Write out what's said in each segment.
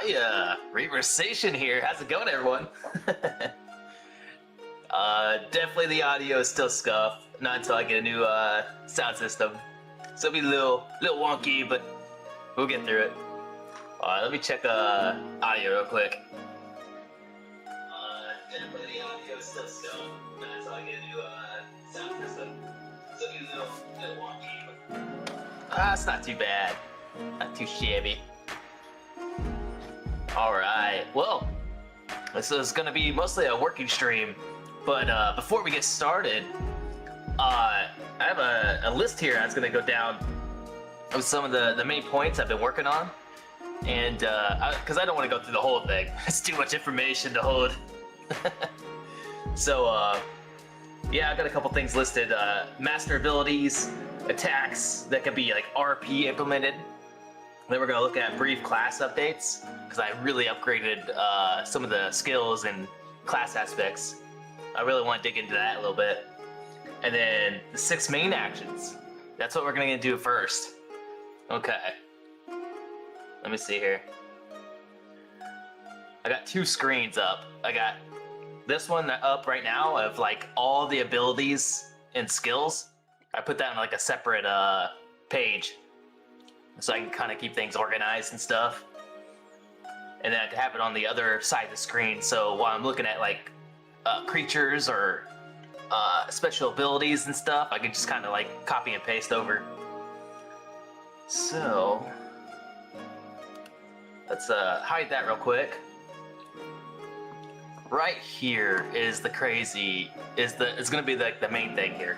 Hiya, Reaver Station here. How's it going, everyone? Definitely the audio is still scuffed. Not until I get a new sound system. So it'll be a little wonky, but we'll get through it. Let me check audio real quick. Definitely the audio is still scuffed. Not until I get a new sound system. So it'll be a little wonky, but it's not too bad. Not too shabby. Alright, well, this is going to be mostly a working stream, but before we get started, I have a list here that's going to go down of some of the main points I've been working on, and because I don't want to go through the whole thing. It's too much information to hold. So, yeah, I got a couple things listed. Master abilities, attacks that can be like RP implemented. Then we're going to look at brief class updates, because I really upgraded some of the skills and class aspects. I really want to dig into that a little bit. And then the 6 main actions. That's what we're going to do first. Okay. Let me see here. I got 2 screens up. I got this one up right now of like all the abilities and skills. I put that in like a separate page, so I can kind of keep things organized and stuff. And then I have it on the other side of the screen, so while I'm looking at like creatures or special abilities and stuff, I can just kind of like copy and paste over. So let's hide that real quick. Right here is it's gonna be like the main thing here.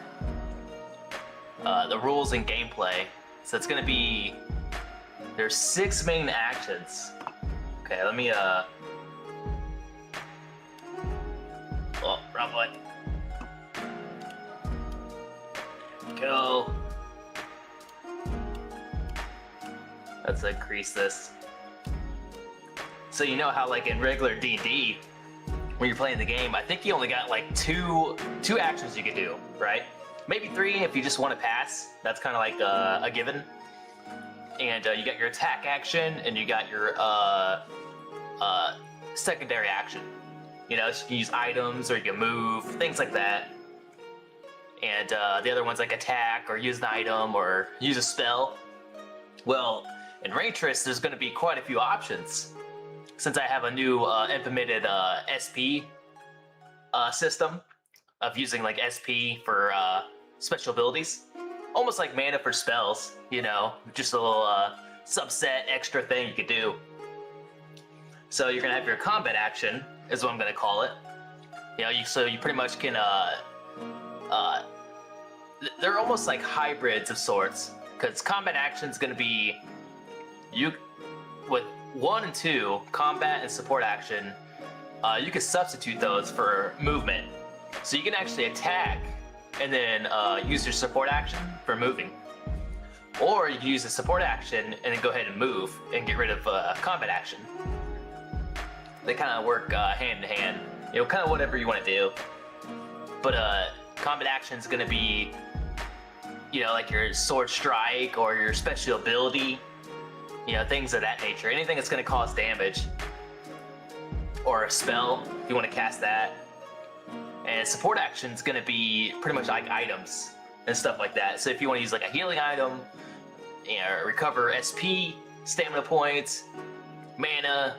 The rules and gameplay. So it's gonna be, there's 6 main actions. Okay, let me oh, wrong one. Go. Let's increase this. So you know how like in regular D&D, when you're playing the game, I think you only got like two actions you can do, right? Maybe 3 if you just want to pass. That's kind of like a given. And you got your attack action, and you got your secondary action. You know, so you can use items, or you can move, things like that. And the other one's like attack, or use an item, or use a spell. Well, in Raintres, there's going to be quite a few options, since I have a new implemented SP system of using like SP for special abilities. Almost like mana for spells, you know, just a little subset extra thing you could do. So you're gonna have your combat action, is what I'm gonna call it. You know, so you pretty much can, they're almost like hybrids of sorts, because combat action is gonna be, with 1 and 2, combat and support action, you can substitute those for movement. So you can actually attack and then use your support action for moving. Or you can use the support action and then go ahead and move and get rid of combat action. They kind of work hand in hand. You know, kind of whatever you want to do. But combat action is going to be, you know, like your sword strike or your special ability. You know, things of that nature. Anything that's going to cause damage. Or a spell, if you want to cast that. And support action is going to be pretty much like items and stuff like that. So if you want to use like a healing item, you know, recover SP, stamina points, mana,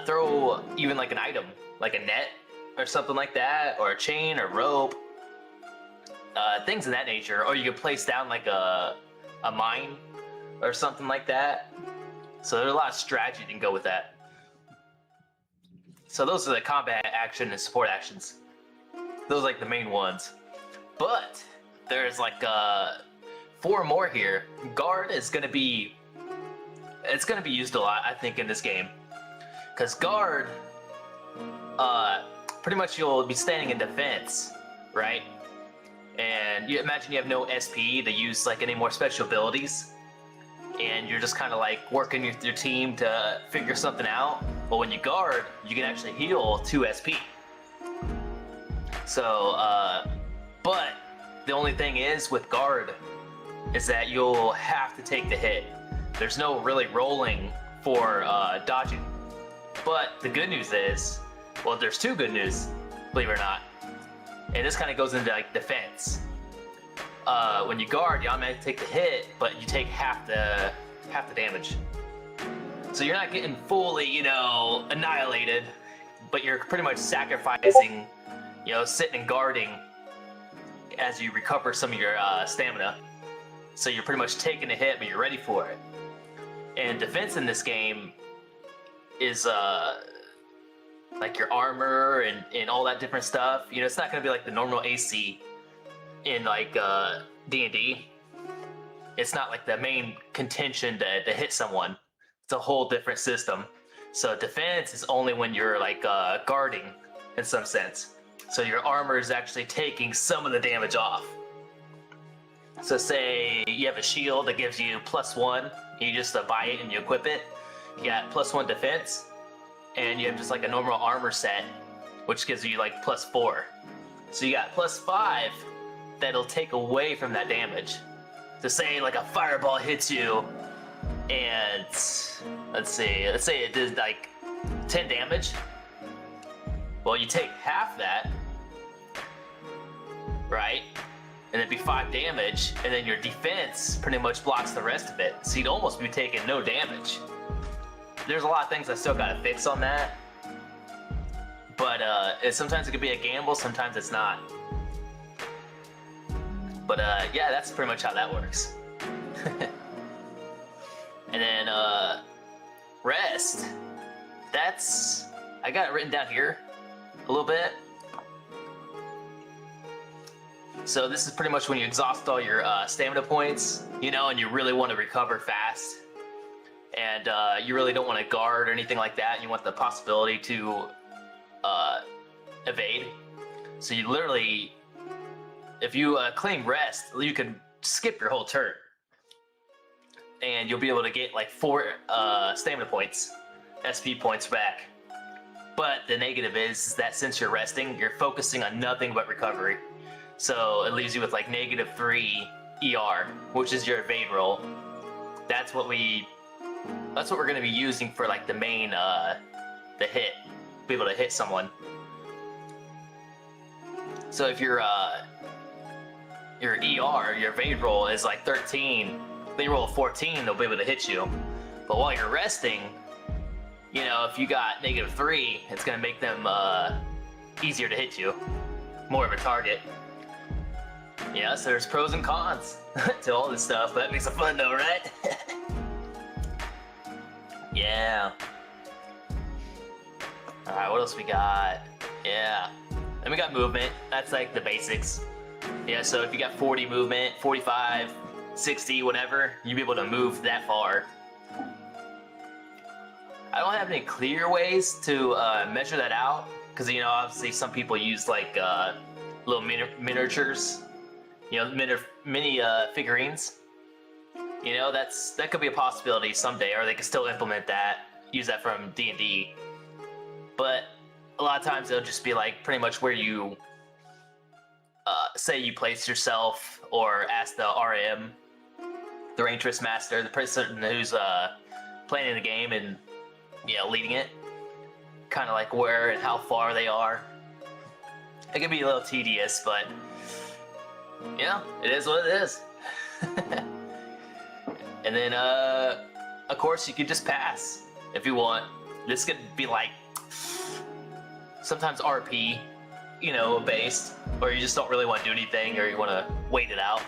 throw even like an item, like a net or something like that, or a chain or rope, things of that nature. Or you can place down like a mine or something like that. So there's a lot of strategy you can go with that. So those are the combat action and support actions. Those are like the main ones. But there's like 4 more here. Guard is gonna be, it's gonna be used a lot, I think, in this game. Because guard, pretty much you'll be standing in defense, right? And you imagine you have no SP to use like any more special abilities. And you're just kind of like working with your team to figure something out. But when you guard, you can actually heal 2 SP. So, but the only thing is with guard is that you'll have to take the hit. There's no really rolling for dodging. But the good news is, well, there's two good news, believe it or not. And this kind of goes into like defense. When you guard, you automatically take the hit, but you take half the damage. So you're not getting fully, you know, annihilated, but you're pretty much sacrificing, you know, sitting and guarding as you recover some of your stamina. So you're pretty much taking a hit, but you're ready for it. And defense in this game is like your armor and all that different stuff. You know, it's not gonna be like the normal AC in like D&D. It's not like the main contention to hit someone. It's a whole different system. So defense is only when you're like guarding in some sense. So your armor is actually taking some of the damage off. So say you have a shield that gives you +1, you just buy it and you equip it. You got +1 defense, and you have just like a normal armor set, which gives you like +4. So you got +5 that'll take away from that damage. So say like a fireball hits you, and let's say it did like 10 damage. Well, you take half that, right? And it'd be 5 damage, and then your defense pretty much blocks the rest of it. So you'd almost be taking no damage. There's a lot of things I still gotta fix on that. But sometimes it could be a gamble, sometimes it's not. But yeah, that's pretty much how that works. And then rest. I got it written down here a little bit. So this is pretty much when you exhaust all your stamina points, you know, and you really want to recover fast. And you really don't want to guard or anything like that. You want the possibility to evade. So you literally, if you claim rest, you can skip your whole turn. And you'll be able to get like 4 stamina points, SP points back. But the negative is that since you're resting, you're focusing on nothing but recovery. So it leaves you with like -3 ER, which is your evade roll. That's what we're gonna be using for like the main the hit, be able to hit someone. So if your ER, your evade roll is like 13, they roll a 14, they'll be able to hit you. But while you're resting, you know, if you got -3, it's gonna make them easier to hit you, more of a target. Yeah, so there's pros and cons to all this stuff, but that makes it fun though, right? Yeah. Alright, what else we got? Yeah. Then we got movement. That's like the basics. Yeah, so if you got 40 movement, 45, 60, whatever, you'll be able to move that far. I don't have any clear ways to measure that out, because, you know, obviously some people use like little miniatures, you know, mini figurines. You know, that could be a possibility someday, or they could still implement that, use that from D&D. But a lot of times it'll just be like pretty much where you say you place yourself, or ask the RM, the Raintres master, the person who's playing the game and, you know, leading it, kind of like where and how far they are. It can be a little tedious, but yeah, it is what it is. And then, of course, you could just pass if you want. This could be like sometimes RP, you know, based, or you just don't really want to do anything, or you want to wait it out.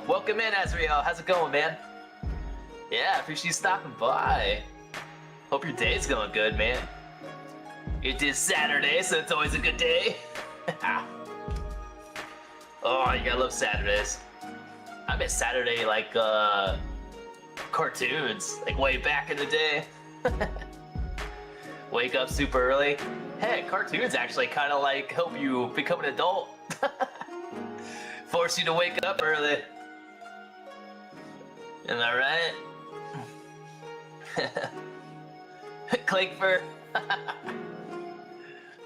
Welcome in, Azrael. How's it going, man? Yeah, appreciate you stopping by. Hope your day's going good, man. It is Saturday, so it's always a good day. Oh, you gotta love Saturdays. I miss Saturday like cartoons, like way back in the day. Wake up super early. Hey, cartoons actually kind of like help you become an adult. Force you to wake up early. Am I right? Clankfur.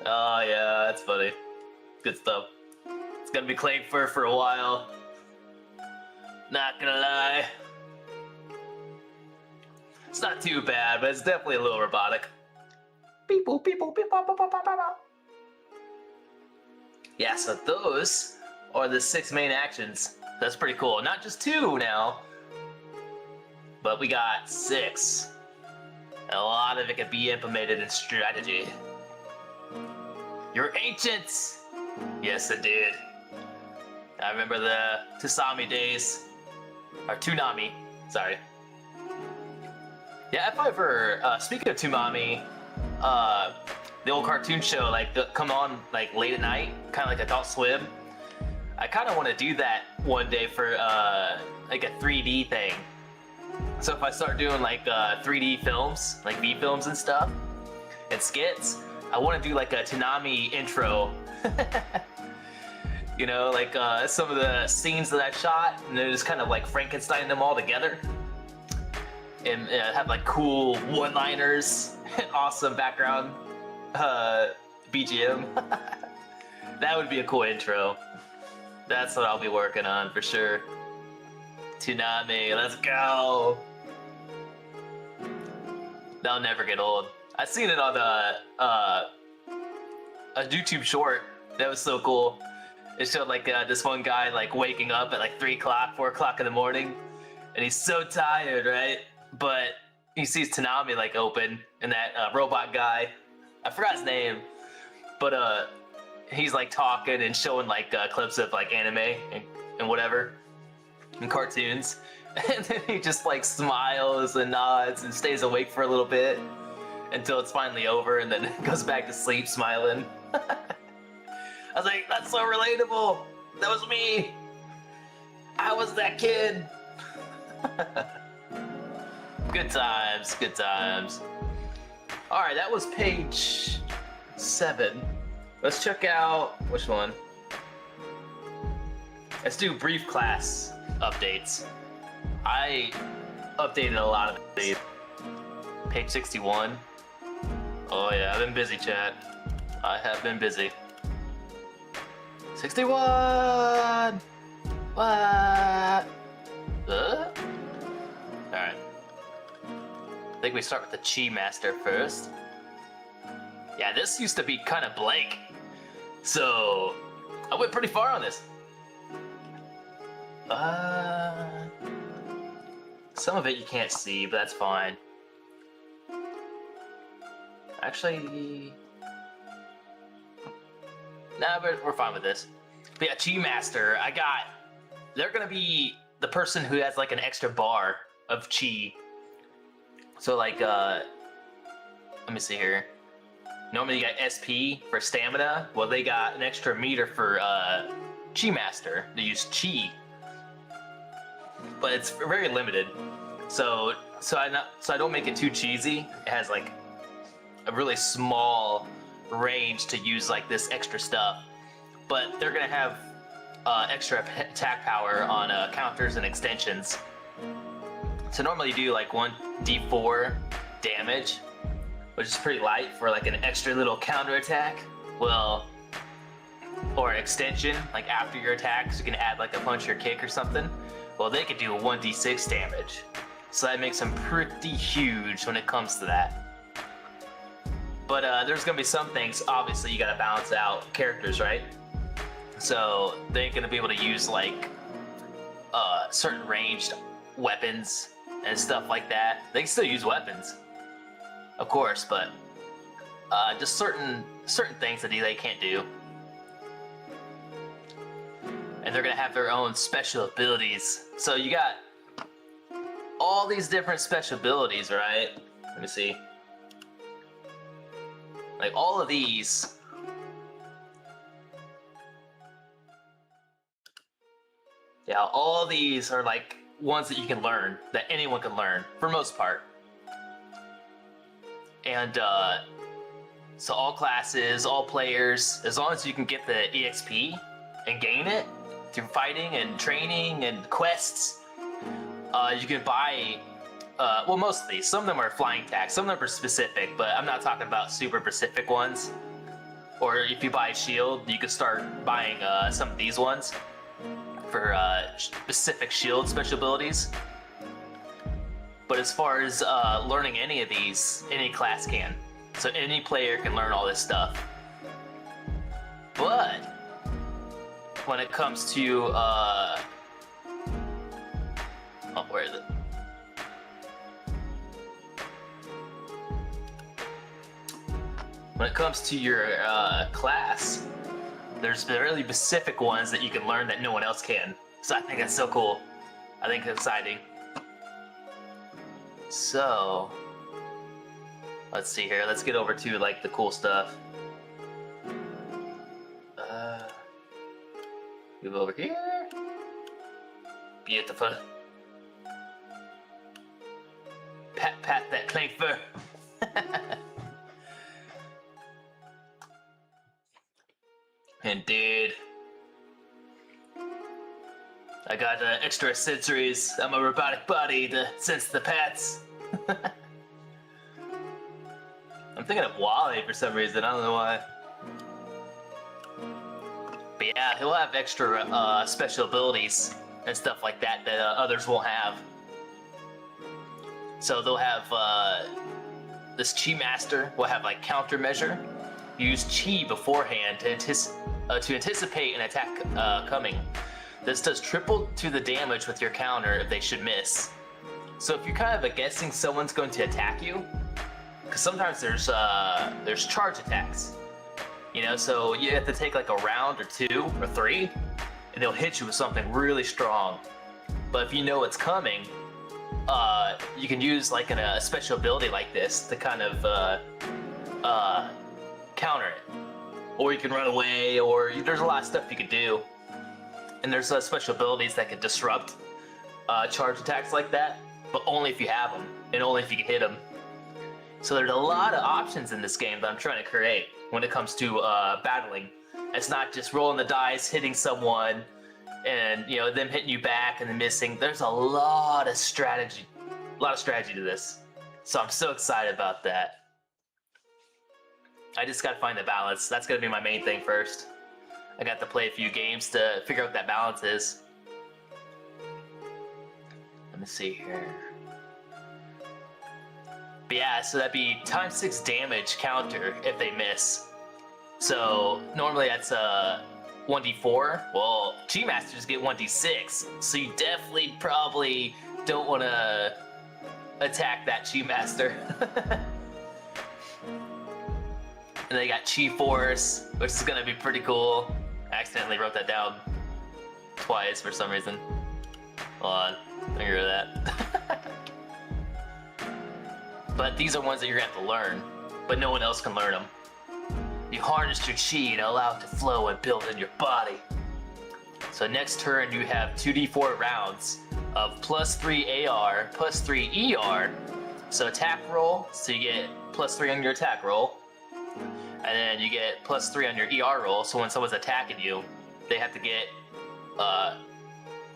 Oh yeah, that's funny. Good stuff. It's gonna be Clankfur for a while. Not gonna lie. It's not too bad, but it's definitely a little robotic. Beep boop, beep boop, beep bop, bop, bop, bop, bop. Yeah, so those are the 6 main actions. That's pretty cool. Not just 2 now, but we got 6. And a lot of it can be implemented in strategy. You're ancients! Yes, it did. I remember the Tusami days. Or Toonami, sorry. Yeah, if I ever, speaking of Toonami, the old cartoon show, like, come on, like, late at night, kind of like Adult Swim. I kind of want to do that one day for, like, a 3D thing. So if I start doing, like, 3D films, like V films and stuff, and skits, I want to do, like, a Toonami intro. You know, like, some of the scenes that I shot, and then just kind of, like, Frankenstein them all together. And have, like, cool one-liners, awesome background BGM. That would be a cool intro. That's what I'll be working on for sure. Toonami, let's go. That'll never get old. I've seen it on a YouTube short. That was so cool. It showed like this one guy like waking up at like 3 o'clock, 4 o'clock in the morning, and he's so tired, right? But he sees Toonami like open, and that robot guy, I forgot his name, but he's like talking and showing like clips of like anime and whatever, and cartoons, and then he just like smiles and nods and stays awake for a little bit until it's finally over, and then goes back to sleep smiling. I was like, that's so relatable. That was me. I was that kid. Good times, good times. All right, that was page 7. Let's check out, which one? Let's do brief class updates. I updated a lot of these. Page 61. Oh yeah, I've been busy, chat. I have been busy. 61! What? Alright. I think we start with the Chi Master first. Yeah, this used to be kind of blank. So, I went pretty far on this. Some of it you can't see, but that's fine. Actually... Nah, but we're fine with this. But yeah, Chi Master, they're gonna be the person who has like an extra bar of Chi. So like, let me see here. Normally you got SP for stamina. Well, they got an extra meter for Chi Master to use Chi. But it's very limited. So I don't make it too cheesy. It has like a really small range to use like this extra stuff, but they're gonna have extra attack power on counters and extensions. So normally you do like 1d4 damage, which is pretty light for like an extra little counter attack. Well, or extension, like after your attack, so you can add like a punch or kick or something. Well, they could do a 1d6 damage. So that makes them pretty huge when it comes to that. But there's gonna be some things, obviously you gotta balance out characters, right? So they ain't gonna be able to use like certain ranged weapons and stuff like that. They can still use weapons, of course, but just certain things that they can't do. And they're gonna have their own special abilities. So you got all these different special abilities, right? Let me see. Like all of these. Yeah, all of these are like ones that you can learn, that anyone can learn, for most part. And so all classes, all players, as long as you can get the EXP and gain it through fighting and training and quests, you can buy, well, most of these. Some of them are flying tags, some of them are specific, but I'm not talking about super specific ones. Or if you buy a shield, you can start buying some of these ones for specific shield special abilities. But as far as learning any of these, any class can. So any player can learn all this stuff. But when it comes to where is it? When it comes to your class, there's really specific ones that you can learn that no one else can. So I think that's so cool. I think it's exciting. So let's see here. Let's get over to like the cool stuff. Move over here. Beautiful. Pat that clank fur. Indeed. I got extra sensories on my robotic body to sense the pats. I'm thinking of Wally for some reason, I don't know why. But yeah, he'll have extra special abilities and stuff like that that others won't have. So they'll have this Chi Master will have like countermeasure. Use Chi beforehand to anticipate an attack coming. This does triple to the damage with your counter if they should miss. So if you're kind of guessing someone's going to attack you, because sometimes there's charge attacks, you know, so you have to take like a round or 2 or 3, and they'll hit you with something really strong. But if you know it's coming, you can use like a special ability like this to kind of counter it, or you can run away, or there's a lot of stuff you could do. And there's special abilities that can disrupt charge attacks like that, but only if you have them, and only if you can hit them. So there's a lot of options in this game that I'm trying to create when it comes to battling. It's not just rolling the dice, hitting someone, and you know them hitting you back and then missing. There's a lot of strategy to this. So I'm so excited about that. I just gotta find the balance. That's gonna be my main thing first. I got to play a few games to figure out what that balance is. Let me see here. But yeah, so that'd be times 6 damage counter if they miss. So normally that's 1d4. Well, Chi Masters get 1d6. So you definitely probably don't want to attack that Chi Master. And they got Chi Force, which is gonna be pretty cool. I accidentally wrote that down twice for some reason. Hold on, figure that. But these are ones that you're gonna have to learn, but no one else can learn them. You harness your Chi to allow it to flow and build in your body. So next turn you have 2d4 rounds of +3 AR, +3 ER. So attack roll, so you get +3 on your attack roll. And then you get +3 on your ER roll, so when someone's attacking you, they have to get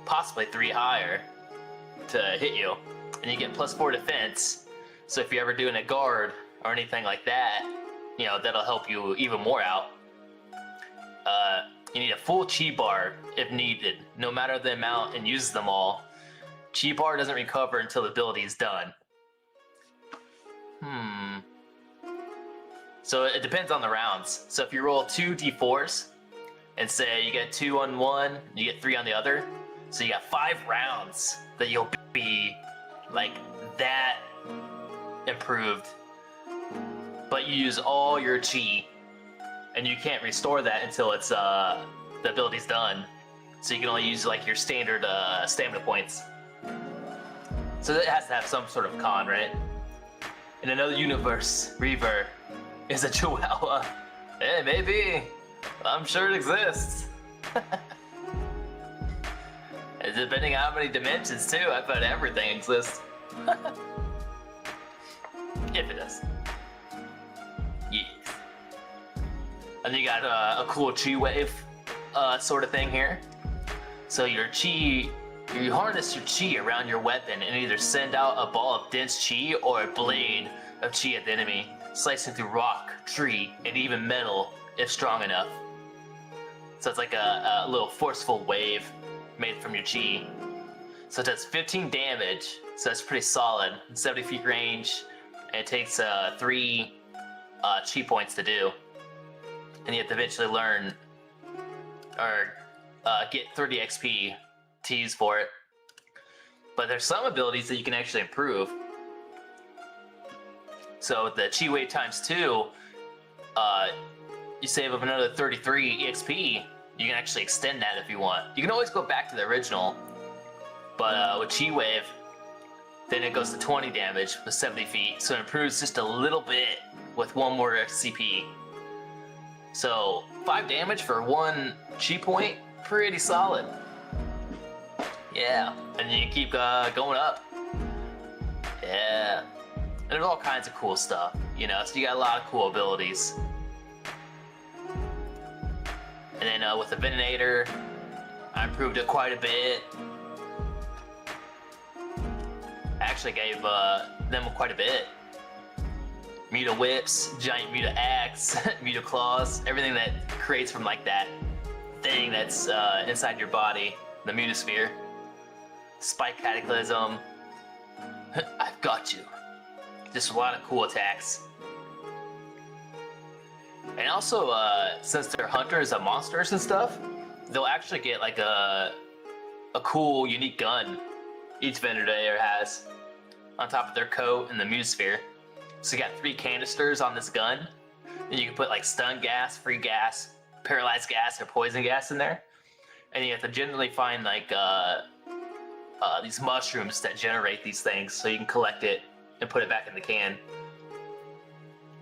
possibly 3 higher to hit you. And you get +4 defense, so if you're ever doing a guard or anything like that, you know, that'll help you even more out. You need a full Chi bar if needed, no matter the amount, and use them all. Chi bar doesn't recover until the ability is done. So it depends on the rounds. So if you roll 2 d4s, and say you get 2 on one, you get 3 on the other, so you got 5 rounds that you'll be like that improved. But you use all your Chi, and you can't restore that until it's the ability's done. So you can only use like your standard stamina points. So it has to have some sort of con, right? In another universe, Reaver is a chihuahua. Hey, maybe. I'm sure it exists. And depending on how many dimensions too, I bet everything exists. If it does. Yes. And you got a cool Chi wave sort of thing here. So your Chi, you harness your Chi around your weapon and either send out a ball of dense Chi or a blade of Chi at the enemy, slicing through rock, tree, and even metal if strong enough. So it's like a little forceful wave made from your Chi. So it does 15 damage, so that's pretty solid. 70 feet range, and it takes 3 chi points to do. And you have to eventually learn or get 30 XP to use for it. But there's some abilities that you can actually improve. So with the Chi Wave times 2, you save up another 33 EXP. You can actually extend that if you want. You can always go back to the original, but with Chi Wave, then it goes to 20 damage with 70 feet, so it improves just a little bit with 1 more CP. So 5 damage for 1 Chi point, pretty solid. Yeah, and then you keep going up. Yeah, and there's all kinds of cool stuff, you know, so you got a lot of cool abilities. And then with the Venator, I improved it quite a bit. I actually gave them quite a bit. Muta Whips, Giant Muta Axe, Muta Claws, everything that creates from like that thing that's inside your body, the Mutasphere. Spike Cataclysm. I've got you. Just a lot of cool attacks. And also, since they're hunters of monsters and stuff, they'll actually get like a cool, unique gun each Venator has on top of their coat and the Mutasphere. So you got 3 canisters on this gun, and you can put like stun gas, free gas, paralyzed gas, or poison gas in there. And you have to generally find like these mushrooms that generate these things, so you can collect it and put it back in the can.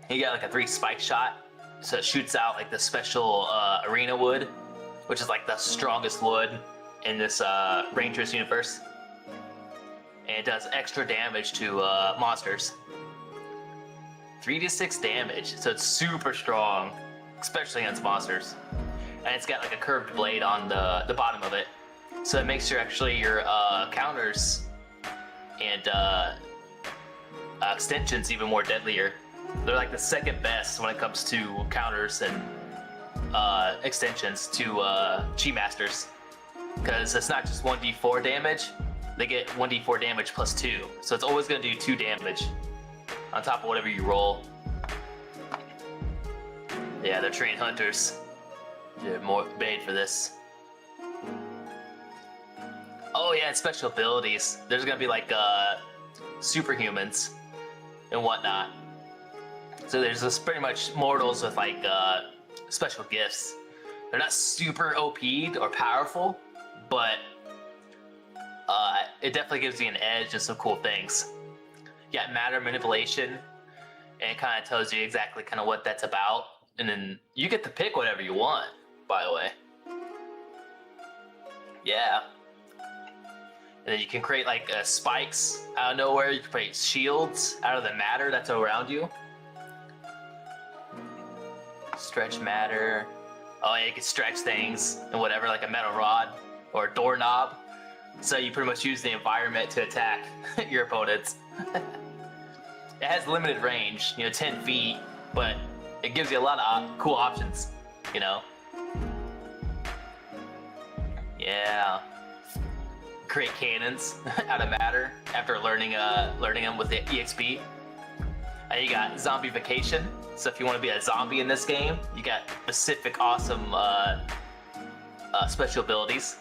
And you got like a 3 spike shot, so it shoots out like the special arena wood, which is like the strongest wood in this Raintres universe. And it does extra damage to monsters. 3 to 6 damage, so it's super strong, especially against monsters. And it's got like a curved blade on the bottom of it, so it makes your counters and extensions even more deadlier. They're like the second best when it comes to counters and extensions to Chi Masters, because it's not just 1d4 damage, they get 1d4 damage plus 2, so it's always going to do 2 damage on top of whatever you roll. Yeah, they're trained hunters. They're more made for this. Oh yeah, and special abilities. There's gonna be like superhumans and whatnot. So there's this pretty much mortals with like special gifts. They're not super OP'd or powerful, but it definitely gives you an edge and some cool things. You got matter manipulation, and it kind of tells you exactly kind of what that's about, and then you get to pick whatever you want, by the way. Yeah. And then you can create like spikes out of nowhere. You can create shields out of the matter that's around you. Stretch matter. Oh yeah, you can stretch things and whatever, like a metal rod or a doorknob. So you pretty much use the environment to attack your opponents. It has limited range, 10 feet, but it gives you a lot of cool options, you know? Yeah. Create cannons out of matter after learning them with the EXP. And you got zombification. So if you want to be a zombie in this game, you got specific awesome special abilities.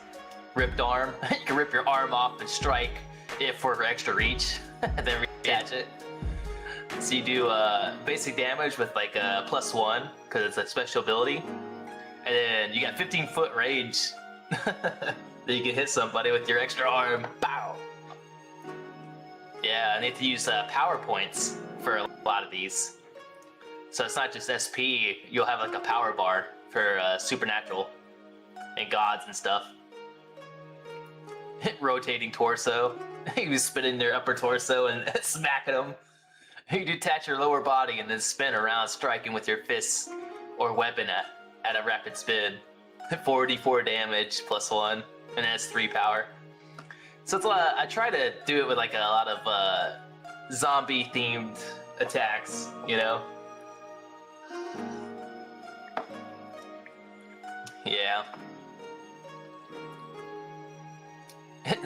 Ripped arm. You can rip your arm off and strike it for extra reach, and then reattach it. So you do basic damage with like a +1 because it's a special ability, and then you got 15-foot range that you can hit somebody with your extra arm. Pow! Yeah, and you have to use power points for a lot of these. So it's not just SP. You'll have like a power bar for supernatural and gods and stuff. Rotating torso. You spinning their upper torso and smacking them. You detach your lower body and then spin around, striking with your fists or weapon at a rapid spin. 44 damage +1, and it has 3 power. So it's a lot. I try to do it with like a lot of zombie themed attacks, Yeah.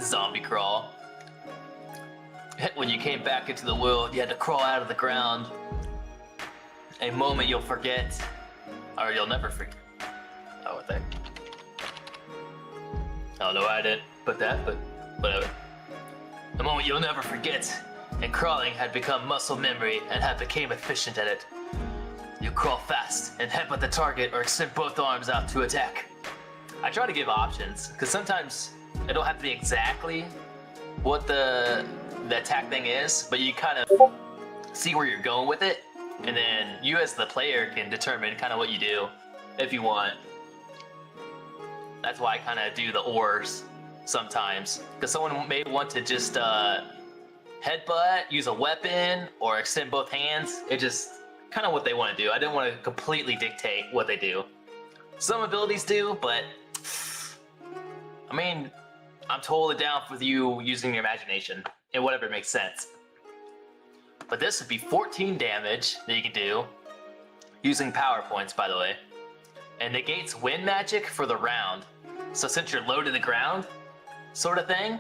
Zombie crawl. When you came back into the world, you had to crawl out of the ground. A moment you'll forget, or you'll never forget. Oh, what the heck? I don't know why I didn't put that, but whatever. A moment you'll never forget, and crawling had become muscle memory and had become efficient at it. You crawl fast and headbutt the target or extend both arms out to attack. I try to give options, because sometimes it don't have to be exactly what the attack thing is, but you kind of see where you're going with it, and then you as the player can determine kind of what you do if you want. That's why I kind of do the ors sometimes, because someone may want to just headbutt, use a weapon, or extend both hands. It just kind of what they want to do. I didn't want to completely dictate what they do. Some abilities do, but I mean, I'm totally down with you using your imagination and whatever makes sense. But this would be 14 damage that you can do using power points, by the way, and negates wind magic for the round. So since you're low to the ground, sort of thing,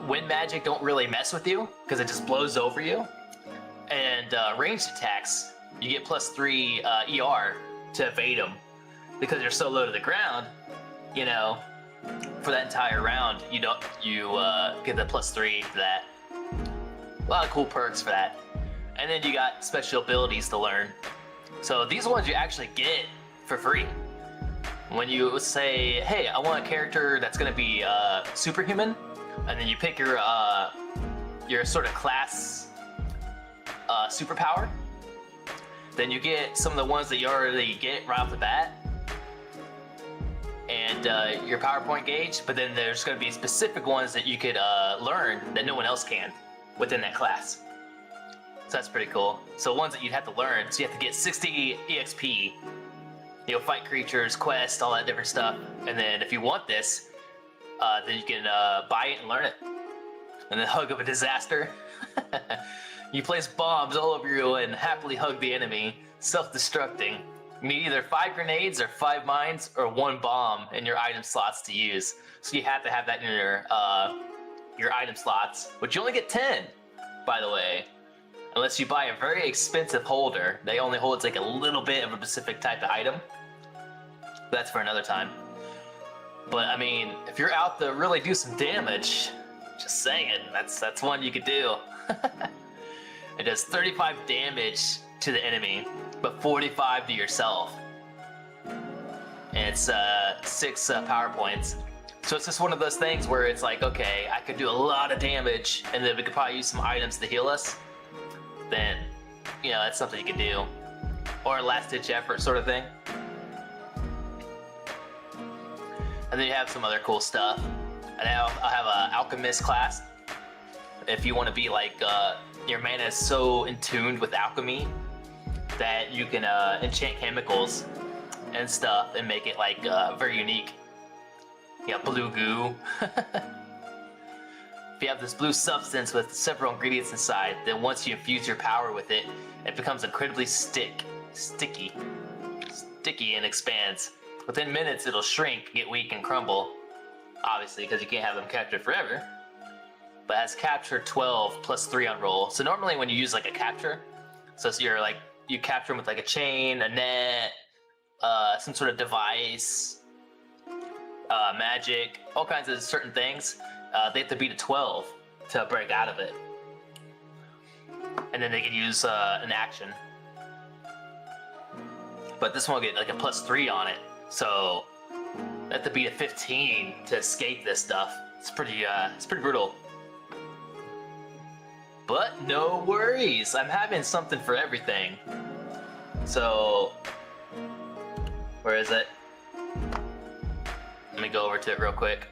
wind magic don't really mess with you because it just blows over you. And ranged attacks, you get +3 ER to evade them because you're so low to the ground. You know, for that entire round, you get the +3 to that. A lot of cool perks for that. And then you got special abilities to learn. So these ones you actually get for free. When you say, hey, I want a character that's gonna be superhuman, and then you pick your sort of class superpower, then you get some of the ones that you already get right off the bat, and your PowerPoint gauge, but then there's going to be specific ones that you could learn that no one else can within that class. So that's pretty cool. So ones that you'd have to learn, so you have to get 60 EXP, you know, fight creatures, quest, all that different stuff. And then if you want this, then you can buy it and learn it. And then Hug of a Disaster. You place bombs all over you and happily hug the enemy, self-destructing. You need either 5 grenades or 5 mines or 1 bomb in your item slots to use. So you have to have that in your item slots, which you only get 10, by the way. Unless you buy a very expensive holder. They only hold like a little bit of a specific type of item. That's for another time. But I mean, if you're out to really do some damage, just saying it, that's one you could do. It does 35 damage to the enemy, but 45 to yourself. And it's 6 power points. So it's just one of those things where it's like, okay, I could do a lot of damage, and then we could probably use some items to heal us. Then, you know, that's something you could do. Or a last-ditch effort sort of thing. And then you have some other cool stuff. And I'll have an alchemist class. If you want to be like, your mana is so in tune with alchemy that you can enchant chemicals and stuff and make it like very unique. You got blue goo. If you have this blue substance with several ingredients inside, then once you infuse your power with it, it becomes incredibly sticky and expands. Within minutes, it'll shrink, get weak, and crumble. Obviously, because you can't have them captured forever. But it has capture 12 plus 3 on roll. So normally when you use like a capture, so you're like, you capture them with like a chain, a net, some sort of device, magic, all kinds of certain things. They have to beat a 12 to break out of it. And then they can use an action. But this one will get like a plus 3 on it. So they have to beat a 15 to escape this stuff. It's pretty brutal. But no worries, I'm having something for everything. So, where is it? Let me go over to it real quick.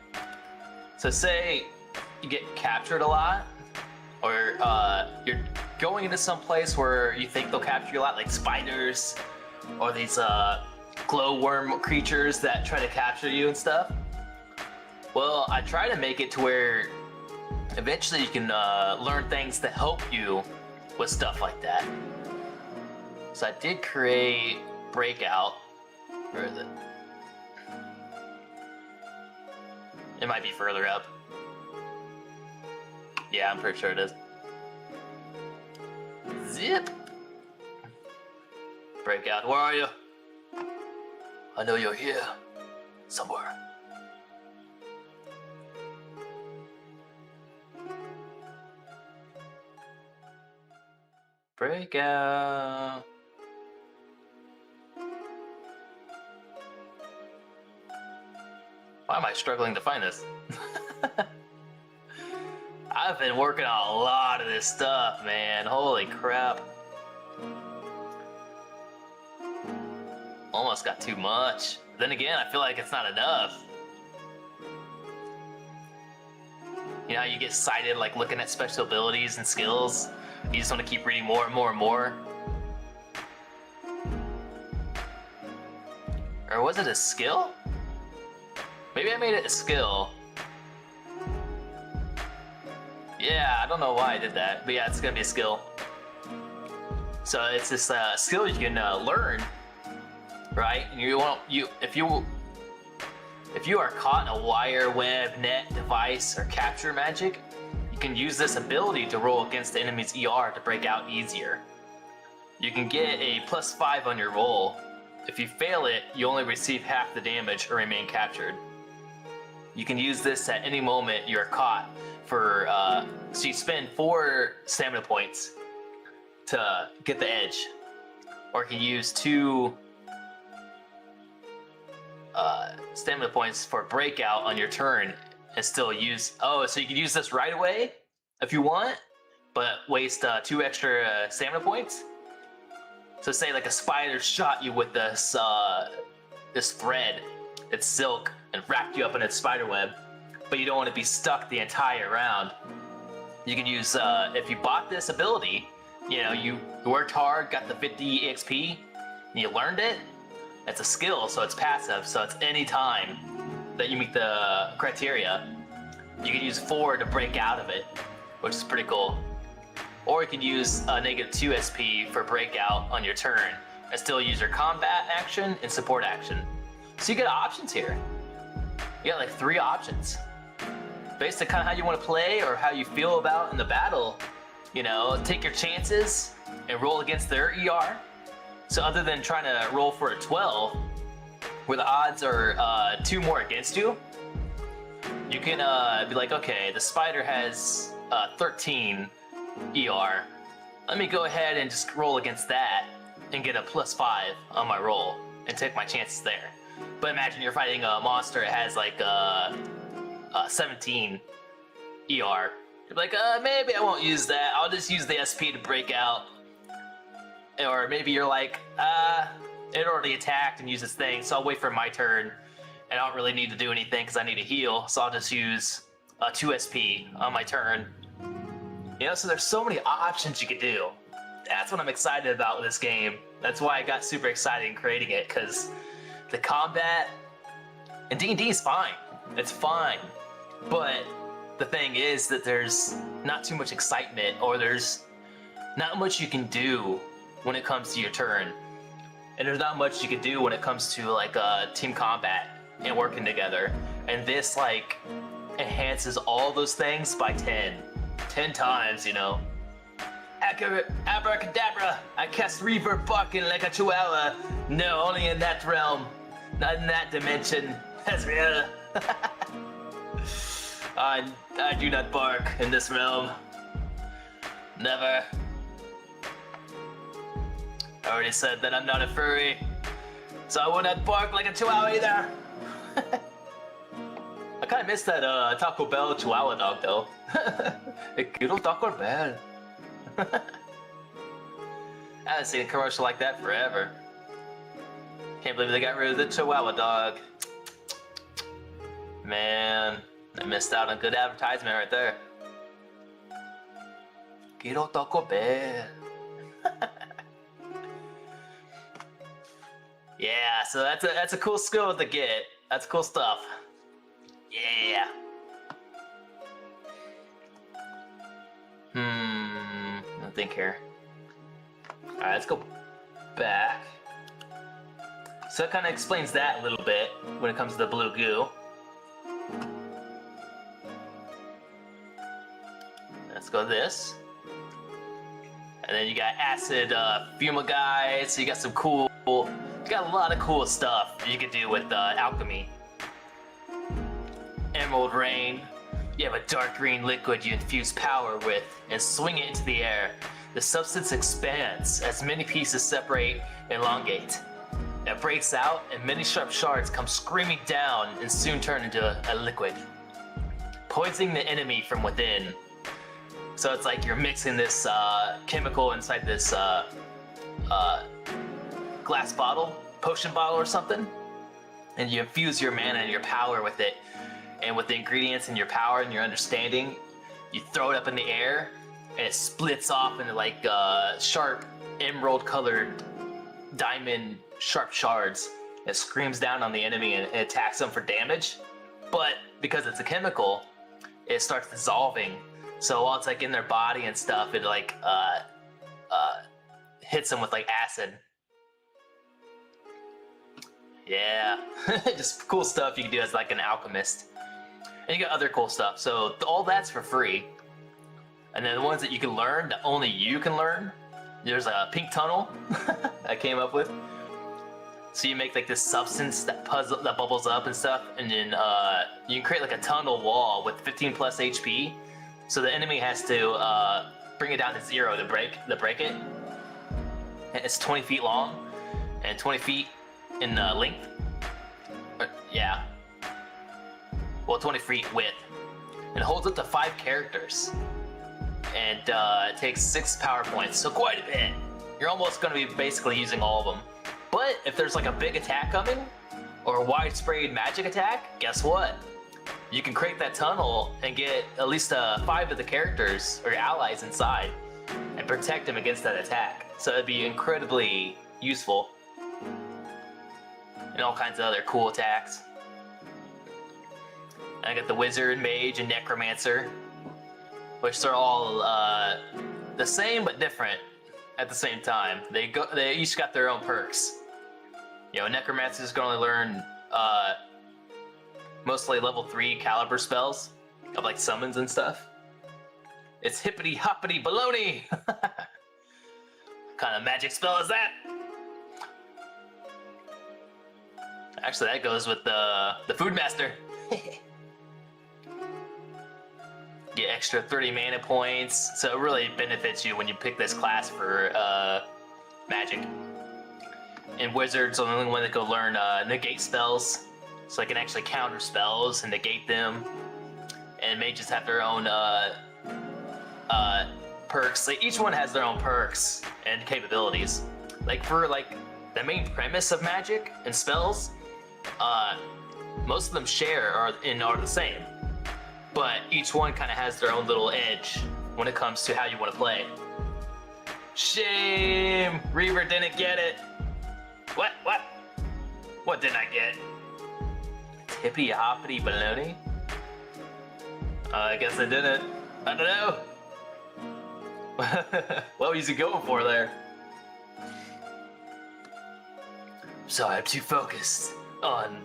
So say you get captured a lot, or you're going into some place where you think they'll capture you a lot, like spiders, or these glowworm creatures that try to capture you and stuff. Well, I try to make it to where eventually you can learn things that help you with stuff like that. So I did create Breakout. Where is it? It might be further up. Yeah, I'm pretty sure it is. Zip! Breakout, where are you? I know you're here. Somewhere. Breakout. Why am I struggling to find this? I've been working on a lot of this stuff, man. Holy crap. Almost got too much. Then again, I feel like it's not enough. You know how you get excited like looking at special abilities and skills? You just want to keep reading more and more and more. Or was it a skill? Maybe I made it a skill. Yeah, I don't know why I did that, but yeah, it's gonna be a skill. So it's this skill you can learn, right? And if you are caught in a wire, web, net, device, or capture magic, you can use this ability to roll against the enemy's ER to break out easier. You can get a +5 on your roll. If you fail it, you only receive half the damage or remain captured. You can use this at any moment you're caught for, so you spend 4 stamina points to get the edge. Or you can use 2 stamina points for breakout on your turn and still use, so you can use this right away if you want, but waste 2 extra stamina points. So say like a spider shot you with this this thread, it's silk, and wrapped you up in its spider web, but you don't want to be stuck the entire round. You can use, if you bought this ability, you know, you worked hard, got the 50 EXP, and you learned it, it's a skill, so it's passive, so it's any time that you meet the criteria. You can use 4 to break out of it, which is pretty cool. Or you can use -2 SP for breakout on your turn, and still use your combat action and support action. So you get options here. You got like 3 options. Based on kind of how you want to play or how you feel about in the battle, you know, take your chances and roll against their ER. So other than trying to roll for a 12, where the odds are 2 more against you, you can be like, okay, the spider has 13 ER. Let me go ahead and just roll against that and get a +5 on my roll and take my chances there. But imagine you're fighting a monster, it has like 17 ER. You're like, maybe I won't use that. I'll just use the SP to break out. Or maybe you're like, it already attacked and used its thing, so I'll wait for my turn. And I don't really need to do anything because I need to heal, so I'll just use 2 SP on my turn. You know, so there's so many options you could do. That's what I'm excited about with this game. That's why I got super excited in creating it, because the combat in D&D is fine. It's fine. But the thing is that there's not too much excitement, or there's not much you can do when it comes to your turn. And there's not much you can do when it comes to like team combat and working together. And this like enhances all those things by 10 times, you know. Abracadabra, I cast Reaver barking like a chihuahua. No, only in that realm, not in that dimension. Ezreal. I do not bark in this realm. Never. I already said that I'm not a furry, so I would not bark like a chihuahua either. I kind of miss that Taco Bell chihuahua dog though. Quiero Taco Bell. I haven't seen a commercial like that forever. Can't believe they got rid of the chihuahua dog. Man, I missed out on good advertisement right there. Quiero Taco Bell. Yeah, so that's a cool skill to get. That's cool stuff. Yeah. I think here. Alright, let's go back. So it kind of explains that a little bit when it comes to the blue goo. Let's go to this. And then you got acid fumigate, so you got some cool, you got a lot of cool stuff you can do with alchemy. Emerald Rain. You have a dark green liquid you infuse power with and swing it into the air. The substance expands as many pieces separate and elongate. It breaks out and many sharp shards come screaming down and soon turn into a liquid, poisoning the enemy from within. So it's like you're mixing this chemical inside this glass bottle, potion bottle or something, and you infuse your mana and your power with it. And with the ingredients and your power and your understanding, you throw it up in the air and it splits off into like sharp emerald colored diamond sharp shards. It screams down on the enemy and attacks them for damage. But because it's a chemical, it starts dissolving. So while it's like in their body and stuff, it like hits them with like acid. Yeah, just cool stuff you can do as like an alchemist. And you got other cool stuff, so all that's for free. And then the ones that you can learn, that only you can learn, there's a pink tunnel I came up with. So you make like this substance that bubbles up and stuff, and then you can create like a tunnel wall with 15 plus HP. So the enemy has to bring it down to 0 to break it. And it's 20 feet long and 20 feet in length. Yeah. Well, 20 feet width. And it holds up to 5 characters. And it takes 6 power points, so quite a bit. You're almost going to be basically using all of them. But if there's like a big attack coming, or a widespread magic attack, guess what? You can create that tunnel and get at least 5 of the characters or your allies inside and protect them against that attack. So it'd be incredibly useful. And all kinds of other cool attacks. I got the Wizard, Mage, and Necromancer, which are all the same but different at the same time. They each got their own perks. You know, Necromancer's gonna learn mostly level 3 caliber spells of like summons and stuff. It's hippity hoppity baloney. What kind of magic spell is that? Actually, that goes with the Food Master. Get extra 30 mana points, so it really benefits you when you pick this class for magic. And Wizards are the only one that can learn negate spells, so they can actually counter spells and negate them. And Mages have their own perks. Like, each one has their own perks and capabilities. Like for like the main premise of magic and spells, most of them are the same. But each one kind of has their own little edge when it comes to how you want to play. Shame! Reaver didn't get it! What? What did I get? Tippy hoppity baloney? I guess I didn't. I don't know. What was he going for there? So I'm too focused on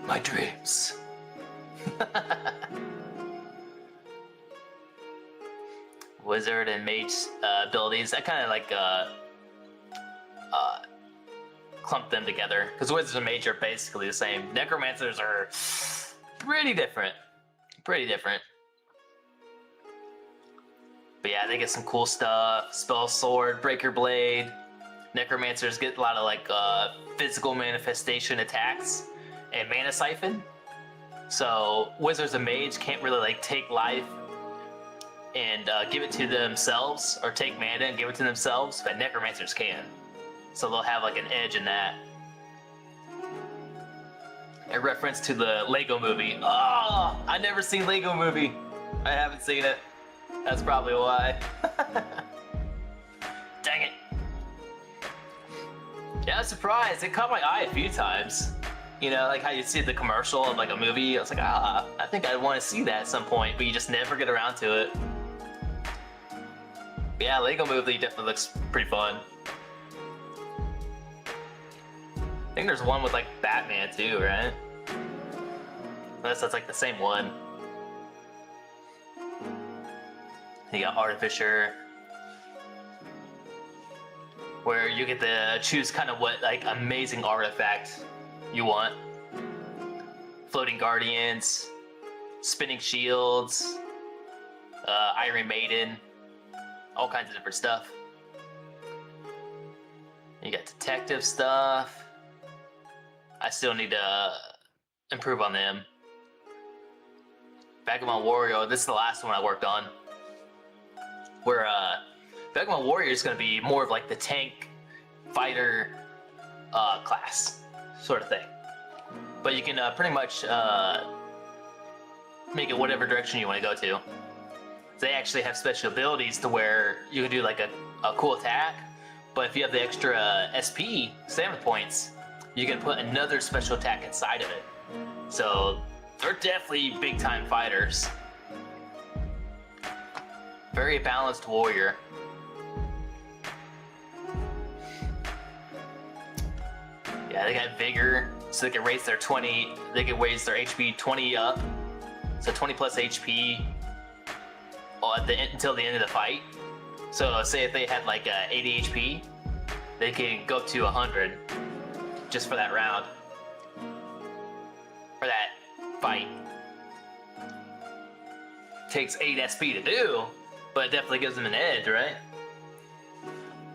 my dreams. Wizard and Mage abilities, I kind of like clump them together because Wizards and Mage are basically the same. Necromancers are pretty different. But yeah, they get some cool stuff. Spell Sword, Breaker Blade. Necromancers get a lot of like physical manifestation attacks and Mana Siphon. So Wizards and Mage can't really like take life and give it to themselves, or take mana and give it to themselves, but Necromancers can. So they'll have like an edge in that. A reference to the Lego movie. Oh, I've never seen Lego movie. I haven't seen it. That's probably why. Dang it. Yeah, I was surprised. It caught my eye a few times. You know, like how you see the commercial of like a movie. I was like, I think I want to see that at some point, but you just never get around to it. But yeah, Lego movie definitely looks pretty fun. I think there's one with like Batman too, right? Unless that's like the same one. You got Artificer, where you get to choose kind of what like amazing artifact you want. Floating Guardians, Spinning Shields, Iron Maiden, all kinds of different stuff. You got detective stuff. I still need to improve on them. Vagabond Warrior, this is the last one I worked on. Where Vagabond Warrior is going to be more of like the tank fighter class sort of thing. But you can pretty much make it whatever direction you want to go to. They actually have special abilities to where you can do like a cool attack, but if you have the extra SP, stamina points, you can put another special attack inside of it. So they're definitely big time fighters. Very balanced warrior. Yeah, they got vigor, so they can raise their HP 20 up. So 20 plus HP until the end of the fight. So say if they had like 80 HP, they can go up to 100 just for that round. For that fight. Takes 8 SP to do, but it definitely gives them an edge, right?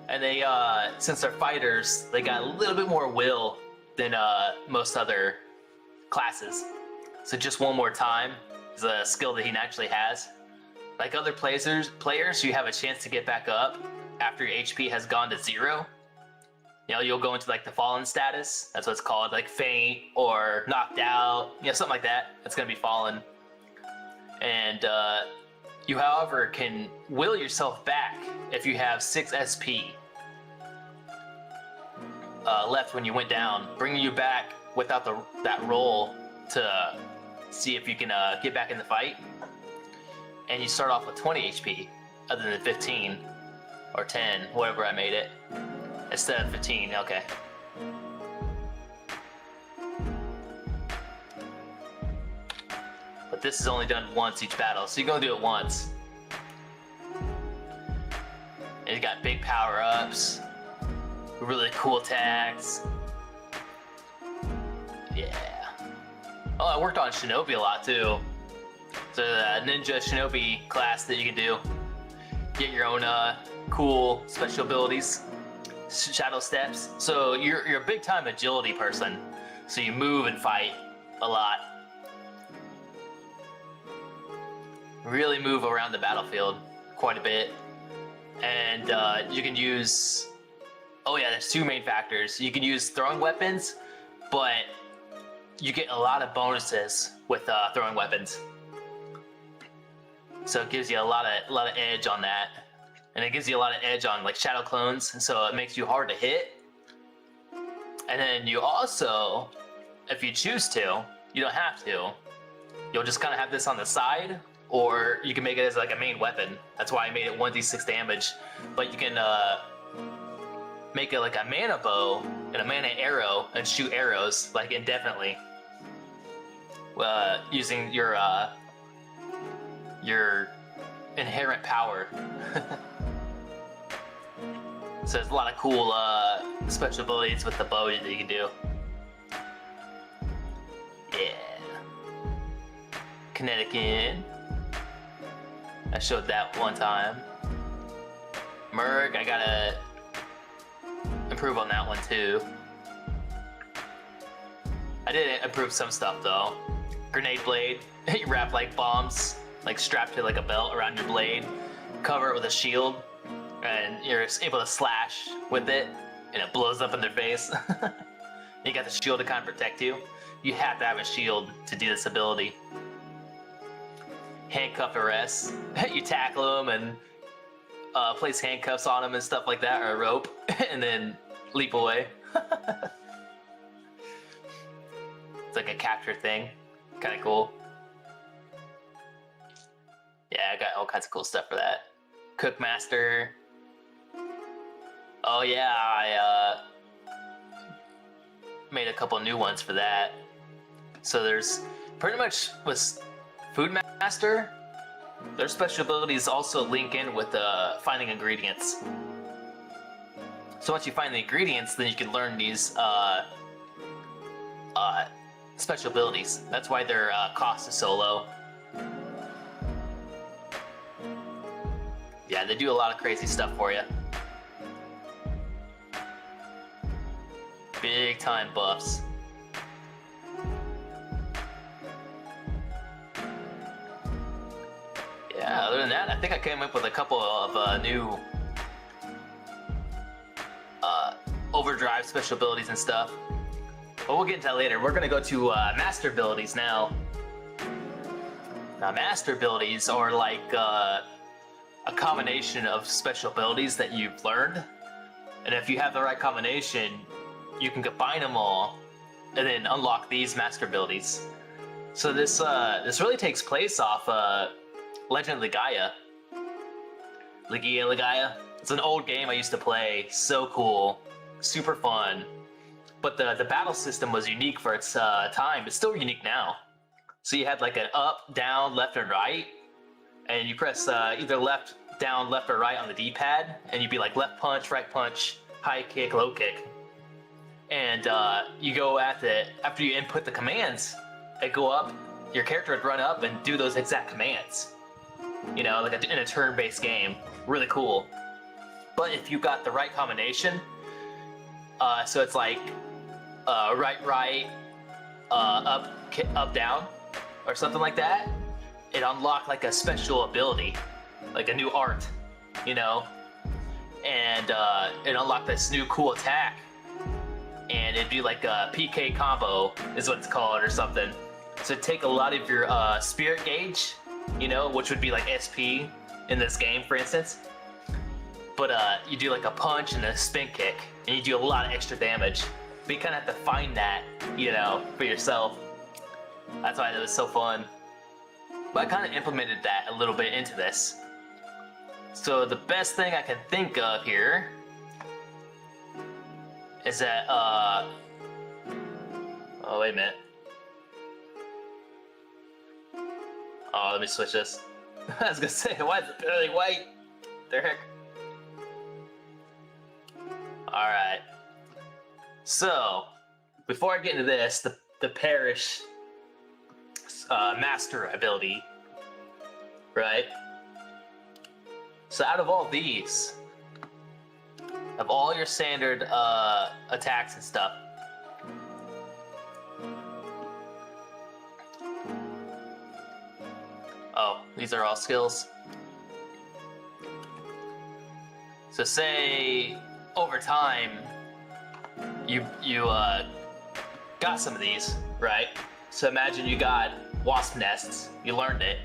And they, since they're fighters, they got a little bit more will than most other classes. So just one more time is a skill that he naturally has. Like other players, you have a chance to get back up after your HP has gone to 0. You know, you'll go into like the fallen status. That's what it's called, like faint or knocked out. You know, something like that. That's gonna be fallen. And you, however, can will yourself back if you have 6 SP left when you went down, bringing you back without that roll to see if you can get back in the fight. And you start off with 20 HP, other than 15 or 10, whatever I made it, instead of 15. Okay. But this is only done once each battle, so you're gonna do it once. And you got big power-ups, really cool attacks. Yeah. Oh, I worked on Shinobi a lot too. So the Ninja Shinobi class that you can do. Get your own cool special abilities, shadow steps. So you're a big time agility person. So you move and fight a lot. Really move around the battlefield quite a bit. And you can use, oh yeah, there's 2 main factors. You can use throwing weapons, but you get a lot of bonuses with throwing weapons. So it gives you a lot of edge on that. And it gives you a lot of edge on like shadow clones, so it makes you hard to hit. And then you also, if you choose to, you don't have to. You'll just kind of have this on the side, or you can make it as like a main weapon. That's why I made it 1d6 damage. But you can make it like a mana bow and a mana arrow and shoot arrows like indefinitely. Using your inherent power. So there's a lot of cool special abilities with the bow that you can do. Yeah. Kinetic. I showed that one time. Merg, I gotta improve on that one too. I did improve some stuff though. Grenade blade, you wrap like bombs, like strapped to like a belt around your blade, cover it with a shield, and you're able to slash with it, and it blows up in their face. You got the shield to kind of protect you. You have to have a shield to do this ability. Handcuff arrest. You tackle them and place handcuffs on them and stuff like that, or a rope, and then leap away. It's like a capture thing. Kind of cool. Yeah, I got all kinds of cool stuff for that. Cookmaster. Oh yeah, I made a couple new ones for that. So there's pretty much was Food Master, Their special abilities also link in with finding ingredients. So once you find the ingredients, then you can learn these special abilities. That's why their cost is so low. Yeah, they do a lot of crazy stuff for you. Big time buffs. Yeah, other than that, I think I came up with a couple of new overdrive special abilities and stuff. But we'll get into that later. We're gonna go to master abilities now. Now, master abilities are like a combination of special abilities that you've learned. And if you have the right combination, you can combine them all and then unlock these master abilities. So this really takes place off Legend of Legaia. Legaia. It's an old game I used to play. So cool, super fun. But the battle system was unique for its time. It's still unique now. So you had like an up, down, left, and right, and you press either left, down, left, or right on the D-pad, and you'd be like left punch, right punch, high kick, low kick. And you go at it after you input the commands. It go up. Your character would run up and do those exact commands. You know, like in a turn-based game. Really cool. But if you got the right combination, so it's like right, up, down, or something like that, it unlocked like a special ability, like a new art, you know, and it unlocked this new cool attack, and it'd be like a PK combo is what it's called or something. So take a lot of your spirit gauge, you know, which would be like SP in this game, for instance. But you do like a punch and a spin kick, and you do a lot of extra damage. But you kind of have to find that, you know, for yourself. That's why it was so fun. But I kind of implemented that a little bit into this. So the best thing I can think of here is that, oh, wait a minute. Oh, let me switch this. I was gonna say, why is it barely white? The heck? Alright. So, before I get into this, the Parish Master ability, right? So out of all these, of all your standard attacks and stuff, oh, these are all skills. So say over time you got some of these, right? So imagine you got wasp nests, you learned it.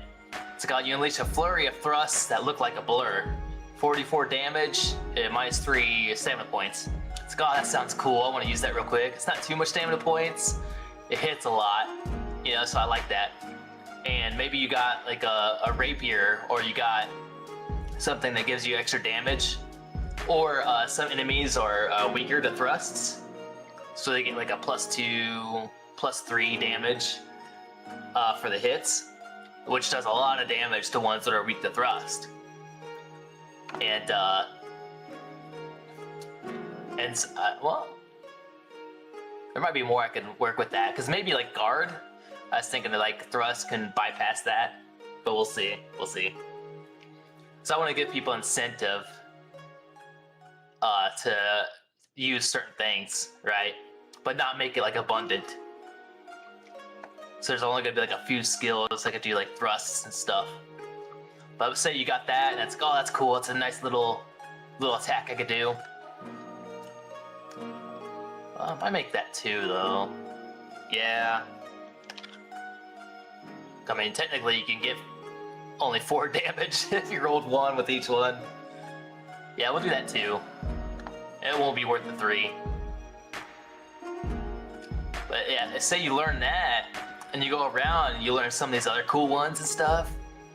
It's got you unleash a flurry of thrusts that look like a blur. 44 damage, minus 3 stamina points. It's like, oh, that sounds cool, I want to use that real quick. It's not too much stamina points, it hits a lot, you know, so I like that. And maybe you got like a rapier, or you got something that gives you extra damage, or some enemies are weaker to thrusts, so they get like a +2, +3 damage for the hits, which does a lot of damage to ones that are weak to thrust. And well, there might be more I can work with that, because maybe like guard, I was thinking that like thrust can bypass that, but we'll see, So I want to give people incentive to use certain things, right? But not make it like abundant. So there's only gonna be like a few skills I could do, like thrusts and stuff. But say you got that, and it's like, oh, that's cool. It's a nice little attack I could do. I might make that 2 though. Yeah. I mean, technically you can get only 4 damage if you rolled 1 with each one. Yeah, we'll do that 2. It won't be worth the 3. But yeah, say you learn that, and you go around and you learn some of these other cool ones and stuff.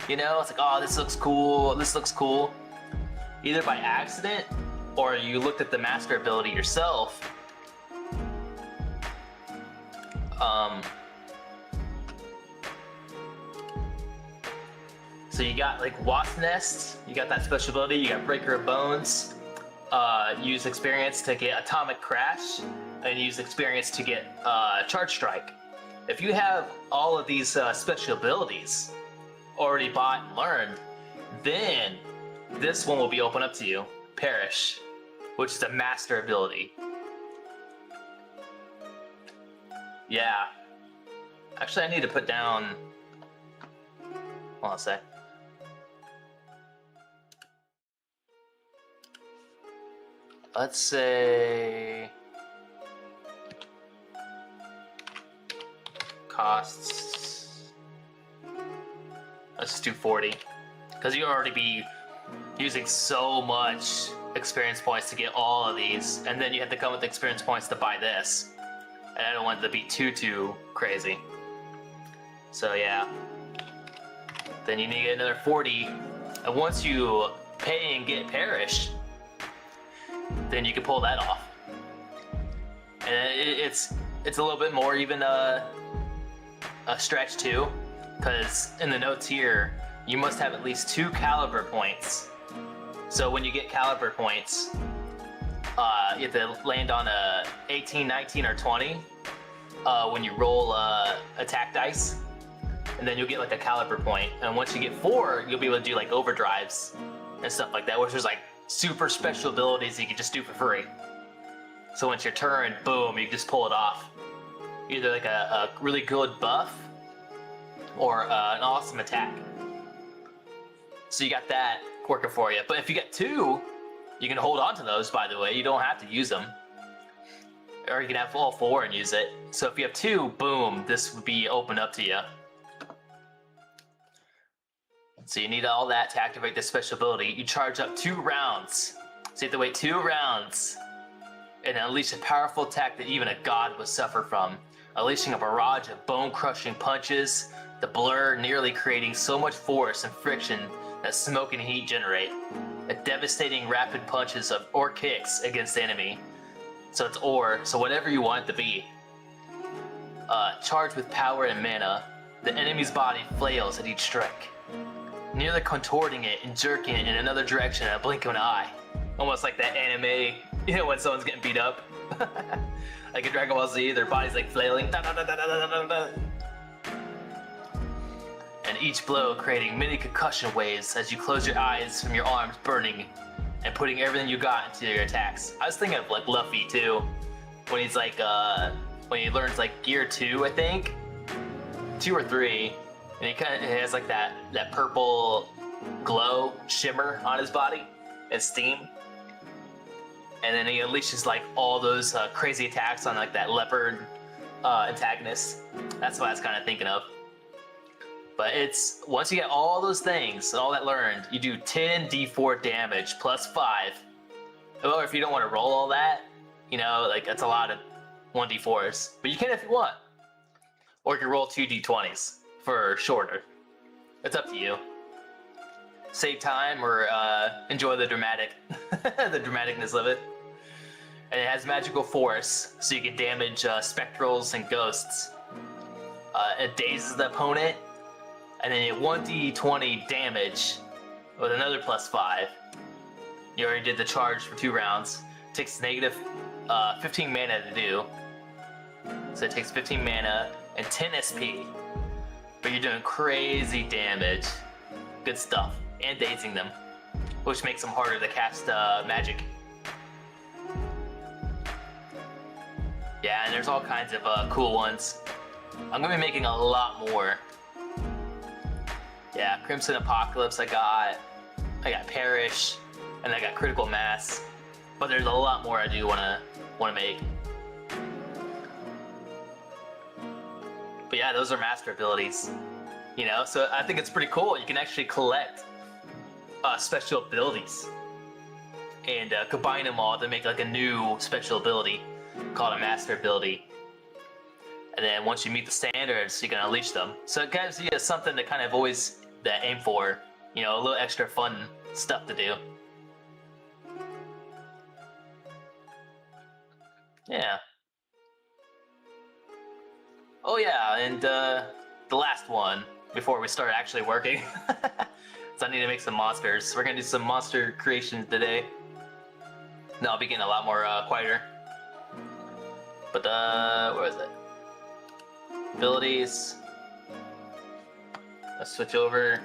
You know, it's like, oh, this looks cool, this looks cool. Either by accident, or you looked at the master ability yourself. So you got like Wasp Nest, you got that special ability, you got Breaker of Bones, use experience to get Atomic Crash, and use experience to get Charge Strike. If you have all of these special abilities already bought and learned, then this one will be open up to you, Perish, which is a master ability. Yeah. Actually, I need to put down... Hold on a sec. Let's say... Costs... Let's just do 40. Because you'll already be using so much experience points to get all of these, and then you have to come with experience points to buy this. And I don't want it to be too crazy. So yeah. Then you need to get another 40, and once you pay and get Perish, then you can pull that off. And it's a little bit more even a stretch too, because in the notes here, you must have at least 2 caliber points. So when you get caliber points, you have to land on a 18, 19, or 20 when you roll attack dice, and then you'll get like a caliber point. And once you get 4, you'll be able to do like overdrives and stuff like that, which is like super special abilities you can just do for free. So once your turn, boom, you can just pull it off. Either like a really good buff or an awesome attack. So you got that working for you. But if you get 2, you can hold on to those, by the way. You don't have to use them. Or you can have all 4 and use it. So if you have 2, boom, this would be open up to you. So you need all that to activate this special ability. You charge up 2 rounds. So you have to wait 2 rounds and unleash a powerful attack that even a god would suffer from. Unleashing a barrage of bone-crushing punches, the blur nearly creating so much force and friction that smoke and heat generate. A devastating rapid punches of or kicks against the enemy. So it's or, so whatever you want it to be. Charged with power and mana, the enemy's body flails at each strike, nearly contorting it and jerking it in another direction in a blink of an eye. Almost like that anime, you know, when someone's getting beat up. Like in Dragon Ball Z, their body's like flailing. And each blow creating many concussion waves as you close your eyes from your arms burning and putting everything you got into your attacks. I was thinking of like Luffy too, when he's like, when he learns like Gear 2, I think, 2 or 3, and he kind of has like that purple glow shimmer on his body and steam. And then he unleashes like all those crazy attacks on like that leopard antagonist. That's what I was kind of thinking of. But it's, once you get all those things, all that learned, you do 10 d4 damage plus 5. Or if you don't want to roll all that, you know, like that's a lot of 1d4s. But you can if you want. Or you can roll 2 d20s for shorter. It's up to you. Save time or enjoy the the dramaticness of it. And it has magical force, so you can damage spectrals and ghosts. It dazes the opponent, and then you get 1d20 damage with another plus 5. You already did the charge for 2 rounds. It takes negative 15 mana to do. So it takes 15 mana and 10 SP. But you're doing crazy damage. Good stuff. And dazing them, which makes them harder to cast magic. Yeah, and there's all kinds of cool ones. I'm gonna be making a lot more. Yeah, Crimson Apocalypse I got Perish, and I got Critical Mass. But there's a lot more I do wanna make. But yeah, those are master abilities. You know, so I think it's pretty cool. You can actually collect special abilities and combine them all to make like a new special ability called a master ability. And then once you meet the standards, you can unleash them. So it gives you something to kind of always aim for, you know, a little extra fun stuff to do. Yeah. Oh yeah, and the last one before we start actually working So I need to make some monsters. We're gonna do some monster creation today. No, I'll be getting a lot more quieter. But where is it? Abilities. Let's switch over.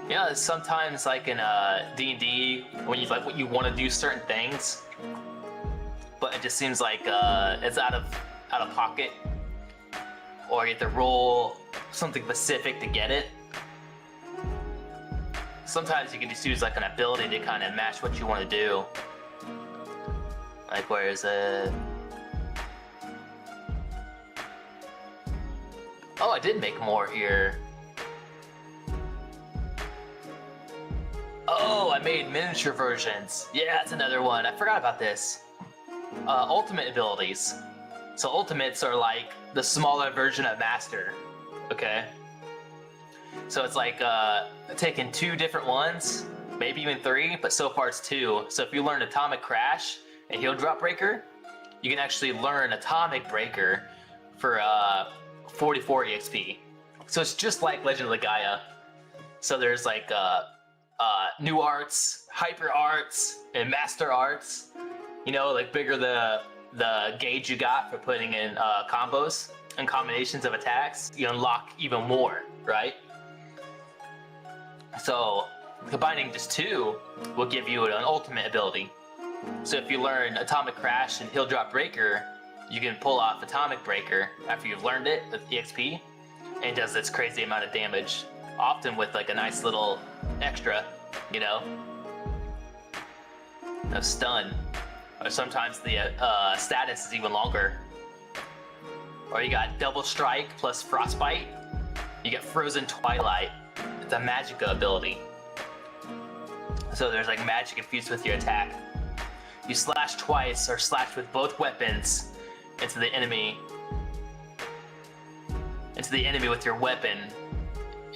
Yeah, sometimes like in D&D, when you like what you want to do certain things, but it just seems like it's out of pocket, or you have to roll something specific to get it. Sometimes you can just use like an ability to kind of match what you want to do. Like where is it? Oh, I did make more here. Oh, I made miniature versions. Yeah, that's another one. I forgot about this. Ultimate abilities. So ultimates are like the smaller version of master. Okay. So it's like taking 2 different ones, maybe even 3, but so far it's 2. So if you learn Atomic Crash and Heal Drop Breaker, you can actually learn Atomic Breaker for 44 EXP. So it's just like Legend of the Gaia. So there's like new arts, hyper arts, and master arts. You know, like bigger the gauge you got for putting in combos and combinations of attacks, you unlock even more, right? So combining just 2 will give you an ultimate ability. So if you learn Atomic Crash and Heal Drop Breaker, you can pull off Atomic Breaker after you've learned it with EXP, and it does this crazy amount of damage, often with like a nice little extra, you know, of stun. Or sometimes the status is even longer. Or you got Double Strike plus Frostbite. You get Frozen Twilight. It's a Magicka ability. So there's like magic infused with your attack. You slash twice or slash with both weapons into the enemy with your weapon,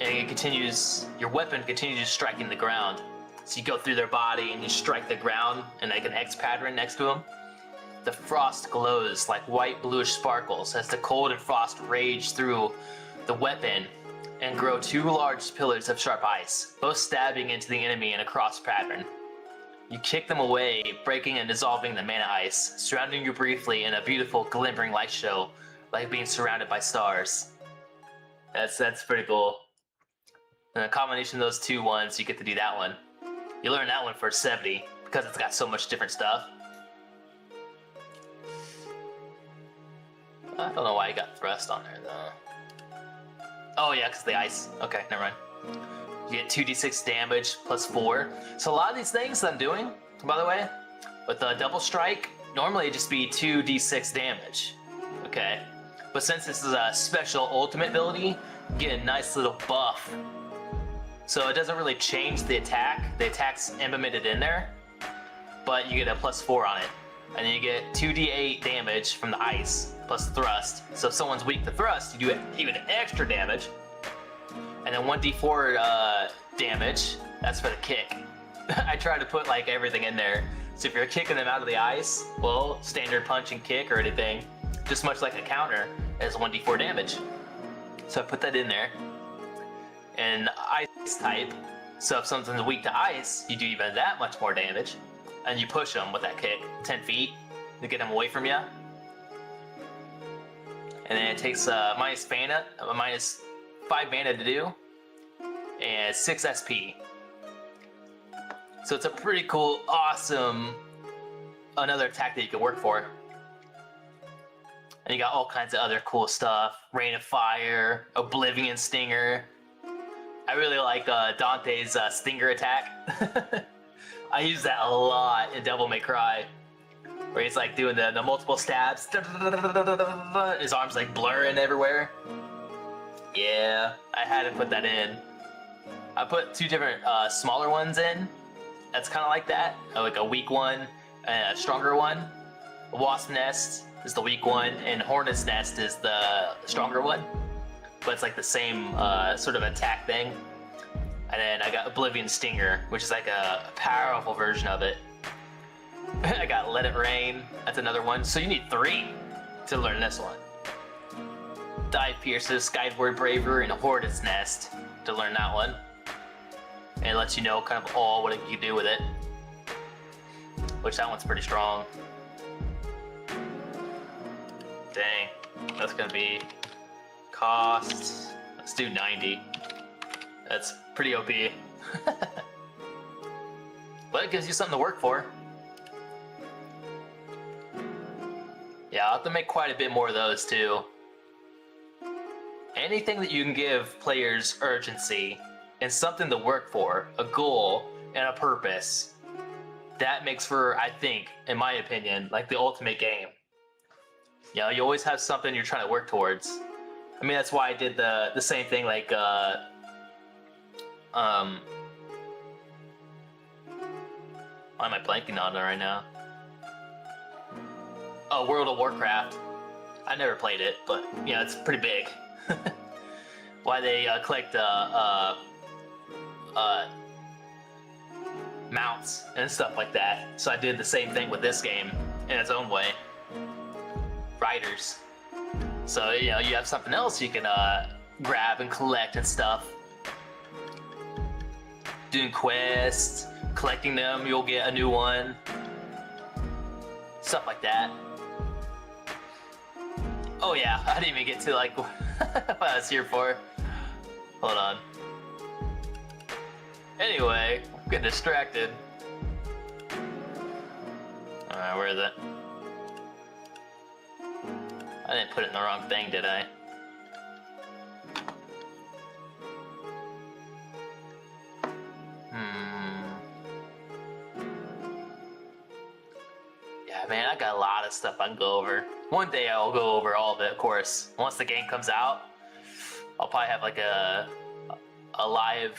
and it continues. Your weapon continues striking the ground. So you go through their body and you strike the ground in like an X pattern next to them. The frost glows like white bluish sparkles as the cold and frost rage through the weapon and grow 2 large pillars of sharp ice, both stabbing into the enemy in a cross pattern. You kick them away, breaking and dissolving the mana ice, surrounding you briefly in a beautiful glimmering light show, like being surrounded by stars. That's pretty cool. And a combination of those 2 ones, you get to do that one. You learn that one for 70 because it's got so much different stuff. I don't know why I got thrust on there though. Oh yeah, because the ice. Okay, never mind. You get 2d6 damage plus 4. So a lot of these things that I'm doing, by the way, with the Double Strike, normally it'd just be 2d6 damage. Okay? But since this is a special ultimate ability, you get a nice little buff. So it doesn't really change the attack. The attack's implemented in there, but you get a plus 4 on it. And then you get 2d8 damage from the ice, plus thrust. So if someone's weak to thrust, you do even extra damage. And then 1d4 damage, that's for the kick. I try to put like everything in there. So if you're kicking them out of the ice, well, standard punch and kick or anything, just much like a counter, is 1d4 damage. So I put that in there. And ice type, so if something's weak to ice, you do even that much more damage. And you push them with that kick 10 feet to get them away from you. And then it takes minus 5 mana to do, and 6 SP. So it's a pretty cool, awesome, another attack that you can work for. And you got all kinds of other cool stuff. Rain of Fire, Oblivion Stinger. I really like Dante's Stinger attack. I use that a lot in Devil May Cry, where he's like doing the multiple stabs. His arms like blurring everywhere. Yeah, I had to put that in. I put 2 different smaller ones in. That's kind of like that, like a weak one and a stronger one. Wasp Nest is the weak one, and Hornet's Nest is the stronger one. But it's like the same sort of attack thing. And then I got Oblivion Stinger, which is like a powerful version of it. I got Let It Rain, that's another one. So you need 3 to learn this one. Dive Piercer, Skyward Braver, and Hornet's Nest to learn that one. And it lets you know kind of all what you can do with it. Which that one's pretty strong. Dang, that's gonna be cost. Let's do 90. That's pretty OP. But it gives you something to work for. Yeah, I'll have to make quite a bit more of those too. Anything that you can give players urgency and something to work for, a goal and a purpose, that makes for, I think, in my opinion, like the ultimate game. You know, you always have something you're trying to work towards. I mean, that's why I did the same thing, like, why am I blanking on it right now? Oh, World of Warcraft. I never played it, but, you know, it's pretty big. Why they collect mounts and stuff like that. So I did the same thing with this game in its own way. Riders. So, you know, you have something else you can grab and collect and stuff. Doing quests, collecting them, you'll get a new one. Stuff like that. Oh yeah, I didn't even get to like what I was here for. Hold on. Anyway, I'm getting distracted. Alright, where is it? I didn't put it in the wrong thing, did I? Yeah, man, I got a lot of stuff I can go over. One day I'll go over all of it, of course. Once the game comes out, I'll probably have like a live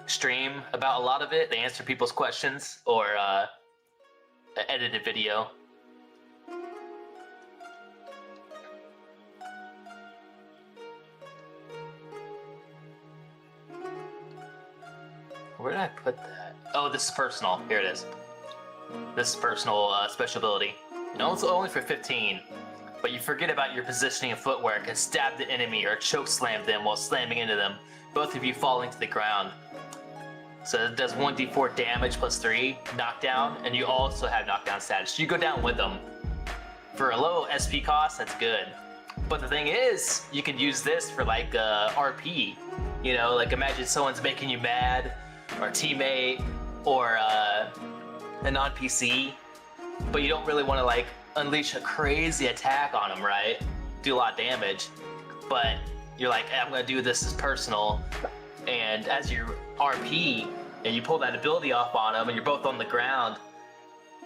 stream about a lot of it, to answer people's questions, or an edited video. Where did I put that? Oh, this is personal. Here it is. This is personal special ability. You know, it's only for 15, but you forget about your positioning and footwork and stab the enemy or choke slam them while slamming into them, both of you falling to the ground. So it does 1d4 damage plus 3 knockdown, and you also have knockdown status. You go down with them. For a low SP cost, that's good. But the thing is, you can use this for like RP. You know, like imagine someone's making you mad, or a teammate, or a non-PC, but you don't really want to like unleash a crazy attack on them, right? Do a lot of damage, but you're like, hey, I'm gonna do this as personal, and as you RP and you pull that ability off on them, and you're both on the ground,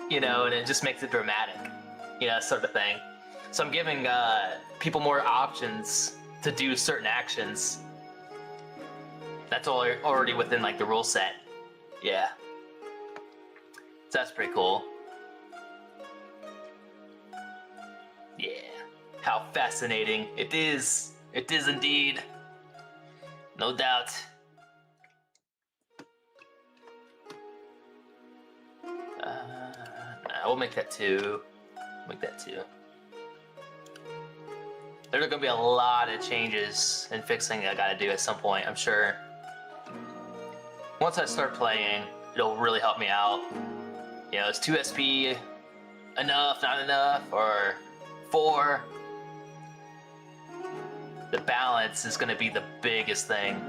you know, and it just makes it dramatic, you know, sort of thing. So I'm giving people more options to do certain actions. That's all already within like the rule set. Yeah. So that's pretty cool. Yeah. How fascinating. It is. It is indeed. No doubt. Nah, we'll make that 2. Make that 2. There's gonna be a lot of changes and fixing I gotta do at some point, I'm sure. Once I start playing, it'll really help me out. You know, is 2 SP enough, not enough, or 4? The balance is gonna be the biggest thing.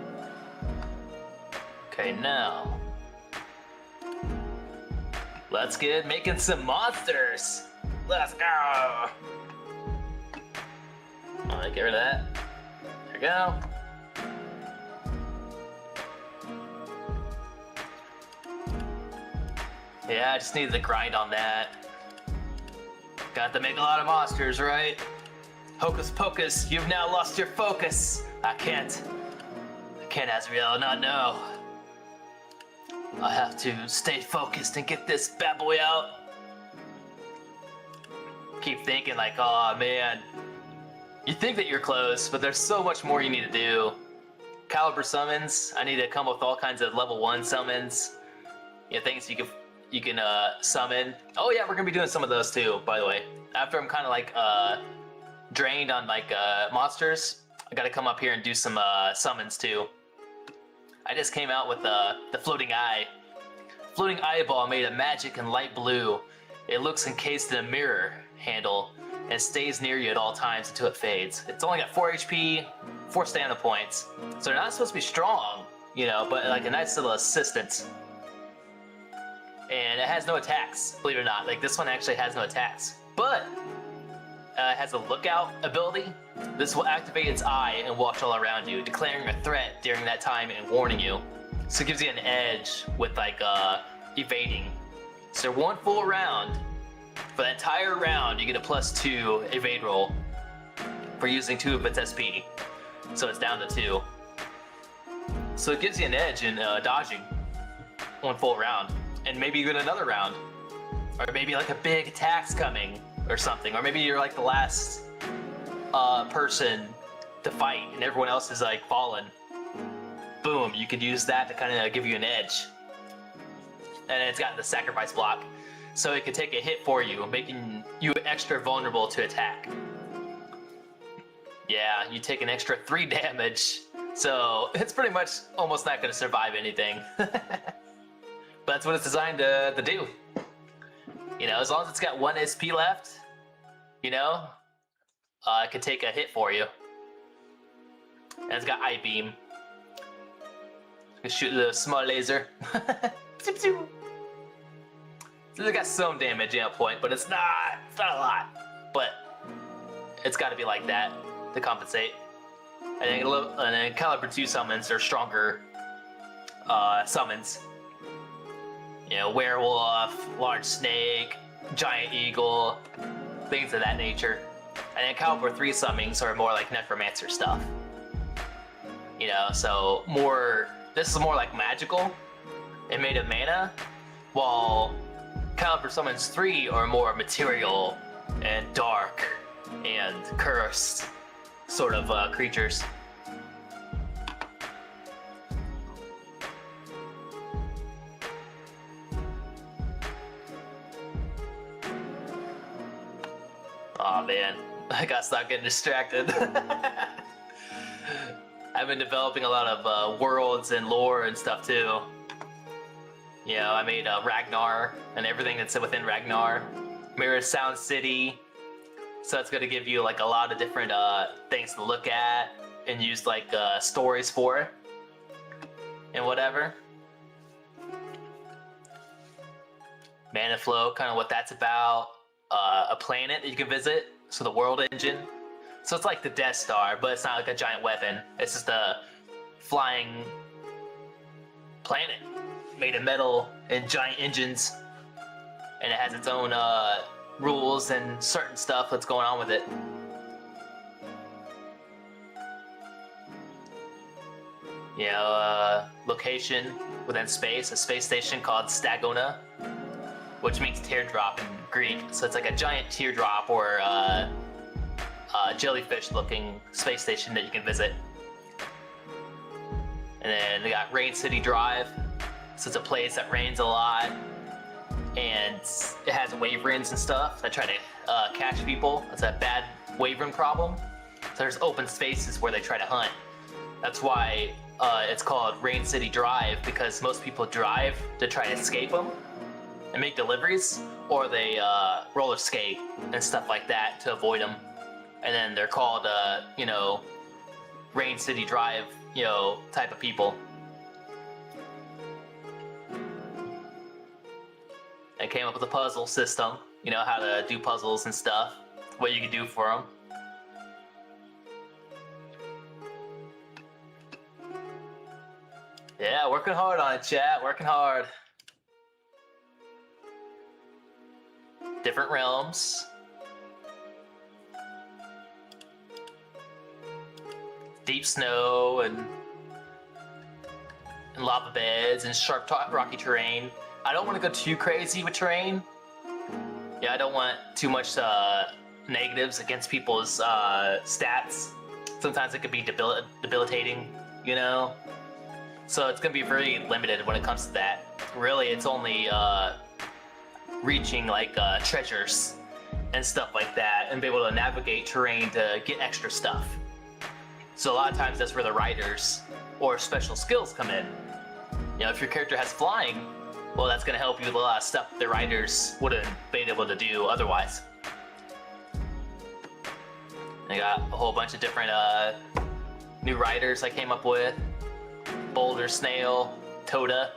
Okay, now let's get making some monsters. Let's go. Alright, get rid of that. There we go. Yeah, I just needed to grind on that. Got to make a lot of monsters, right? Hocus pocus, you've now lost your focus. I can't, Azrael, not know. I have to stay focused and get this bad boy out. Keep thinking like, oh man. You think that you're close, but there's so much more you need to do. Caliber summons, I need to come up with all kinds of level 1 summons. You know, things you can summon. Oh yeah, we're gonna be doing some of those too, by the way. After I'm kind of like drained on like monsters, I gotta come up here and do some summons too. I just came out with the floating eye. Floating eyeball made of magic and light blue. It looks encased in a mirror handle and stays near you at all times until it fades. It's only got 4 HP, 4 stamina points, so they're not supposed to be strong, you know, but like a nice little assistance. And it has no attacks, believe it or not. Like this one actually has no attacks, but it has a lookout ability. This will activate its eye and watch all around you, declaring a threat during that time and warning you. So it gives you an edge with like evading. So 1 full round, for the entire round, you get a +2 evade roll for using 2 of its SP. So it's down to 2. So it gives you an edge in dodging 1 full round, and maybe even another round, or maybe like a big attack's coming or something, or maybe you're like the last person to fight and everyone else is like fallen. Boom, you could use that to kind of give you an edge. And it's got the sacrifice block, so it could take a hit for you, making you extra vulnerable to attack. Yeah, you take an extra 3 damage, so it's pretty much almost not going to survive anything. But that's what it's designed to do. You know, as long as it's got 1 SP left, you know, it could take a hit for you. And it's got Eye Beam. You can shoot the small laser. So they got some damage at a point, but it's not a lot. But it's got to be like that to compensate. And then Caliber 2 summons are stronger summons. You know, werewolf, large snake, giant eagle, things of that nature. And then Caliber 3 summons are more like necromancer stuff. You know, so this is more like magical and made of mana, while Caliber Summons 3 are more material and dark and cursed sort of creatures. Aw, man, I gotta stop getting distracted. I've been developing a lot of worlds and lore and stuff too. You know, I made Ragnar and everything that's within Ragnar. Mirror Sound City. So it's gonna give you like a lot of different things to look at and use like stories for and whatever. Mana Flow, kind of what that's about. A planet that you can visit, so the World Engine. So it's like the Death Star, but it's not like a giant weapon. It's just a flying planet made of metal and giant engines, and it has its own rules and certain stuff that's going on with it. You know, location within space, a space station called Stagona, which means teardrop in Greek. So it's like a giant teardrop or jellyfish-looking space station that you can visit. And then they got Rain City Drive, so it's a place that rains a lot, and it has wyverns and stuff that try to catch people. It's a bad wyvern problem. So there's open spaces where they try to hunt. That's why it's called Rain City Drive, because most people drive to try to escape them and make deliveries, or they roller skate and stuff like that to avoid them. And then they're called, you know, Rain City Drive, you know, type of people. I came up with a puzzle system, you know, how to do puzzles and stuff, what you can do for them. Yeah, working hard on it, chat, working hard. Different realms. Deep snow and lava beds and sharp rocky terrain. I don't want to go too crazy with terrain. Yeah, I don't want too much negatives against people's stats. Sometimes it could be debilitating, you know? So it's going to be very limited when it comes to that. Really, it's only reaching like treasures and stuff like that, and be able to navigate terrain to get extra stuff. So a lot of times that's where the riders or special skills come in. You know, if your character has flying, well, that's going to help you with a lot of stuff the riders wouldn't been able to do otherwise. I got a whole bunch of different new riders I came up with. Boulder Snail, Toda,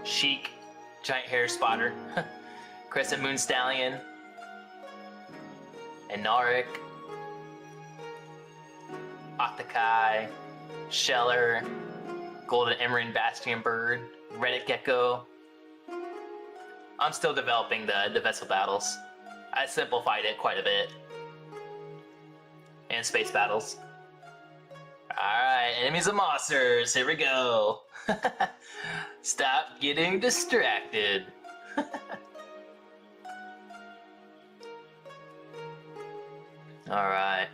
Sheik, Giant Hair Spotter, Crescent Moon Stallion, Annieth, Octokai, Sheller, Golden Emerald Bastion Bird, Reddit Gecko. I'm still developing the vessel battles. I simplified it quite a bit. And space battles. Alright, enemies and monsters, here we go. Stop getting distracted. Alright.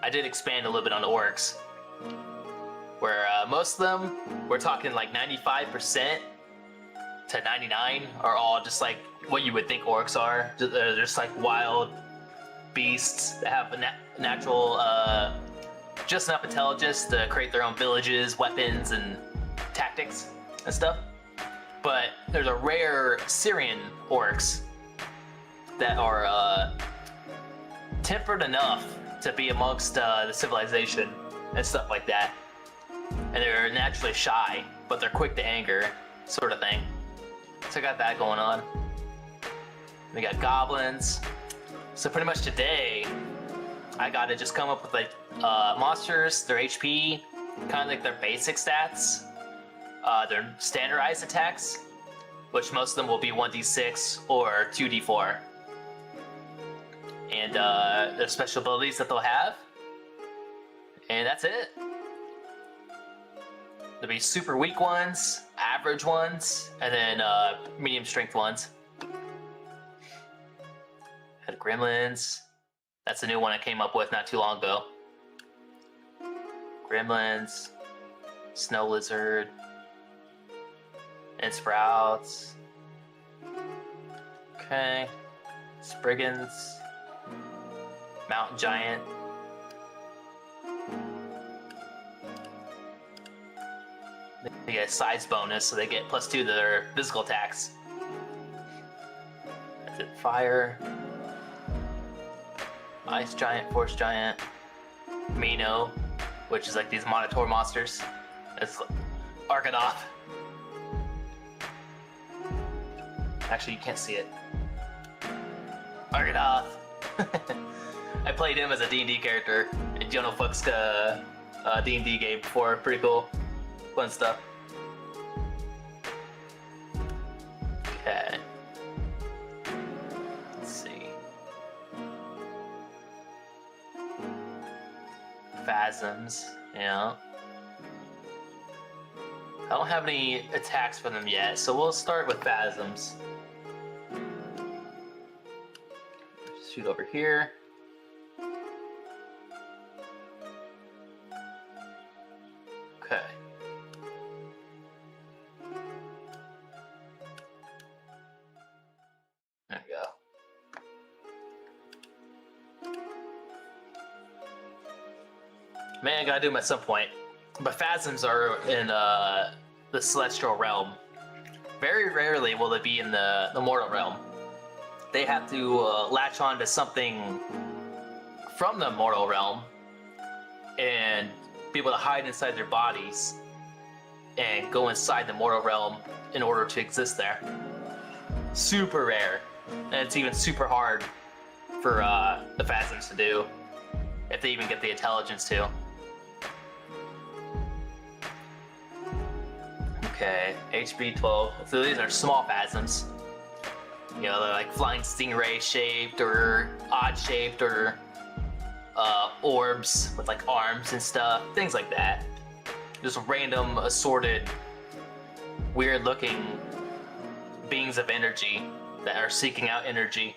I did expand a little bit on the orcs. Where most of them, we're talking like 95% to 99 are all just like what you would think orcs are. They're just like wild beasts that have a natural, just enough intelligence to create their own villages, weapons, and tactics and stuff. But there's a rare Syrian orcs that are tempered enough to be amongst the civilization and stuff like that. And they're naturally shy, but they're quick to anger, sort of thing. So I got that going on. We got goblins. So pretty much today, I gotta just come up with like monsters, their HP, kind of like their basic stats, their standardized attacks, which most of them will be 1d6 or 2d4. And their special abilities that they'll have. And that's it. There'll be super weak ones, average ones, and then medium strength ones. Had gremlins. That's a new one I came up with not too long ago. Gremlins, snow lizard, and sprouts. Okay, spriggans, mountain giant. They get a size bonus, so they get +2 to their physical attacks. That's it. Fire, ice giant, force giant, Mino, which is like these Monitor monsters. It's Argonath. Actually, you can't see it. Argonath. I played him as a D&D character in Jono Fuck's D&D game before. Pretty cool. Fun stuff. Okay. Let's see. Phasms, yeah. I don't have any attacks for them yet, so we'll start with Phasms. Shoot over here. Okay. There we go. Man, I gotta do them at some point. But Phasms are in the Celestial Realm. Very rarely will they be in the Mortal Realm. They have to latch on to something from the Mortal Realm and be able to hide inside their bodies and go inside the Mortal Realm in order to exist there. Super rare. And it's even super hard for the Phasms to do, if they even get the intelligence to. Okay, HP 12. So these are small Phasms. You know, they're like flying stingray shaped or odd shaped, or orbs with like arms and stuff, things like that. Just random assorted weird looking beings of energy that are seeking out energy.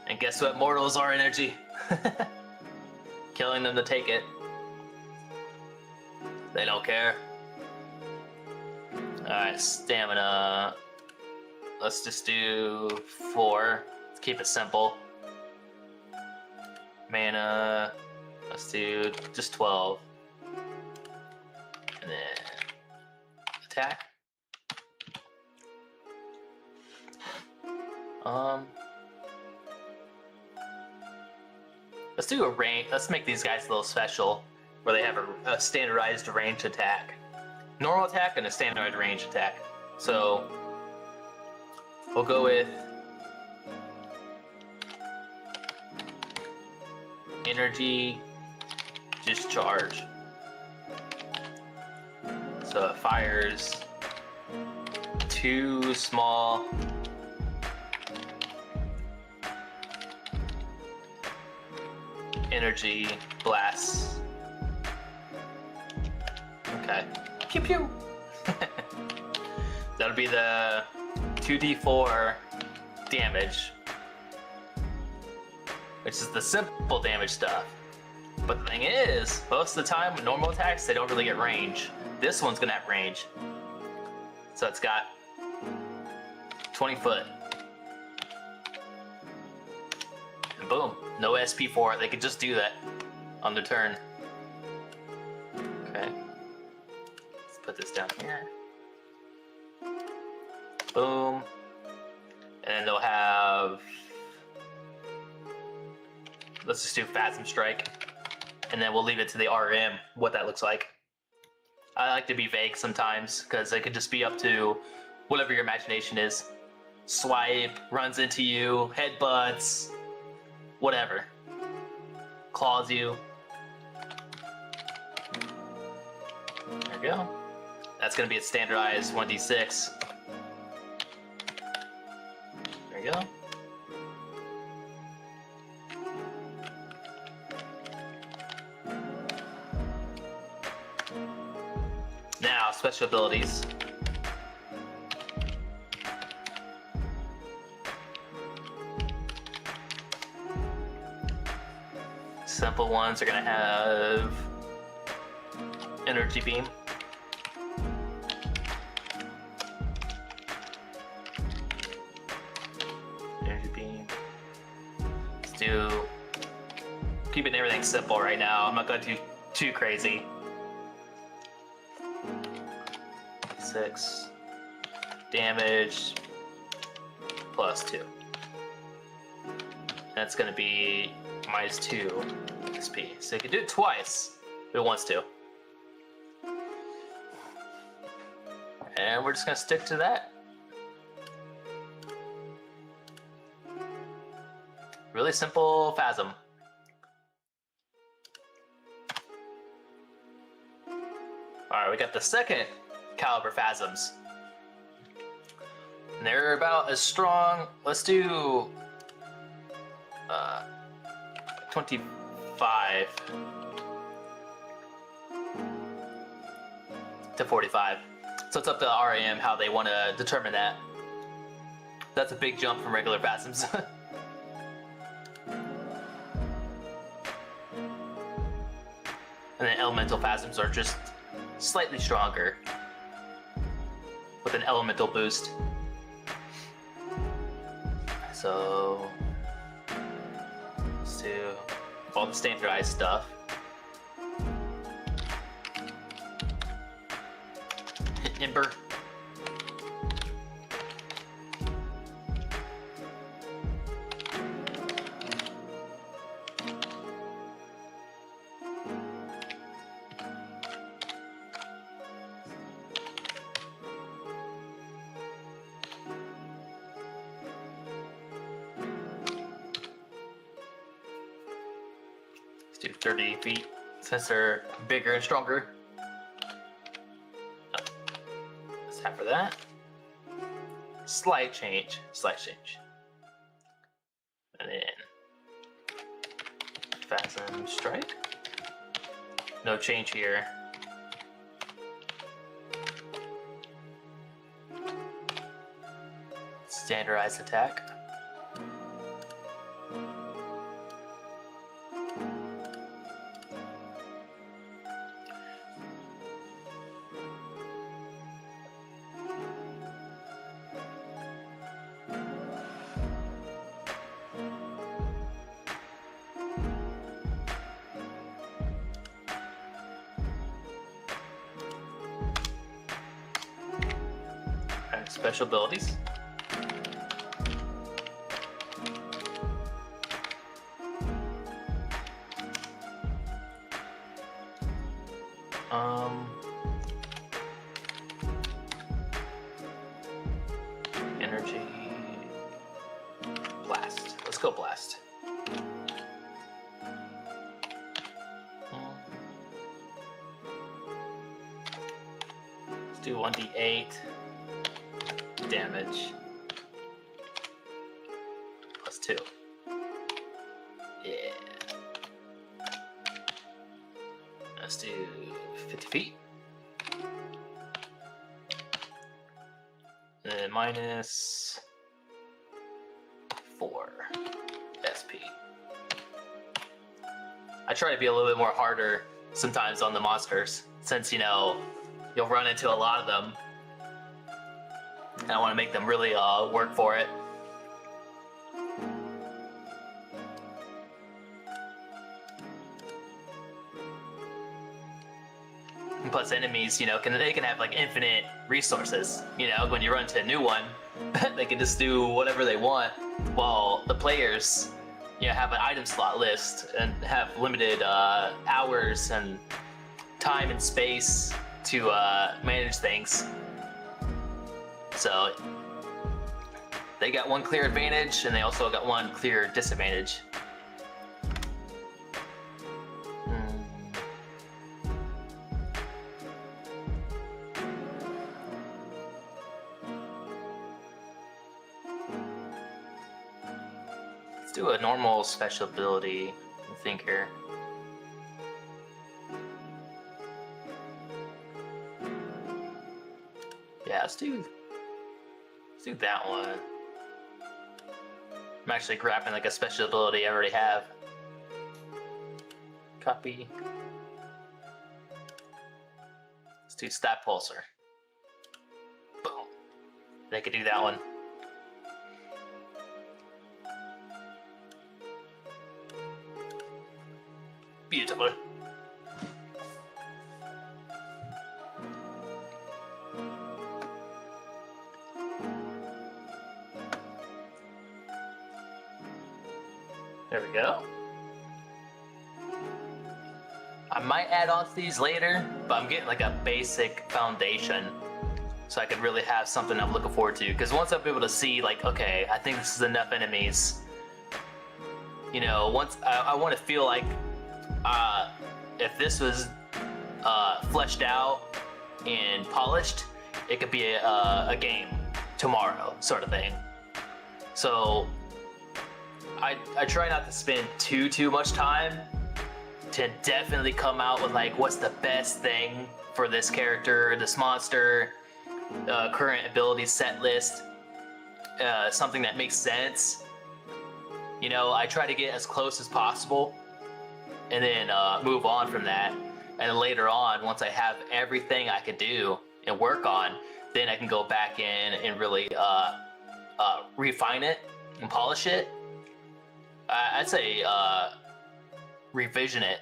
And guess what? Mortals are energy. Killing them to take it. They don't care. Alright, stamina. let's just do 4. Let's keep it simple. Mana, let's do just 12. And then attack. Let's do a range. Let's make these guys a little special, where they have a standardized range attack, normal attack, and a standardized range attack. So we'll go with energy discharge. So it fires 2 small energy blasts. Okay. Pew pew! That'll be the 2d4 damage, which is the simple damage stuff. But the thing is, most of the time with normal attacks, they don't really get range. This one's gonna have range. So it's got 20 foot. And boom, no SP for it. They could just do that on their turn. Okay. Let's put this down here. Boom. And then they'll have, let's just do Phasm Strike. And then we'll leave it to the RM what that looks like. I like to be vague sometimes, because it could just be up to whatever your imagination is. Swipe, runs into you, headbutts, whatever. Claws you. There we go. That's going to be a standardized 1d6. There you go. Now, special abilities. Simple ones are gonna have energy beam. Energy beam. Let's do, keeping everything simple right now. I'm not gonna do too crazy. 6 damage plus 2. That's gonna be -2 XP. So you can do it twice if it wants to. And we're just gonna stick to that. Really simple Phasm. Alright, we got the second caliber Phasms. And they're about as strong. Let's do 25 to 45. So it's up to RAM how they want to determine that. That's a big jump from regular Phasms. And then elemental Phasms are just slightly stronger, with an elemental boost. So let's do all the standardized stuff. Ember. Let's do 30 feet since they're bigger and stronger. Oh. Let's have for that. Slight change. And then Phasm Strike. No change here. Standardized attack. Special abilities. Energy. Blast. Let's go blast. Let's do 1d8 damage. Plus 2. Yeah. Let's do 50 feet. And then minus 4 SP. I try to be a little bit more harder sometimes on the monsters, since, you know, you'll run into a lot of them. And I want to make them really work for it. And plus enemies, you know, they can have like infinite resources. You know, when you run into a new one, they can just do whatever they want, while the players, you know, have an item slot list and have limited hours and time and space to manage things. So they got one clear advantage, and they also got one clear disadvantage. Let's do a normal special ability, I think, here. Yeah, let's do that one. I'm actually grabbing like a special ability I already have. Copy. Let's do Stat Pulsar. Boom. They could do that one. Beautiful. There we go. I might add on to these later, but I'm getting like a basic foundation so I could really have something I'm looking forward to. Because once I'm able to see, like, okay, I think this is enough enemies, you know, once I want to feel like if this was fleshed out and polished, it could be a game tomorrow, sort of thing. So I try not to spend too much time to definitely come out with like what's the best thing for this character, this monster, current ability set list, something that makes sense. You know, I try to get as close as possible and then move on from that. And then later on, once I have everything I could do and work on, then I can go back in and really refine it and polish it. I'd say revision it,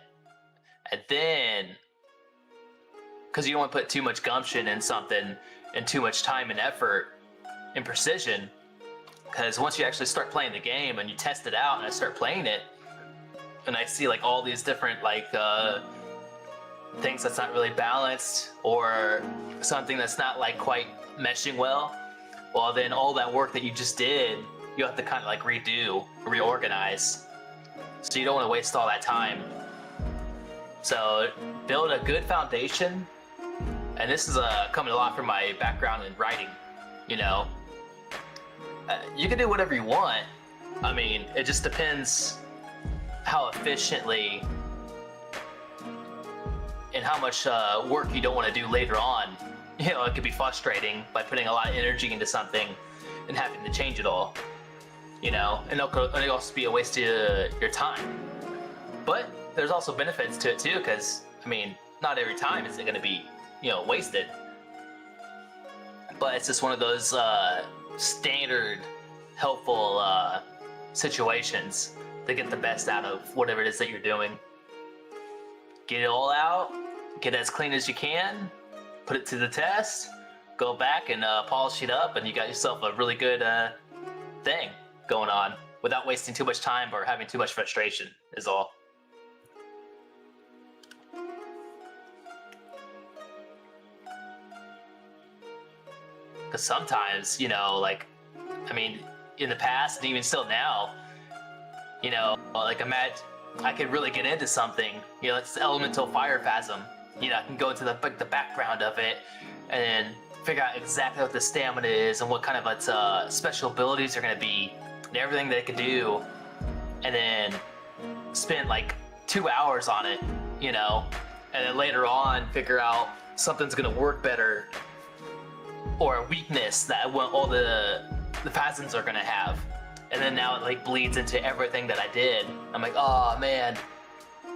and then, because you don't want to put too much gumption in something and too much time and effort and precision, because once you actually start playing the game and you test it out and I start playing it and I see like all these different like things that's not really balanced or something that's not like quite meshing well, well then all that work that you just did, you have to kind of like redo, reorganize. So you don't want to waste all that time. So build a good foundation. And this is coming a lot from my background in writing, you know. You can do whatever you want. I mean, it just depends how efficiently and how much work you don't want to do later on. You know, it could be frustrating by putting a lot of energy into something and having to change it all. You know, and it'll also be a waste of your time. But there's also benefits to it too, because I mean, not every time is it going to be, you know, wasted. But it's just one of those standard, helpful situations to get the best out of whatever it is that you're doing. Get it all out, get it as clean as you can, put it to the test, go back and polish it up, and you got yourself a really good thing going on without wasting too much time or having too much frustration, is all. Because sometimes, you know, like, I mean, in the past and even still now, you know, like imagine I could really get into something, you know, it's elemental fire phasm. You know, I can go into the background of it and then figure out exactly what the stamina is and what kind of its special abilities are going to be and everything that it can do, and then spend like 2 hours on it, you know, and then later on figure out something's going to work better or a weakness that all the phasms are going to have. And then now it like bleeds into everything that I did. I'm like, oh man,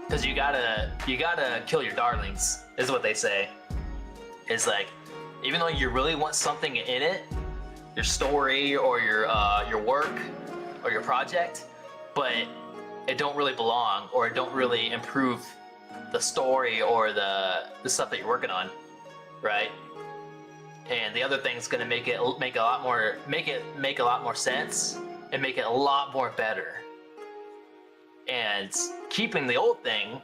because you gotta kill your darlings, is what they say. It's like, even though you really want something in it, your story or your work or your project, but it don't really belong or it don't really improve the story or the stuff that you're working on, right? And the other thing's gonna make it make a lot more sense and make it a lot more better. And keeping the old thing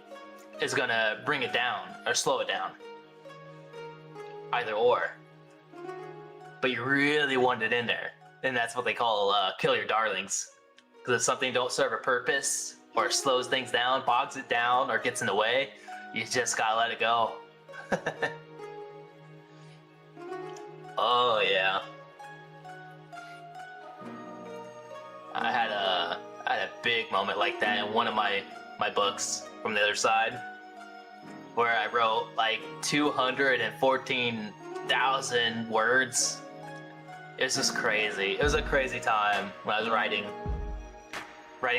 is gonna bring it down or slow it down. Either or. But you really want it in there. And that's what they call kill your darlings. Because if something don't serve a purpose or slows things down, bogs it down, or gets in the way, you just gotta let it go. Oh yeah. I had a big moment like that in one of my books from the other side, where I wrote like 214,000 words. It was just crazy. It was a crazy time when I was writing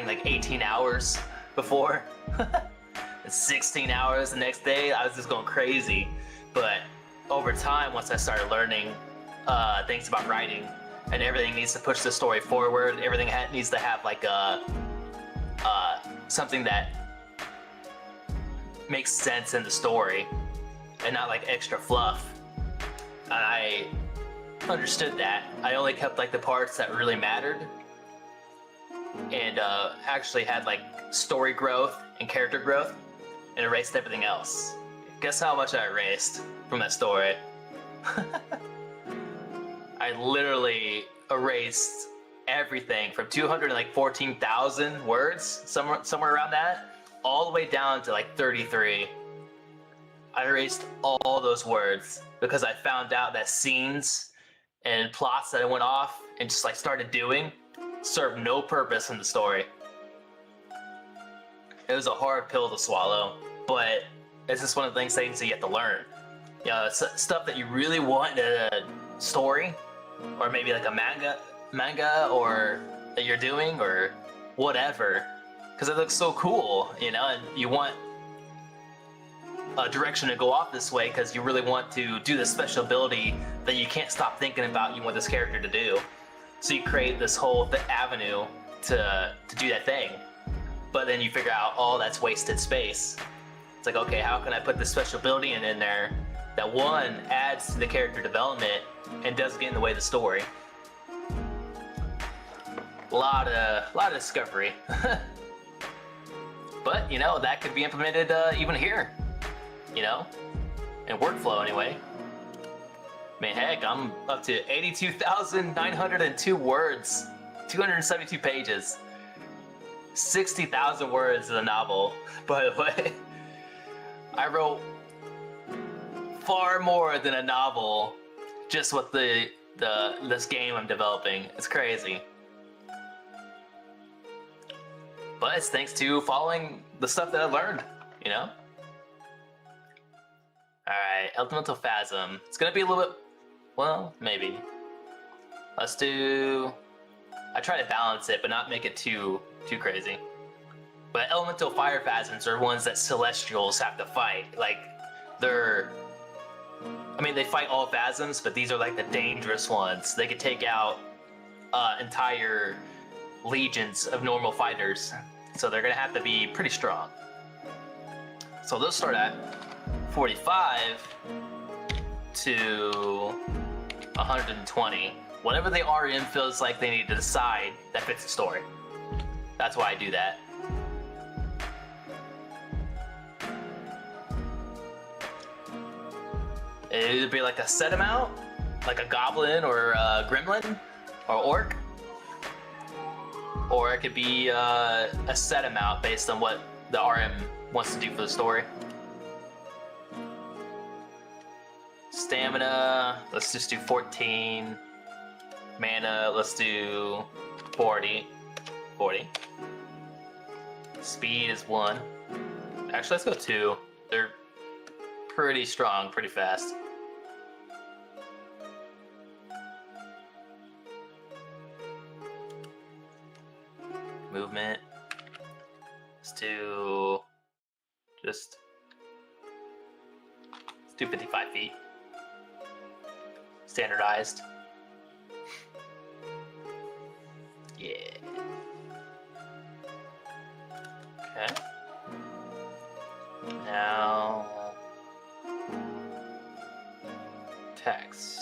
like 18 hours before, and 16 hours the next day. I was just going crazy. But over time, once I started learning things about writing, and everything needs to push the story forward. Everything needs to have like something that makes sense in the story, and not like extra fluff. And I understood that. I only kept like the parts that really mattered, and actually had like story growth and character growth, and erased everything else. Guess how much I erased from that story? I literally erased everything from 214,000 words, somewhere around that, all the way down to like 33. I erased all those words because I found out that scenes and plots that I went off and just like started doing served no purpose in the story. It was a hard pill to swallow, but it's just one of the things that you have to learn. You know, stuff that you really want in a story, or maybe like a manga or that you're doing or whatever, because it looks so cool, you know, and you want a direction to go off this way because you really want to do this special ability that you can't stop thinking about you want this character to do. So you create this whole avenue to do that thing, but then you figure out, oh, that's wasted space. It's like, okay, how can I put this special ability in there that one adds to the character development and doesn't get in the way of the story? A lot of discovery. But you know, that could be implemented even here, you know, in workflow anyway. I mean, heck, I'm up to 82,902 words, 272 pages, 60,000 words in a novel, by the way. I wrote far more than a novel just with this game I'm developing. It's crazy. But it's thanks to following the stuff that I learned, you know? Alright, Elemental Phasm. It's gonna be a little bit, well, maybe. Let's do... I try to balance it, but not make it too crazy. But Elemental Fire Phasms are ones that Celestials have to fight. Like, they're... I mean, they fight all Phasms, but these are like the dangerous ones. They could take out entire legions of normal fighters, so they're gonna have to be pretty strong. So they'll start at 45 to 120. Whatever the RM feels like they need to decide that fits the story. That's why I do that. It would be like a set amount, like a goblin or a gremlin or orc. Or it could be a set amount based on what the RM wants to do for the story. Stamina, let's just do 14. Mana, let's do 40. Speed is 1. Actually, let's go 2. They're pretty strong, pretty fast. Movement. Let's do 55 feet. Standardized. Yeah. Okay. Now text.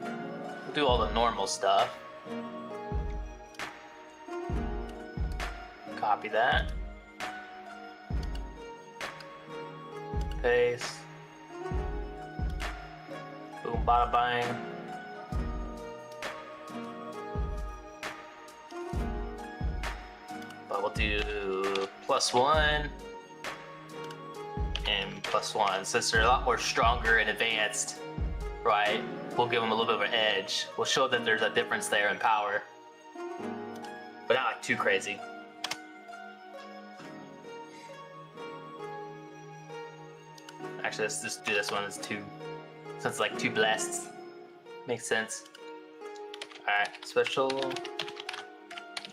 We'll do all the normal stuff. Copy that. Paste. Boom, bada bang. But we'll do +1 and +1. Since they're a lot more stronger and advanced, right? We'll give them a little bit of an edge. We'll show that there's a difference there in power, but not like too crazy. Actually, let's just do this one as 2, since it's like 2 blasts. Makes sense. Alright, special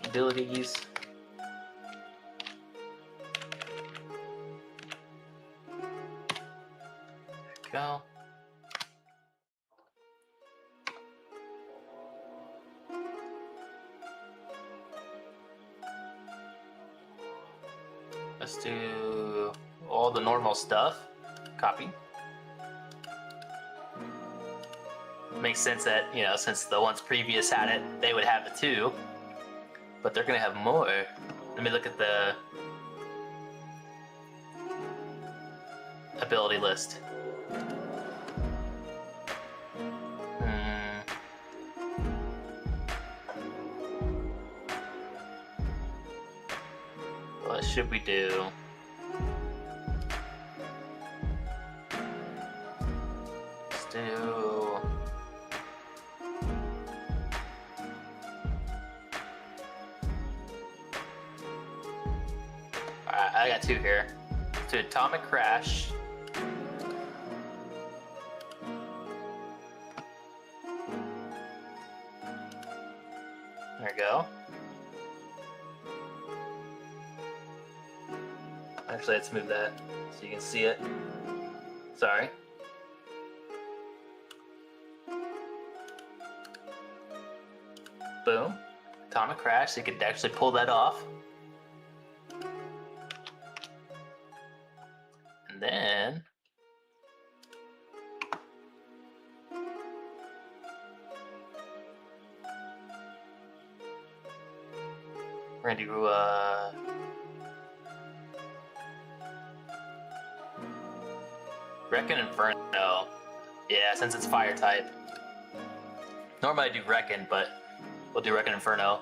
abilities. There we go. Let's do all the normal stuff. Copy. Makes sense that, you know, since the ones previous had it, they would have it too. But they're gonna have more. Let me look at the ability list. What should we do? Let's do... Alright, I got 2 here. Let's do Atomic Crash. There we go. Actually, let's move that so you can see it. Sorry. Boom. Atomic Crash, so you could actually pull that off. And then... we're gonna do, Reckon Inferno. Yeah, since it's fire type. Normally I do Reckon, but we'll do Reckon Inferno.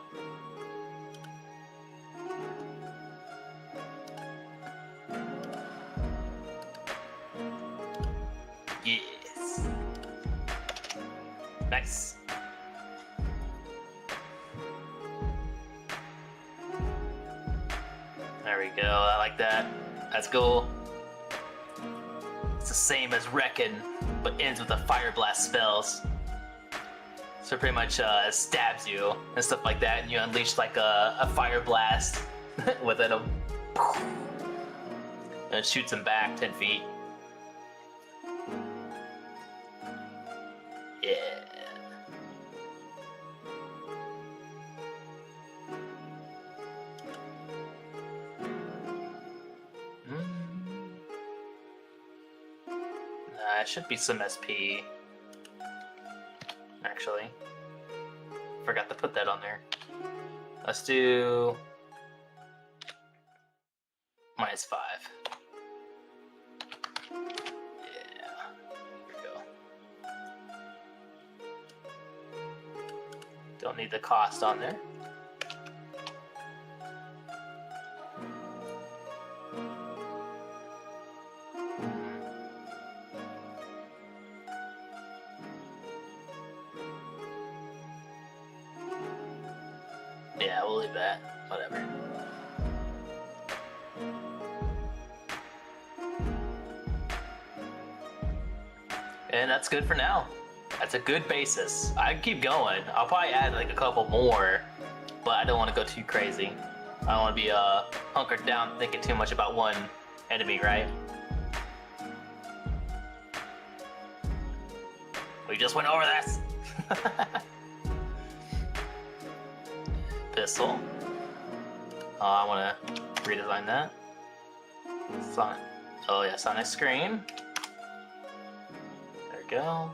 Yes. Nice. There we go, I like that. That's cool. It's the same as Reckon, but ends with the Fire Blast spells. So it pretty much stabs you and stuff like that, and you unleash like a Fire Blast within him. And it shoots him back 10 feet. Yeah. it should be some SP. Actually, forgot to put that on there. Let's do -5. Yeah, here we go. Don't need the cost on there. Yeah, we'll leave that. Whatever. And that's good for now. That's a good basis. I can keep going. I'll probably add like a couple more, but I don't want to go too crazy. I don't want to be hunkered down thinking too much about one enemy, right? We just went over this. Pistol. I want to redesign that. Oh yeah, Sonic Scream. There we go.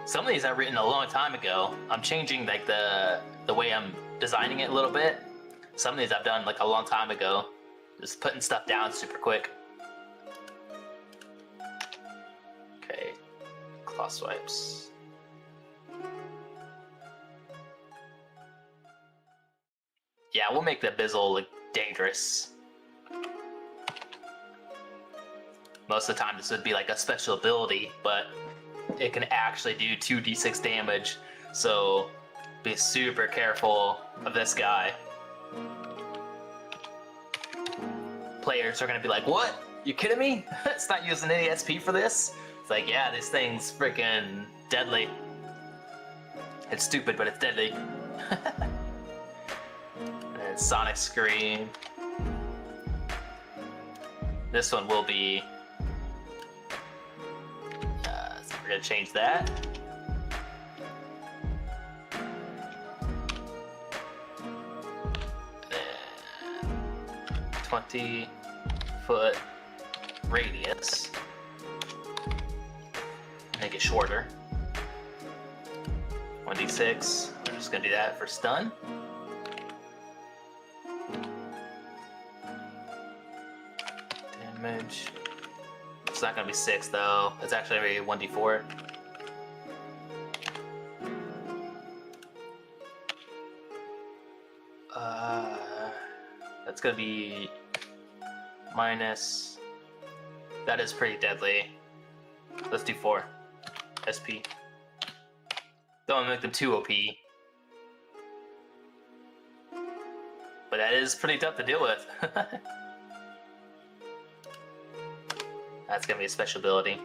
Some of these I've written a long time ago. I'm changing like the way I'm designing it a little bit. Some of these I've done like a long time ago. Just putting stuff down super quick. Okay, claw swipes. Yeah, we'll make the Bizzle look dangerous. Most of the time this would be like a special ability, but it can actually do 2d6 damage, so be super careful of this guy. Players are gonna be like, what? You kidding me? It's not using any SP for this? It's like, yeah, this thing's freaking deadly. It's stupid, but it's deadly. And Sonic Scream. This one will be... so we're gonna change that. And 20-foot radius. Make it shorter. 1d6. We're just gonna do that for stun. Damage. It's not gonna be 6 though. It's actually a 1d4. That's gonna be minus. That is pretty deadly. Let's do 4 SP. Don't want to make them too OP. But that is pretty tough to deal with. That's gonna be a special ability.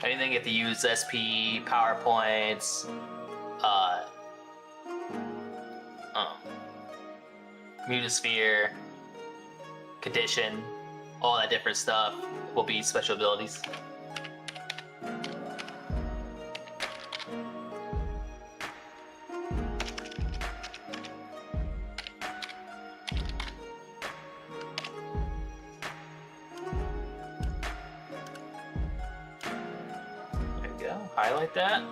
Anything you have to use SP, PowerPoints, Mutasphere, Condition, all that different stuff will be special abilities. There you go, highlight that.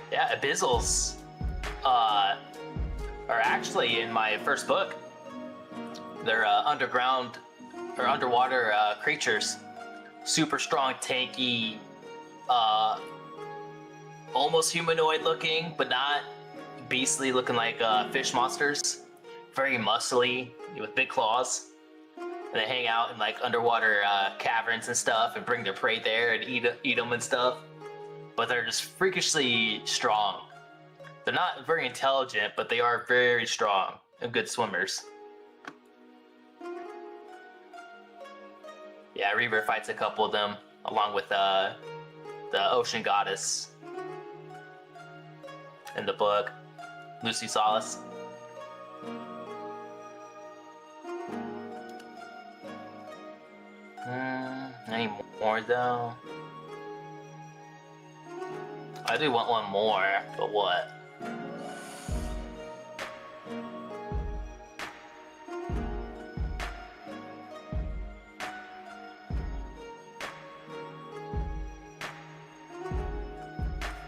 Yeah, Abyssals are actually in my first book. They're underground or underwater creatures. Super strong, tanky, almost humanoid looking, but not beastly looking like fish monsters. Very muscly with big claws. And they hang out in like underwater caverns and stuff and bring their prey there and eat them and stuff. But they're just freakishly strong. They're not very intelligent, but they are very strong and good swimmers. Yeah, Reaver fights a couple of them, along with the ocean goddess in the book, Lucy Solace. Any more though? I do want one more, but what?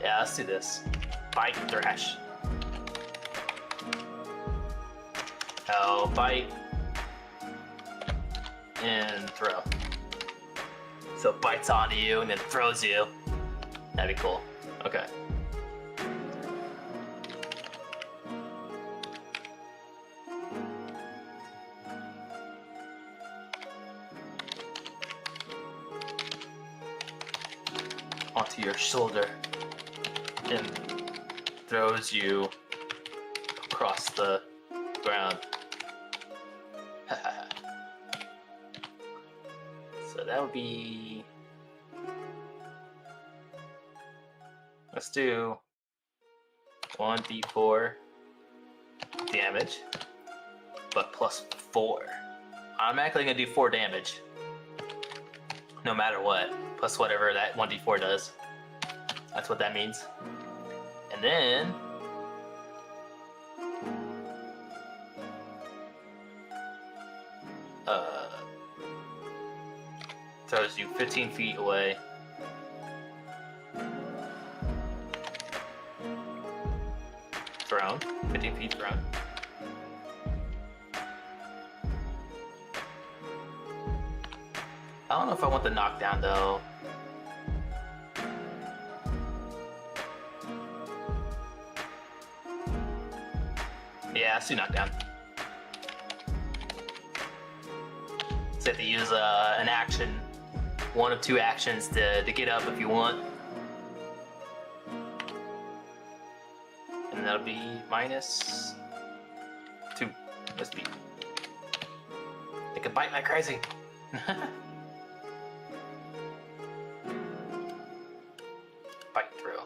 Yeah, let's do this. Bite, thrash. Oh, bite. And throw. So it bites onto you and then throws you. That'd be cool. Okay. Onto your shoulder and throws you across the ground. So that would be... Let's do 1d4 damage, but plus 4. I'm actually gonna do 4 damage, no matter what, plus whatever that 1d4 does. That's what that means. And then throws you 15 feet away. Thrown. 15 feet thrown. I don't know if I want the knockdown though. Yeah, let's do knockdown. So you have to use an action, one of 2 actions to get up if you want. And that'll be minus 2. Must be. They can bite like crazy. Bite through.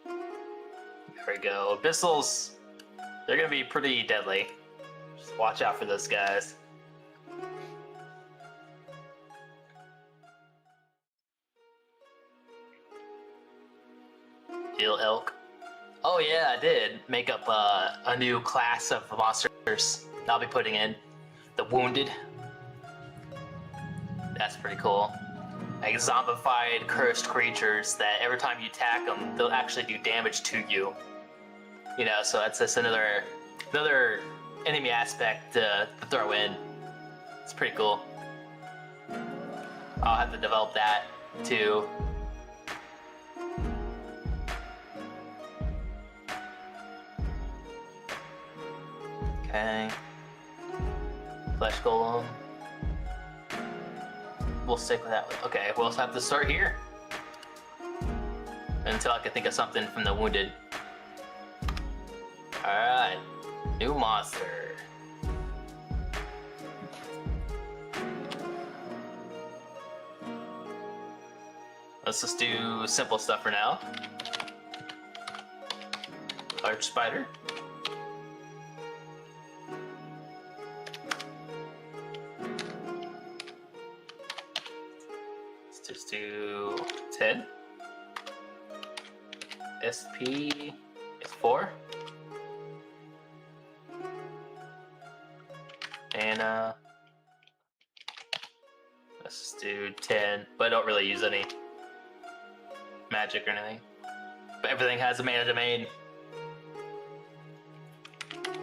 There we go. Abyssals, they're gonna be pretty deadly. Just watch out for those guys. Ill elk. Oh yeah, I did make up a new class of monsters I'll be putting in. The Wounded. That's pretty cool. Like zombified, cursed creatures that every time you attack them, they'll actually do damage to you. You know, so that's just another enemy aspect to throw in. It's pretty cool. I'll have to develop that too. Okay. Flesh Golem. We'll stick with that one. Okay, we'll also have to start here. Until I can think of something from the Wounded. Alright. New monster. Let's just do simple stuff for now. Large spider. Let's just do 10. SP is 4. And let's just do 10, but I don't really use any magic or anything. But everything has a mana domain.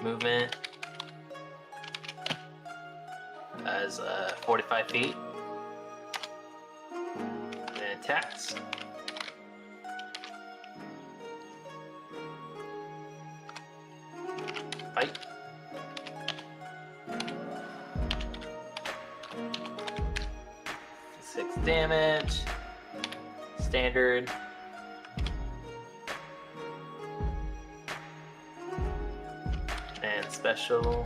Movement as 45 feet. And attacks. Fight. Damage, standard, and special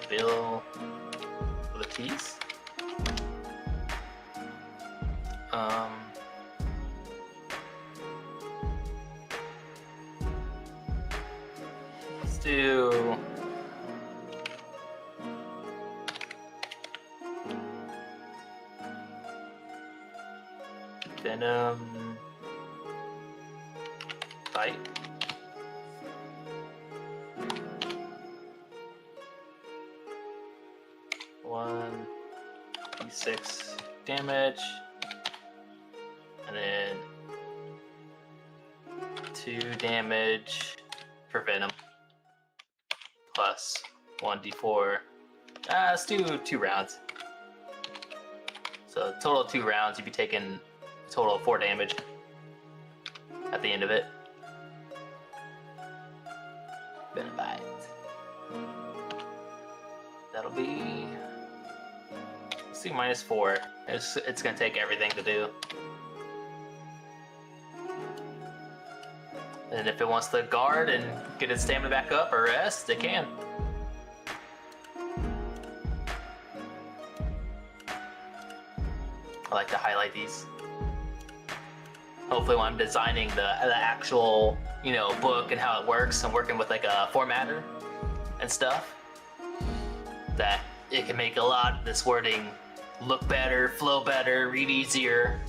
abilities. Let's do Venom, Bite, one d6 damage, And then 2 damage for Venom. Plus 1d4. Let's do 2 rounds. So total of 2 rounds, you'd be taking a total of 4 damage at the end of it. Venom bite. That'll be, let's do -4. It's gonna take everything to do. And if it wants to guard and get its stamina back up or rest, it can. I like to highlight these. Hopefully when I'm designing the actual, you know, book and how it works, I'm working with like a formatter and stuff, that it can make a lot of this wording look better, flow better, read easier,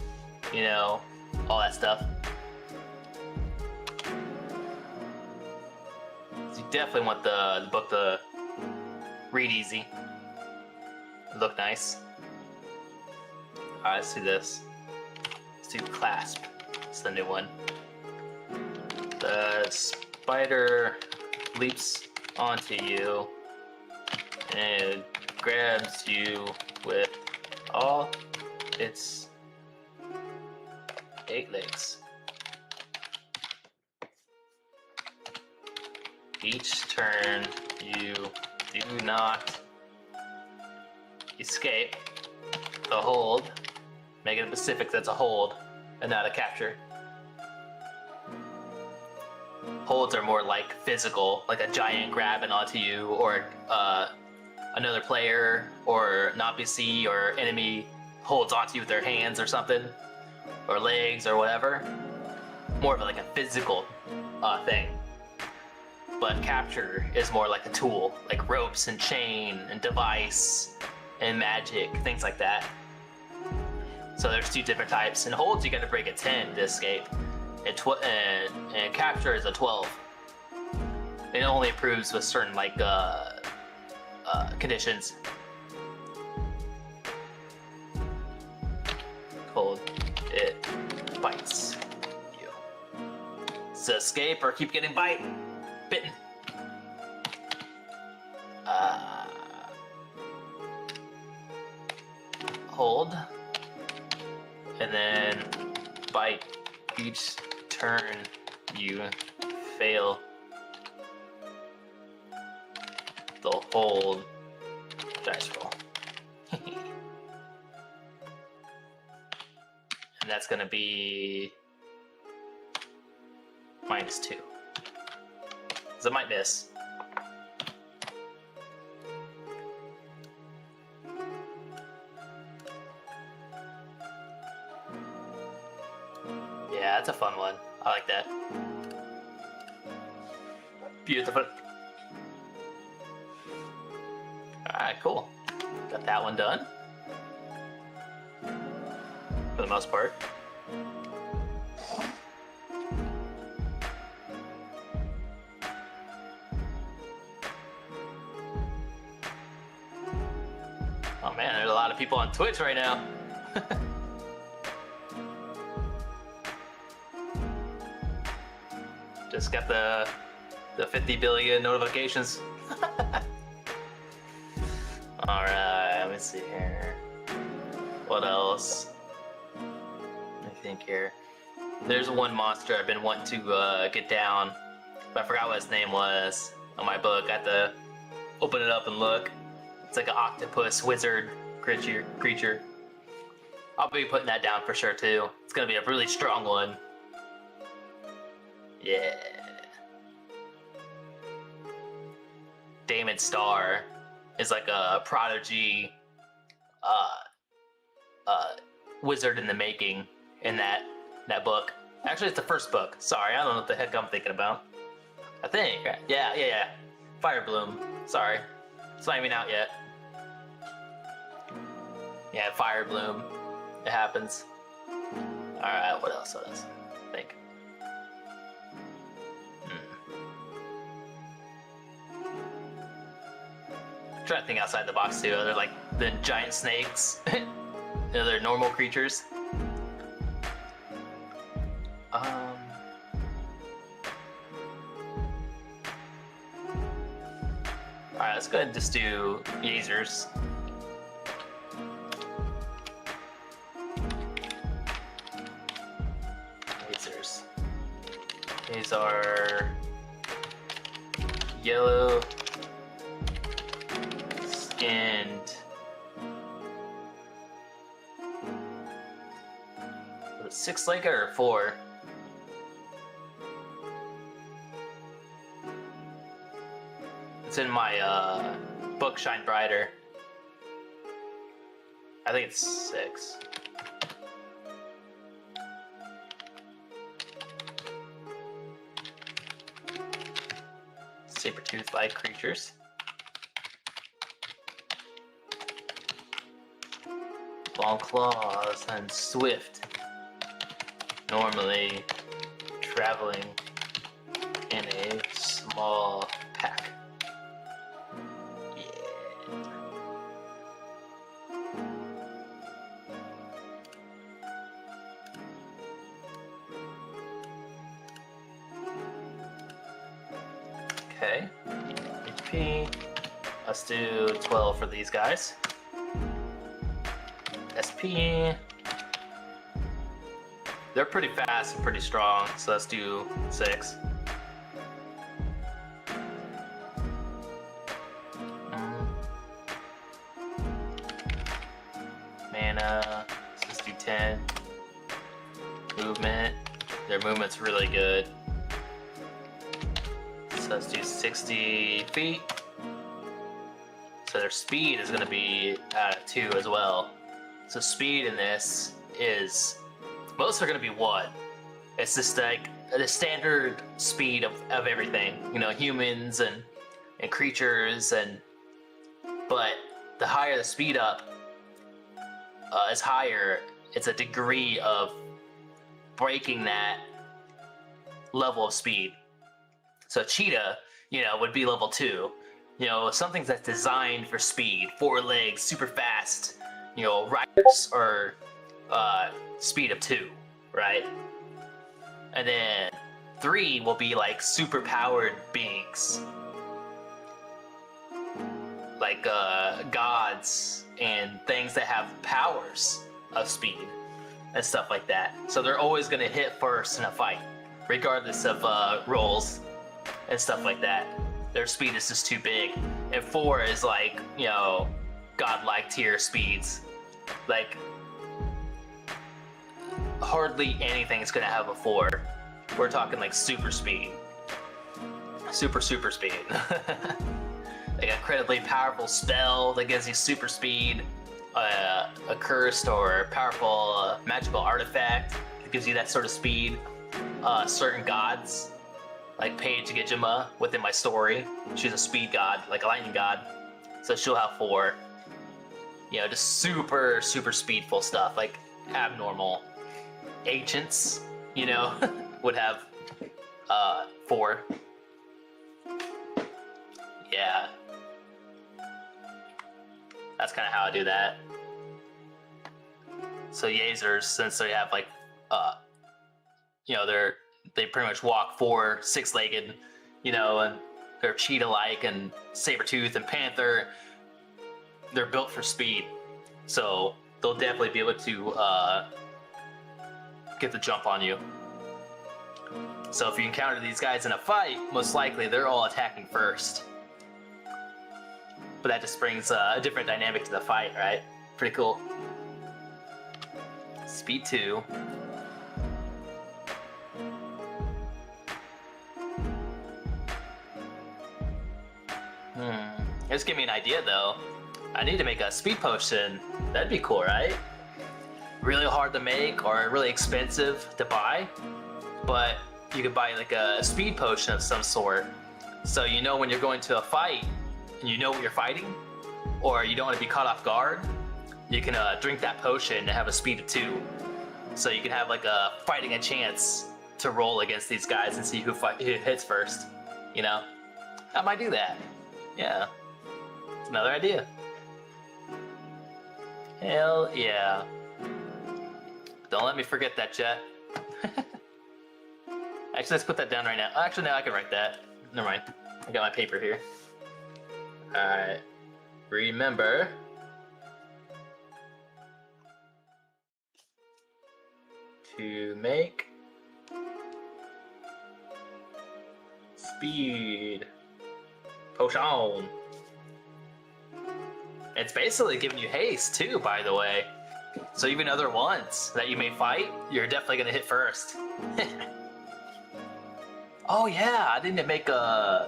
you know, all that stuff. So you definitely want the book to read easy, look nice. Alright, let's do this. Let's do Clasp. It's the new one. The spider leaps onto you and grabs you with all its 8 legs. Each turn, you do not escape the hold. Make it specific that's a hold and not a capture. Holds are more like physical, like a giant grabbing onto you, or another player, or an NPC or enemy holds onto you with their hands or something, or legs or whatever. More of like a physical thing. But capture is more like a tool, like ropes and chain and device and magic, things like that. So there's 2 different types. And holds, you got to break a 10 to escape. And capture is a 12. It only approves with certain like conditions. Hold, it bites you. So escape or keep getting bitten. Hold, and then bite. Each turn you fail the hold dice roll. And that's gonna be -2. Because I might miss. Yeah, that's a fun one. I like that. Beautiful. Alright, cool. Got that one done. For the most part. Oh man, there's a lot of people on Twitch right now. Just got the 50 billion notifications. Alright, let me see here. What else? Let me think here. There's one monster I've been wanting to get down, but I forgot what his name was on my book. I had to open it up and look. It's like an octopus wizard creature. I'll be putting that down for sure too. It's gonna be a really strong one. Yeah. Damon Star is like a prodigy wizard in the making in that book. Actually, it's the first book. Sorry, I don't know what the heck I'm thinking about. I think, yeah. Fire Bloom. Sorry, it's not even out yet. Yeah, Fire Bloom. It happens. All right, what else? Think. Trying to think outside the box too. They're like the giant snakes. They're normal creatures. Alright, let's go ahead and just do lasers. Lasers. These are yellow skinned six-legged or four? It's in my book Shine Brighter. I think it's 6. Saber-tooth-like creatures. Long claws and swift. Normally traveling in a small pack. Okay, HP. Let's do 12 for these guys. SP. They're pretty fast and pretty strong, so let's do 6. Mana. Let's just do 10. Movement. Their movement's really good. So let's do 60 feet. So their speed is going to be at 2 as well. So speed in this is, most are going to be 1. It's just like the standard speed of everything. You know, humans and creatures, but the higher the speed up is higher, it's a degree of breaking that level of speed. So cheetah, you know, would be level 2. You know, something that's designed for speed, 4 legs, super fast. You know, riders are speed of 2, right? And then 3 will be like super powered beings, like gods and things that have powers of speed and stuff like that. So they're always going to hit first in a fight, regardless of rolls and stuff like that. Their speed is just too big. And 4 is like, you know, godlike tier speeds. Like, hardly anything is going to have a 4. We're talking like super speed. Super speed. Like an incredibly powerful spell that gives you super speed. A cursed or powerful magical artifact that gives you that sort of speed. Certain gods, like Paige Gijima within my story. She's a speed god, like a lightning god. So she'll have 4. You know, just super speedful stuff, like abnormal. Ancients, you know, would have 4. Yeah. That's kind of how I do that. So Yezers, since they have like, you know, they pretty much walk 4, 6-legged, you know, and they're cheetah-like and saber-tooth and panther. They're built for speed, so they'll definitely be able to get the jump on you. So if you encounter these guys in a fight, most likely they're all attacking first. But that just brings a different dynamic to the fight, right? Pretty cool. Speed 2. Just give me an idea though. I need to make a speed potion. That'd be cool, right? Really hard to make or really expensive to buy, but you could buy like a speed potion of some sort. So you know when you're going to a fight and you know what you're fighting, or you don't want to be caught off guard, you can drink that potion and have a speed of 2. So you can have like a fighting a chance to roll against these guys and see who hits first. You know, I might do that. Yeah, it's another idea. Hell yeah. Don't let me forget that, Jet. Actually, let's put that down right now. Actually, no, I can write that. Never mind. I got my paper here. Alright. Remember to make speed potion. It's basically giving you haste too, by the way. So even other ones that you may fight, you're definitely gonna hit first. Oh yeah, I didn't make a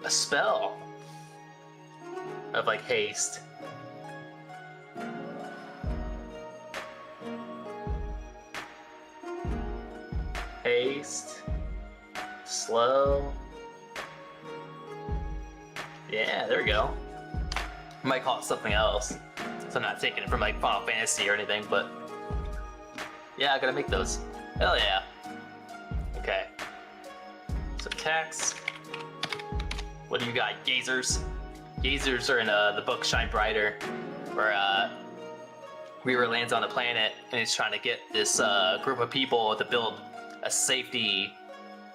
spell of like haste. Haste. Slow. Yeah, there we go. I might call it something else. So I'm not taking it from like Final Fantasy or anything, but yeah, I gotta make those. Hell yeah. Okay. So attacks. What do you got? Gazers. Gazers are in the book Shine Brighter, where Reaver lands on a planet and he's trying to get this group of people to build a safety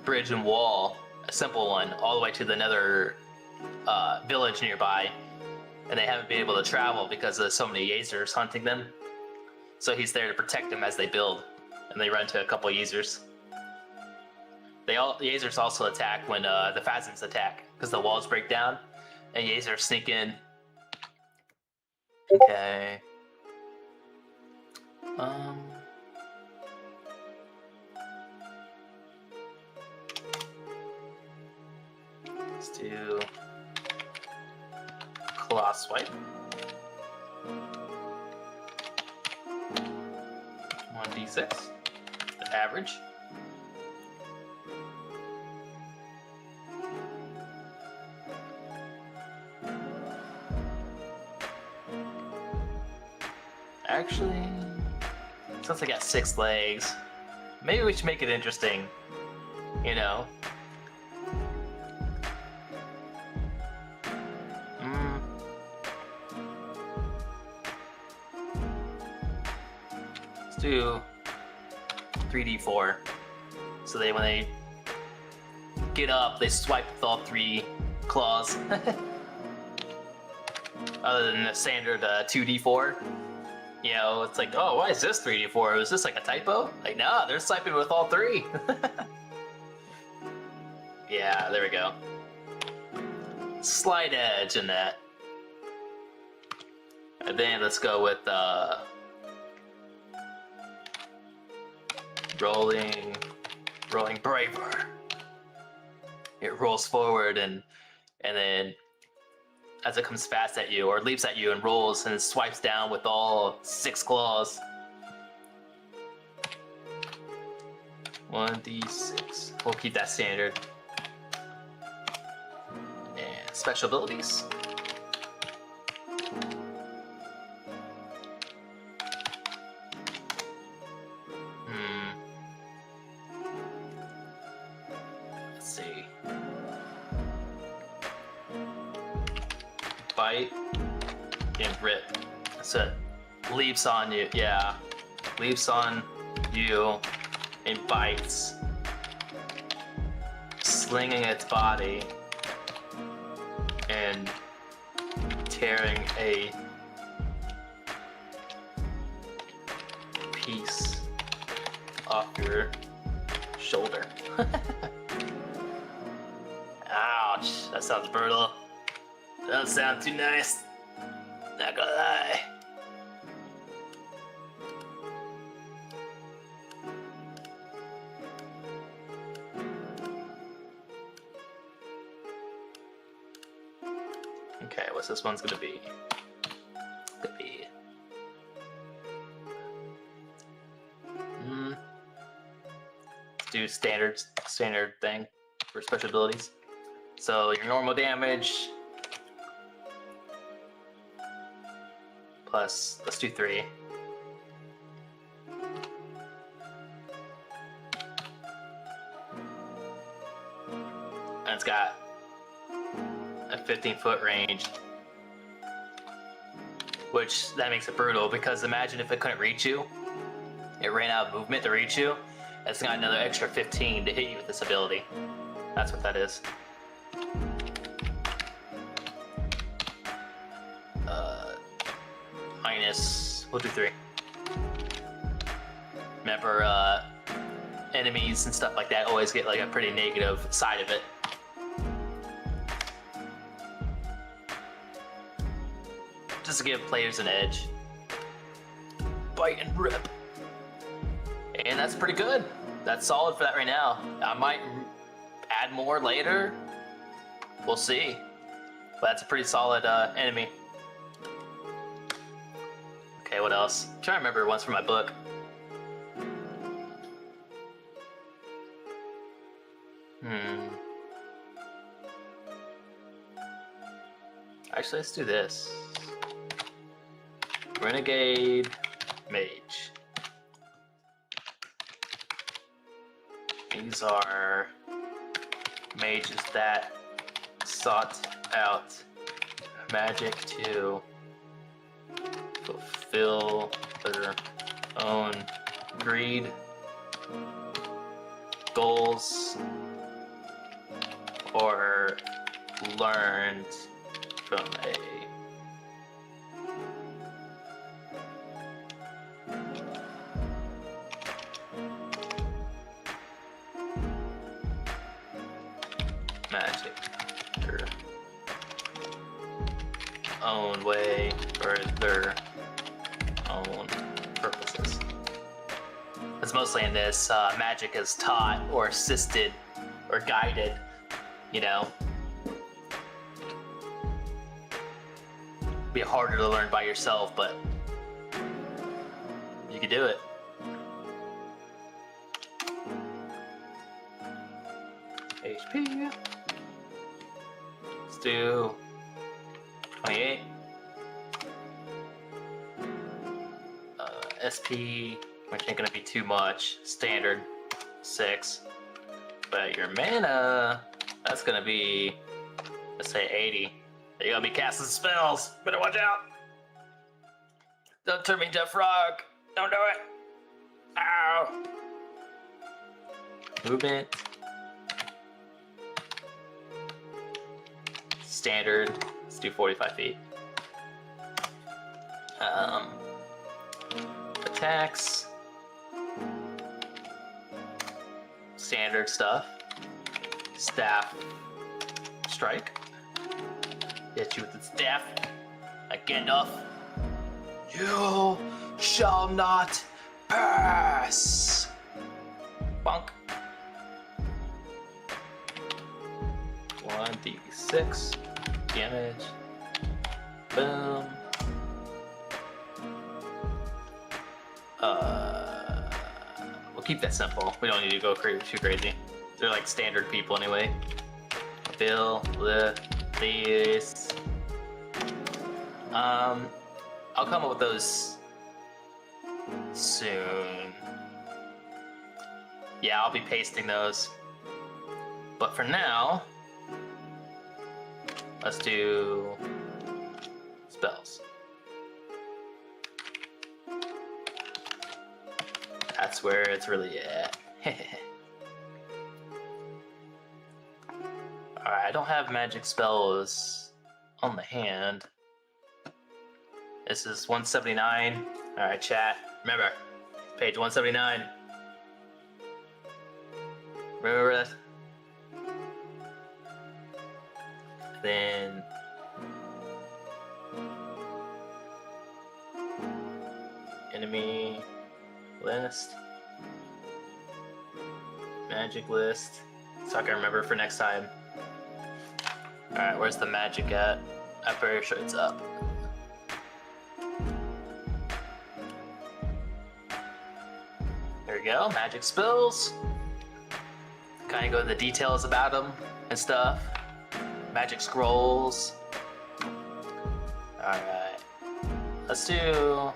bridge and wall, a simple one, all the way to the nether village nearby. And they haven't been able to travel because there's so many Yazers hunting them. So he's there to protect them as they build. And they run into a couple Yazers. The Yazers also attack when the Phasms attack, because the walls break down and Yazers sneak in. Okay. Let's do Claw Swipe. 1d6. The average. Actually, since I got 6 legs, maybe we should make it interesting, you know? Let's do 3d4. So when they get up, they swipe with all 3 claws. Other than the standard 2d4. You know, it's like, oh, why is this 3d4? Was this like a typo? Like, nah, they're swiping with all 3. Yeah, there we go. Slight edge in that. And then let's go with rolling Braver. It rolls forward and then as it comes fast at you or leaps at you and rolls and swipes down with all 6 claws. 1d6. We'll keep that standard. And special abilities. Let's see. Bite and rip. So it leaps on you, yeah. Leaps on you and bites, slinging its body and tearing a piece off your shoulder. Ouch, that sounds brutal. Doesn't sound too nice. Not gonna lie. Okay, what's this one's gonna be? Could be. Let's do standard thing for special abilities. So your normal damage. Plus, let's do 3. And it's got a 15-foot range. Which, that makes it brutal, because imagine if it couldn't reach you. It ran out of movement to reach you. It's got another extra 15 to hit you with this ability. That's what that is. Minus, we'll do 3. Remember, enemies and stuff like that always get like a pretty negative side of it. Just to give players an edge. Bite and rip. And that's pretty good. That's solid for that right now. I might add more later. We'll see. But that's a pretty solid enemy. Okay, what else? I'm trying to remember once from my book. Actually, let's do this. Renegade Mage. These are mages that sought out magic to fulfill their own greed, goals, or learned from a magic their own way or their own purposes. It's mostly in this magic is taught or assisted or guided, you know. Be harder to learn by yourself, but you can do it. HP. Let's do 28. SP, which ain't gonna be too much. Standard 6. But your mana, that's gonna be, let's say 80. You're gonna be casting spells. Better watch out. Don't turn me into a frog. Don't do it. Ow. Movement. Standard. Let's do 45 feet. Attacks. Standard stuff. Staff. Strike. Hit you with its staff. Like Gandalf. You shall not pass. Bonk. 1d6 damage. Boom. We'll keep that simple. We don't need to go too crazy. They're like standard people anyway. Bill, these. I'll come up with those soon. Yeah, I'll be pasting those. But for now, let's do spells. That's where it's really at. Alright, I don't have magic spells on the hand. This is 179. Alright, chat. Remember, page 179. Remember that? Then enemy list, magic list, so I can remember for next time. Alright, where's the magic at? I'm pretty sure it's up. There we go, magic spells. Kind of go into the details about them and stuff. Magic scrolls. Alright. Let's do...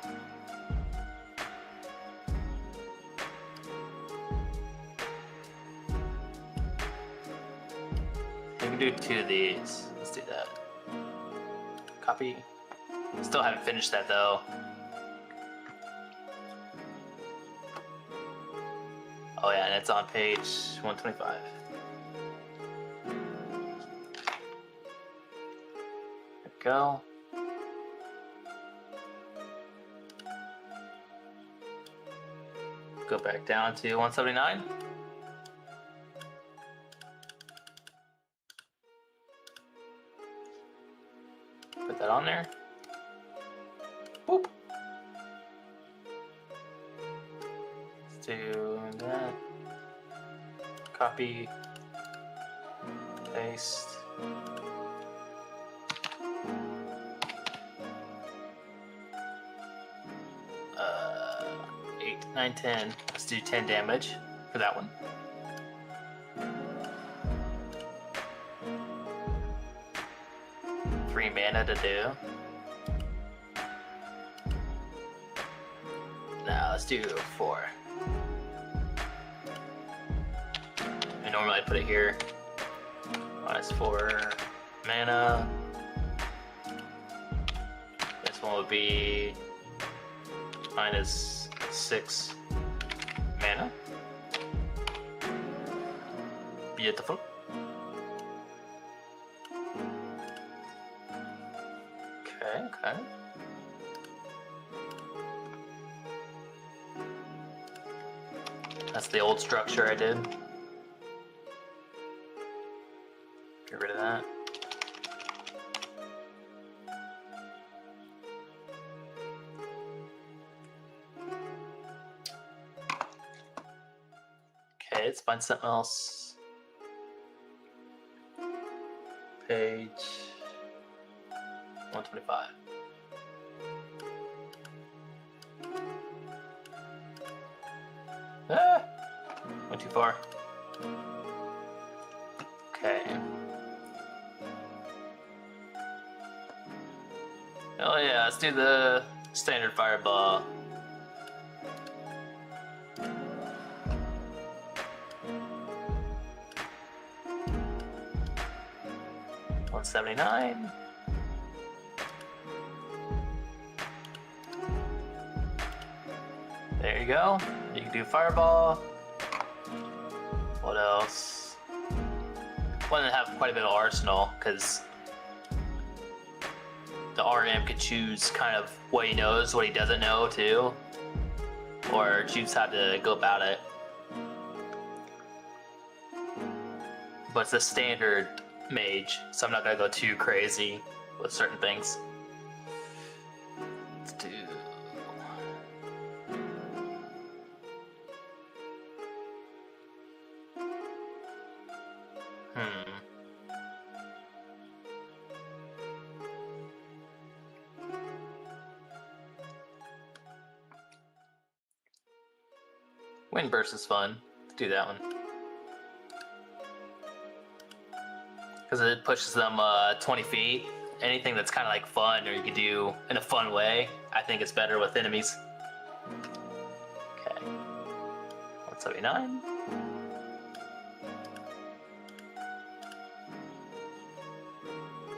We can do 2 of these. Let's do that. Copy. Still haven't finished that though. Oh yeah, and it's on page 125. There we go. Go back down to 179. Put that on there. Boop. Let's do that. Copy. Paste. 8, 9, 10. Let's do 10 damage for that one. Three mana to do. Now let's do 4. I normally put it here. -4 mana. This one would be -6 mana. Beautiful. Okay. That's the old structure I did. Get rid of that. Okay, let's find something else. Page 125. Ah! Went too far. Okay. Oh yeah, let's do the standard fireball. $179. There you go. You can do fireball. What else? Want to have quite a bit of arsenal because the RM could choose kind of what he knows, what he doesn't know too, or choose how to go about it. But it's a standard mage, so I'm not gonna go too crazy with certain things. Let's do. Windburst is fun. Let's do that one. Because it pushes them 20 feet. Anything that's kind of like fun or you can do in a fun way, I think it's better with enemies. Okay. 179.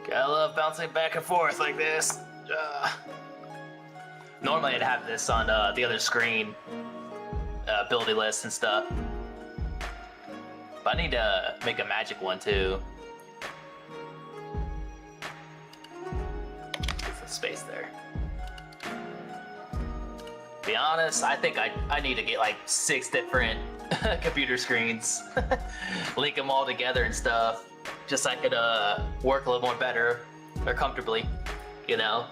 Gotta love bouncing back and forth like this. Normally I'd have this on the other screen. Ability lists and stuff. But I need to make a magic one too. Get some space there. To be honest, I think I need to get like 6 different computer screens. Link them all together and stuff. Just so I could work a little more better or comfortably, you know?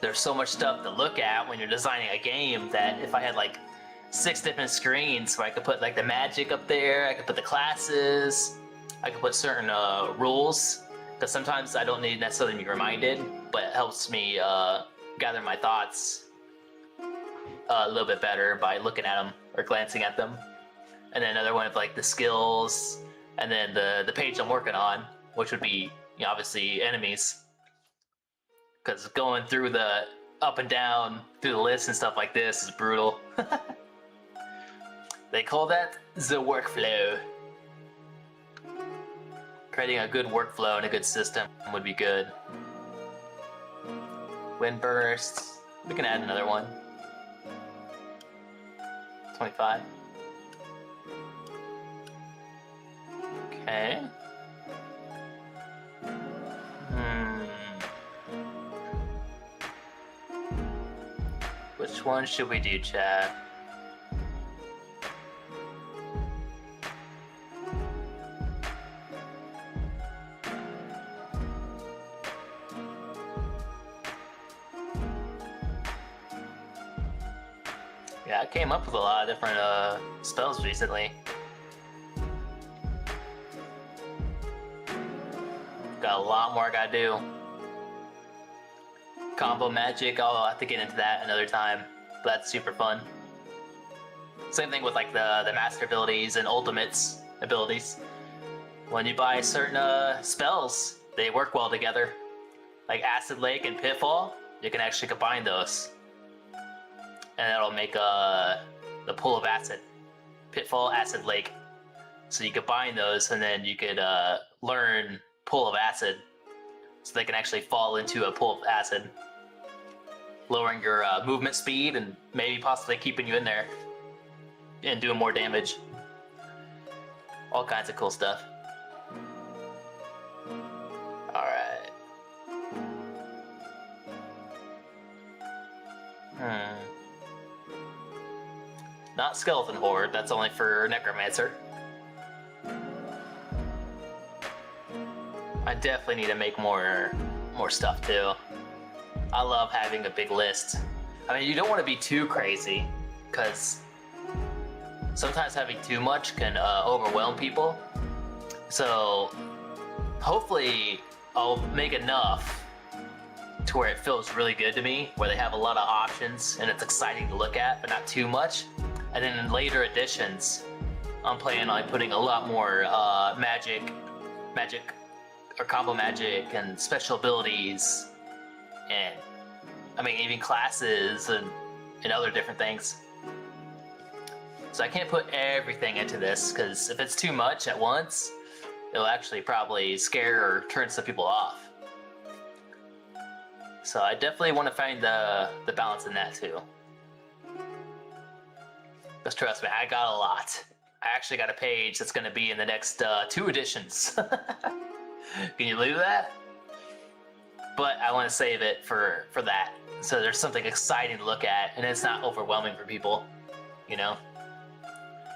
There's so much stuff to look at when you're designing a game that if I had like 6 different screens where I could put like the magic up there, I could put the classes, I could put certain rules, because sometimes I don't need necessarily be reminded, but it helps me gather my thoughts a little bit better by looking at them or glancing at them. And then another one of like the skills, and then the page I'm working on, which would be, you know, obviously enemies. Because going through the up and down through the list and stuff like this is brutal. They call that the workflow. Creating a good workflow and a good system would be good. Wind bursts. We can add another one. 25. Okay. Which one should we do, chat? Yeah, I came up with a lot of different spells recently. Got a lot more I gotta do. Combo magic, I'll have to get into that another time. But that's super fun. Same thing with like the master abilities and ultimates abilities. When you buy certain spells, they work well together. Like Acid Lake and Pitfall, you can actually combine those. And that'll make the Pool of Acid. Pitfall, Acid Lake. So you combine those and then you could learn Pool of Acid. So they can actually fall into a pool of acid, lowering your movement speed and maybe possibly keeping you in there and doing more damage. All kinds of cool stuff. Alright. Not Skeleton Horde, that's only for Necromancer. I definitely need to make more stuff too. I love having a big list. I mean, you don't want to be too crazy, because sometimes having too much can overwhelm people. So hopefully I'll make enough to where it feels really good to me, where they have a lot of options and it's exciting to look at, but not too much. And then in later editions, I'm planning on putting a lot more magic or combo magic and special abilities, and I mean even classes and other different things. So I can't put everything into this, because if it's too much at once, it'll actually probably scare or turn some people off. So I definitely want to find the balance in that too. Because trust me, I got a lot. I actually got a page that's going to be in the next 2 editions. Can you believe that? But I want to save it for that. So there's something exciting to look at, and it's not overwhelming for people, you know?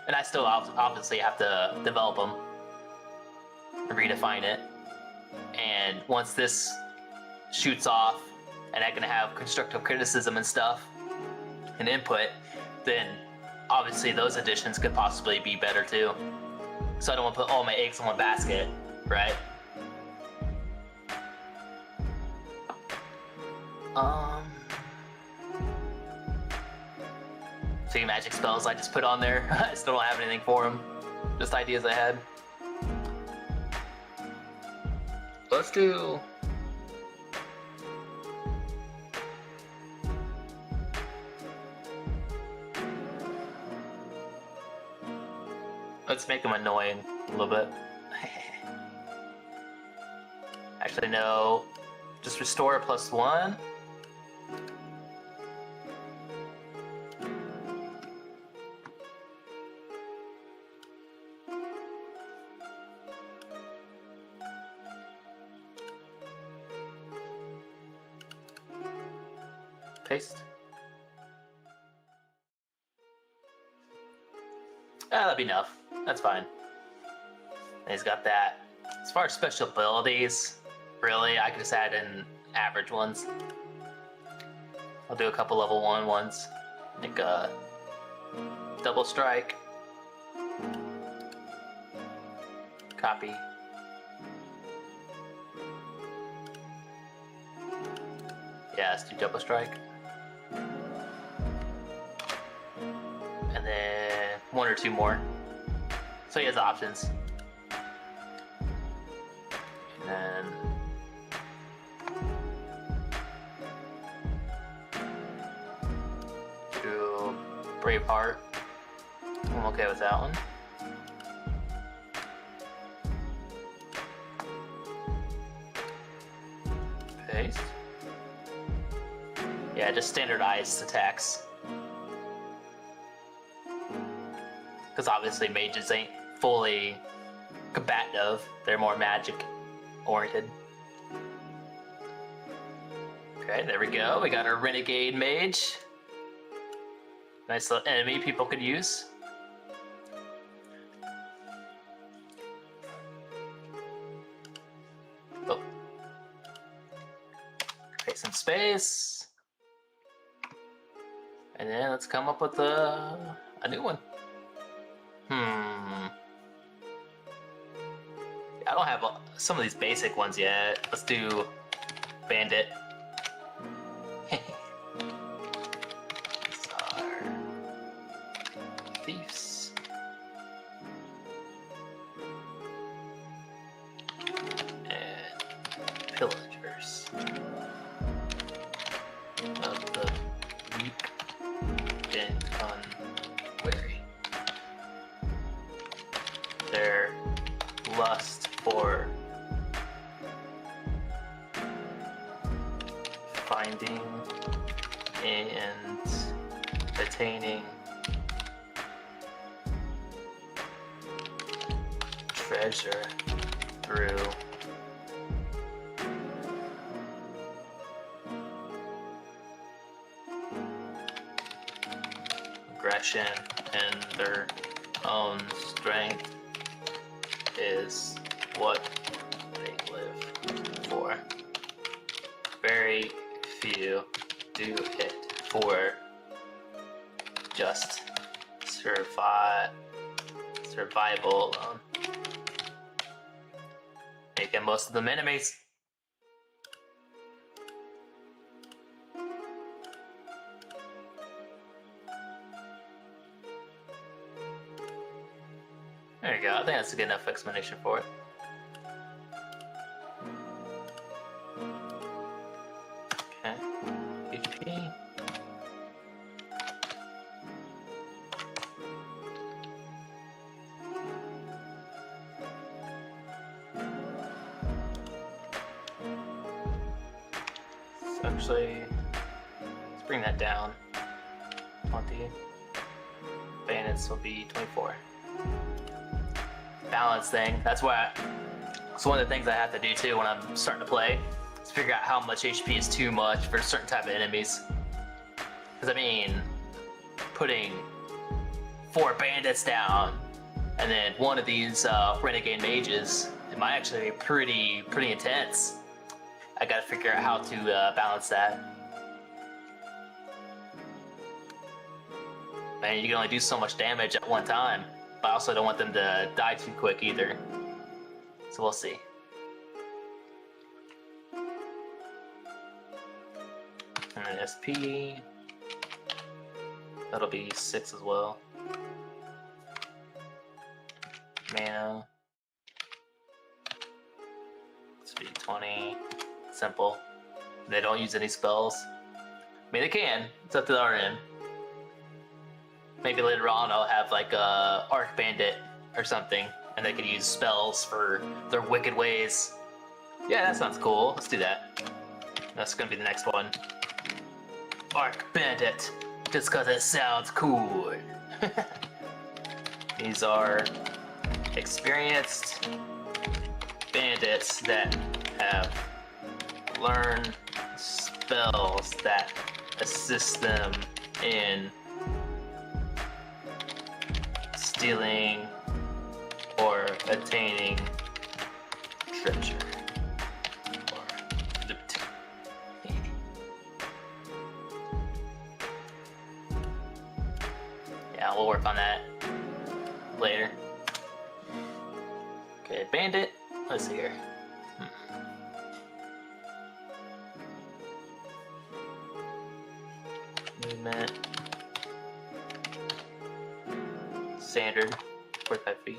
And I still obviously have to develop them and redefine it. And once this shoots off, and I can have constructive criticism and stuff, and input, then obviously those additions could possibly be better too. So I don't want to put all my eggs in one basket, right? See magic spells I just put on there. I still don't have anything for them. Just ideas I had. Let's do... Let's make them annoying a little bit. Actually, no. Just restore a +1. Paste. That'll be enough. That's fine. And he's got that. As far as special abilities, really, I could just add in average ones. I'll do a couple level 1 ones. Like double strike. Copy. Yeah, let's do double strike. And then 1 or 2 more. So he has options. And then do Braveheart. I'm okay with that one. Paste. Yeah, just standardized attacks. because obviously mages ain't fully combative. They're more magic oriented. Okay, there we go. We got our renegade mage. Nice little enemy people could use. Oh. Create some space. And then let's come up with a new one. I don't have some of these basic ones yet. Let's do bandit. These are thieves. And pillagers of the weak and unwary. Their lust for finding and attaining treasure through aggression and their own strength is what they live for. Very few do it for just survival alone. Making most of them enemies. There you go. I think that's a good enough explanation for it. Okay. HP. So actually, let's bring that down. 20. Bandits will be 24. Balance thing. That's why it's one of the things I have to do too when I'm starting to play. Is figure out how much HP is too much for a certain type of enemies. Because I mean, putting 4 bandits down and then one of these renegade mages, it might actually be pretty intense. I gotta figure out how to balance that. Man, you can only do so much damage at one time. But I also don't want them to die too quick either. So we'll see. And then SP. That'll be 6 as well. Mana. Let's be 20. Simple. They don't use any spells. I mean, they can. It's up to the RN. Maybe later on I'll have like a Arc Bandit or something, and they can use spells for their wicked ways. Yeah, that sounds cool. Let's do that. That's gonna be the next one. Arc Bandit, just cause it sounds cool. These are experienced bandits that have learned spells that assist them in stealing or attaining treasure or loot. Yeah, we'll work on that later. Okay, bandit. Let's see here. Movement. Standard, 45 feet.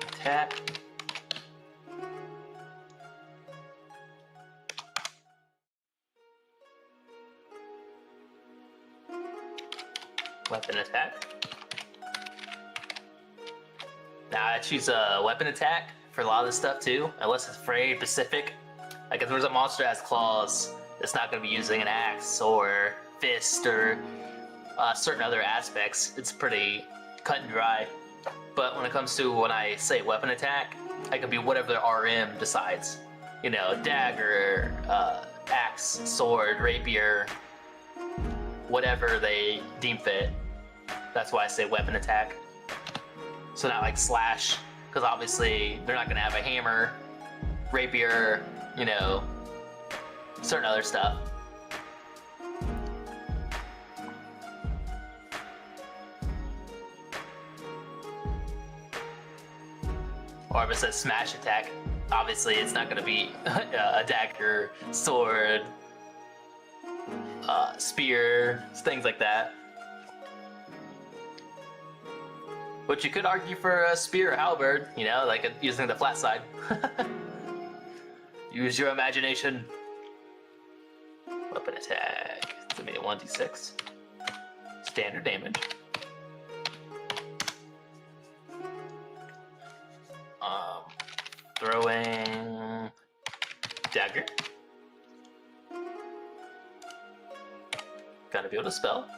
Attack. Weapon attack. Now I choose a weapon attack for a lot of this stuff too, unless it's very specific. Like if there's a monster that has claws, It's not going to be using an axe or fist or certain other aspects. It's pretty cut and dry. But when it comes to when I say weapon attack, I can be whatever the RM decides. You know, dagger, axe, sword, rapier, whatever they deem fit. That's why I say weapon attack. So not like slash, because obviously they're not going to have a hammer, rapier, you know, certain other stuff. Or if it says smash attack, obviously it's not going to be a dagger, sword, spear, things like that. But you could argue for a spear or halberd, you know, like using the flat side. Use your imagination. Weapon attack. It's gonna be a 1d6. Standard damage. Throwing dagger. Gotta be able to spell.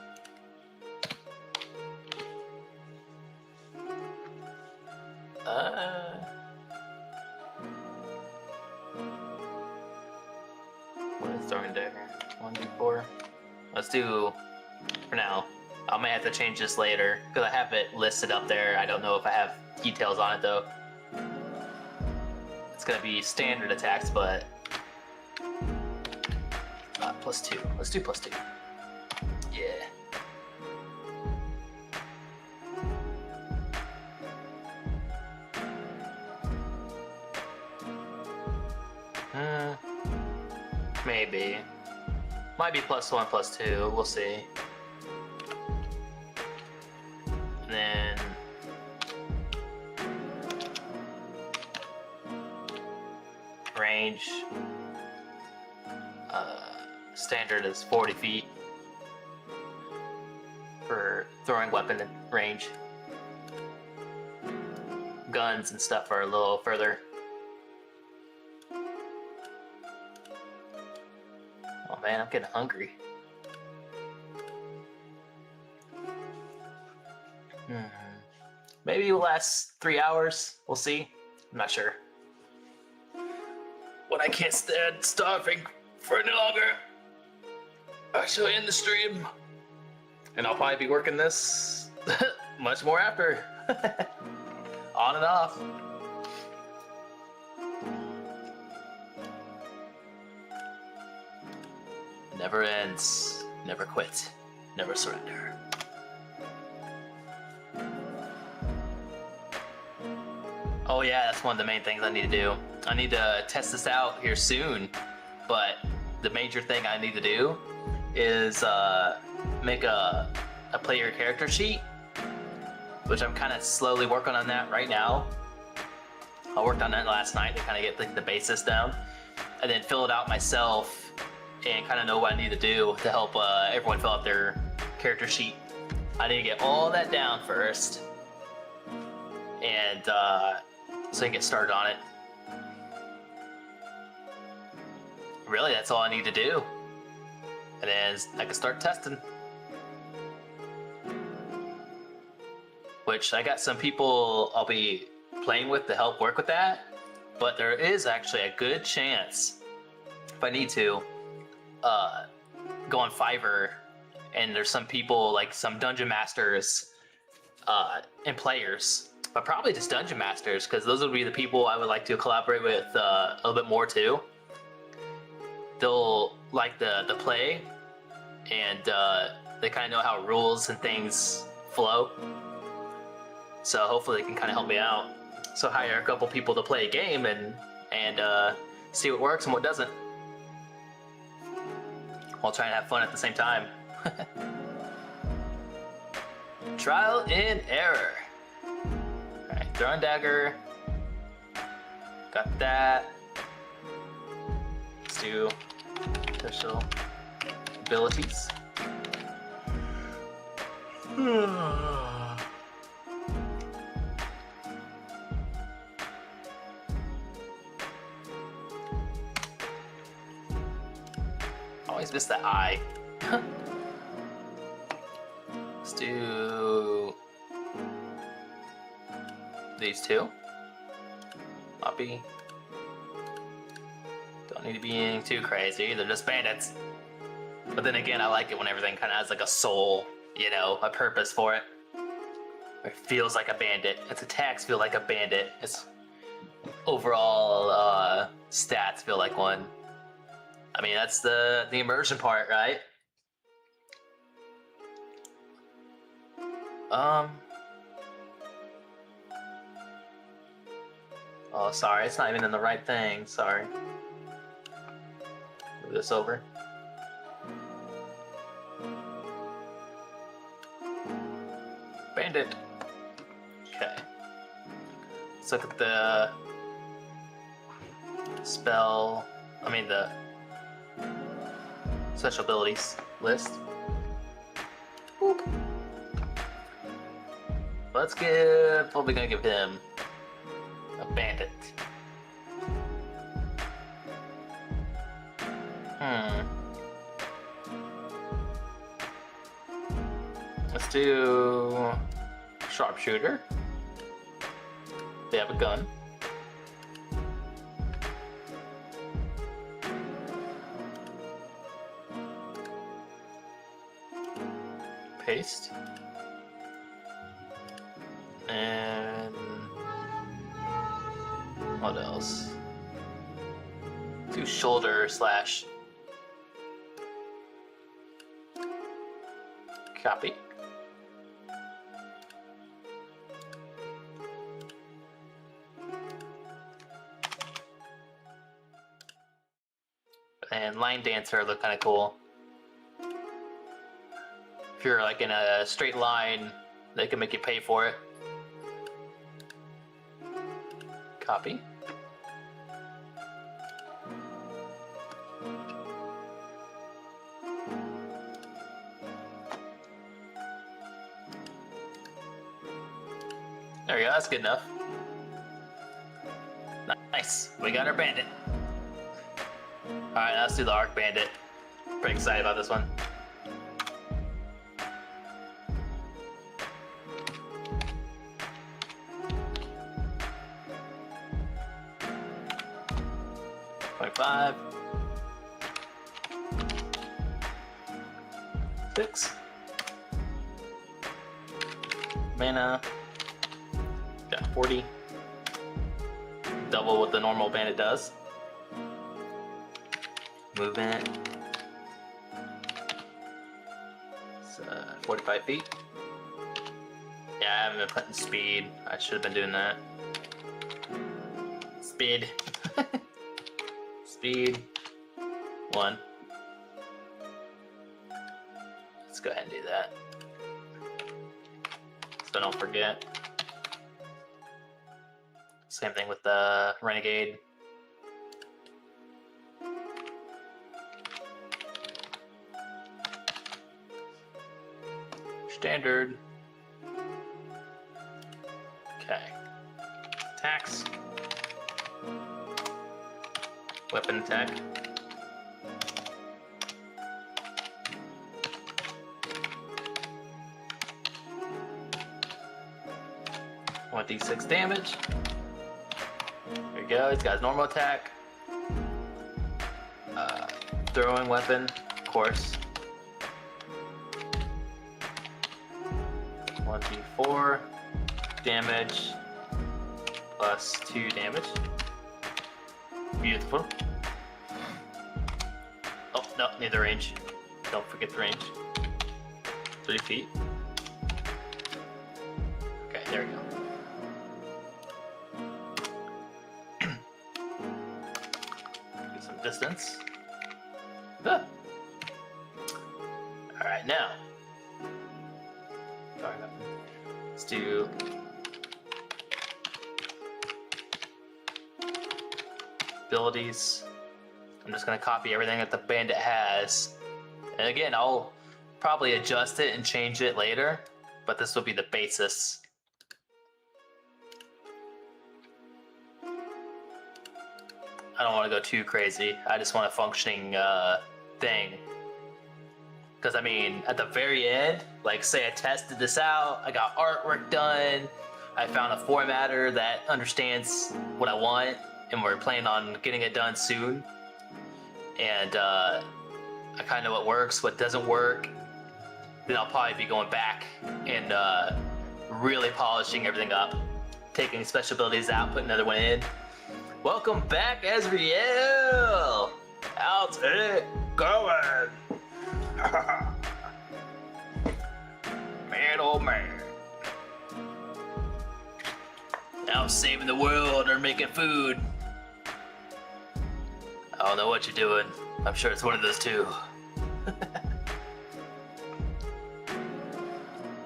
What is throwing dagger? 1d4. Let's do for now. I may have to change this later because I have it listed up there. I don't know if I have details on it though. It's gonna be standard attacks, but +2. Let's do +2. Yeah. Maybe. Might be +1, +2. We'll see. And then range. Standard is 40 feet for throwing weapon range. Guns and stuff are a little further. Oh man, I'm getting hungry. Maybe it'll last 3 hours. We'll see. I'm not sure. When I can't stand starving for any longer, I shall end the stream. And I'll probably be working this much more after. On and off. Never ends. Never quit. Never surrender. Oh yeah, that's one of the main things I need to do. I need to test this out here soon, but the major thing I need to do is make a player character sheet, which I'm kind of slowly working on that right now. I worked on that last night to kind of get the basis down, and then fill it out myself and kind of know what I need to do to help everyone fill out their character sheet. I need to get all that down first, and so I can get started on it. Really, that's all I need to do. And then I can start testing. Which I got some people I'll be playing with to help work with that. But there is actually a good chance, if I need to, go on Fiverr, and there's some people, like some dungeon masters and players, but probably just dungeon masters, because those would be the people I would like to collaborate with a little bit more too. They'll like the play, and they kind of know how rules and things flow. So hopefully they can kind of help me out. So hire a couple people to play a game and see what works and what doesn't. While trying to have fun at the same time. Trial and error. Alright, throwing dagger. Got that. Let's do special abilities. always miss that eye. Let's do these two. Poppy. Don't need to be being too crazy. They're just bandits. But then again, I like it when everything kind of has like a soul, you know, a purpose for it. It feels like a bandit. Its attacks feel like a bandit. Its overall stats feel like one. I mean, that's the immersion part, right? Oh, sorry, it's not even in the right thing. Sorry. Move this over. Bandit. Okay. Let's look at the spell. I mean, the special abilities list. Boop. Let's give. What are we gonna give him? A bandit. Let's do sharpshooter. They have a gun. Paste. And what else? Do shoulder slash copy. And line dancer look kind of cool. If you're like in a straight line, they can make you pay for it. Copy. There we go, that's good enough. Nice, we got our bandit. Alright, let's do the Arc Bandit. Pretty excited about this one. $25. 6. Mana. Got 40. Double what the normal bandit does. Movement. It's 45 feet. Yeah, I haven't been putting speed. I should have been doing that. Speed. Speed. 1. Let's go ahead and do that. So I don't forget. Same thing with the Renegade. Standard. Okay. Attacks. Weapon attack. One d6 damage. There you go. He's got his normal attack. Throwing weapon, of course. 1d4 damage plus 2 damage. Beautiful. Oh, no, need the range. Don't forget the range. 3 feet. Okay, there we go. Get some distance. Ah. Alright, now. Let's do abilities. I'm just going to copy everything that the bandit has. And again, I'll probably adjust it and change it later, but this will be the basis. I don't want to go too crazy. I just want a functioning thing. Because I mean, at the very end, like say I tested this out, I got artwork done, I found a formatter that understands what I want, and we're planning on getting it done soon. And I kind of know what works, what doesn't work. Then I'll probably be going back and really polishing everything up, taking special abilities out, putting another one in. Welcome back, Ezreal! How's it going? Man, oh man. Now saving the world or making food. I don't know what you're doing. I'm sure it's one of those two.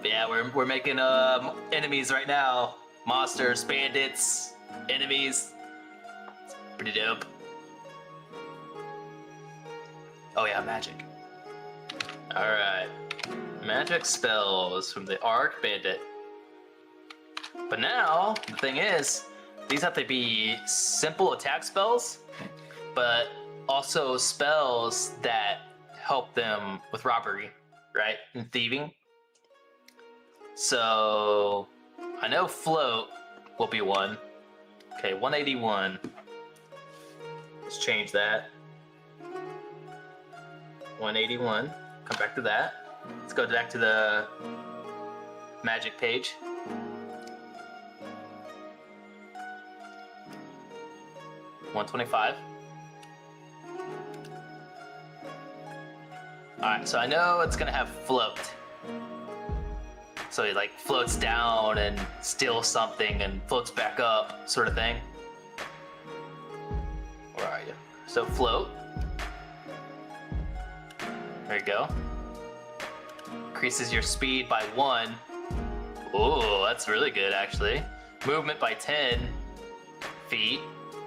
Yeah, we're making enemies right now. Monsters, bandits, enemies. It's pretty dope. Oh yeah, magic. Alright. Magic spells from the Arc Bandit. But now, the thing is, these have to be simple attack spells, but also spells that help them with robbery, right? And thieving. So, I know float will be one. Okay, 181. Let's change that. 181. Come back to that. Let's go back to the magic page. $125. Alright, so I know it's gonna have float. So it like floats down and steals something and floats back up, sort of thing. Where are you? So float. There you go. Increases your speed by 1. Ooh, that's really good actually. Movement by 10 feet.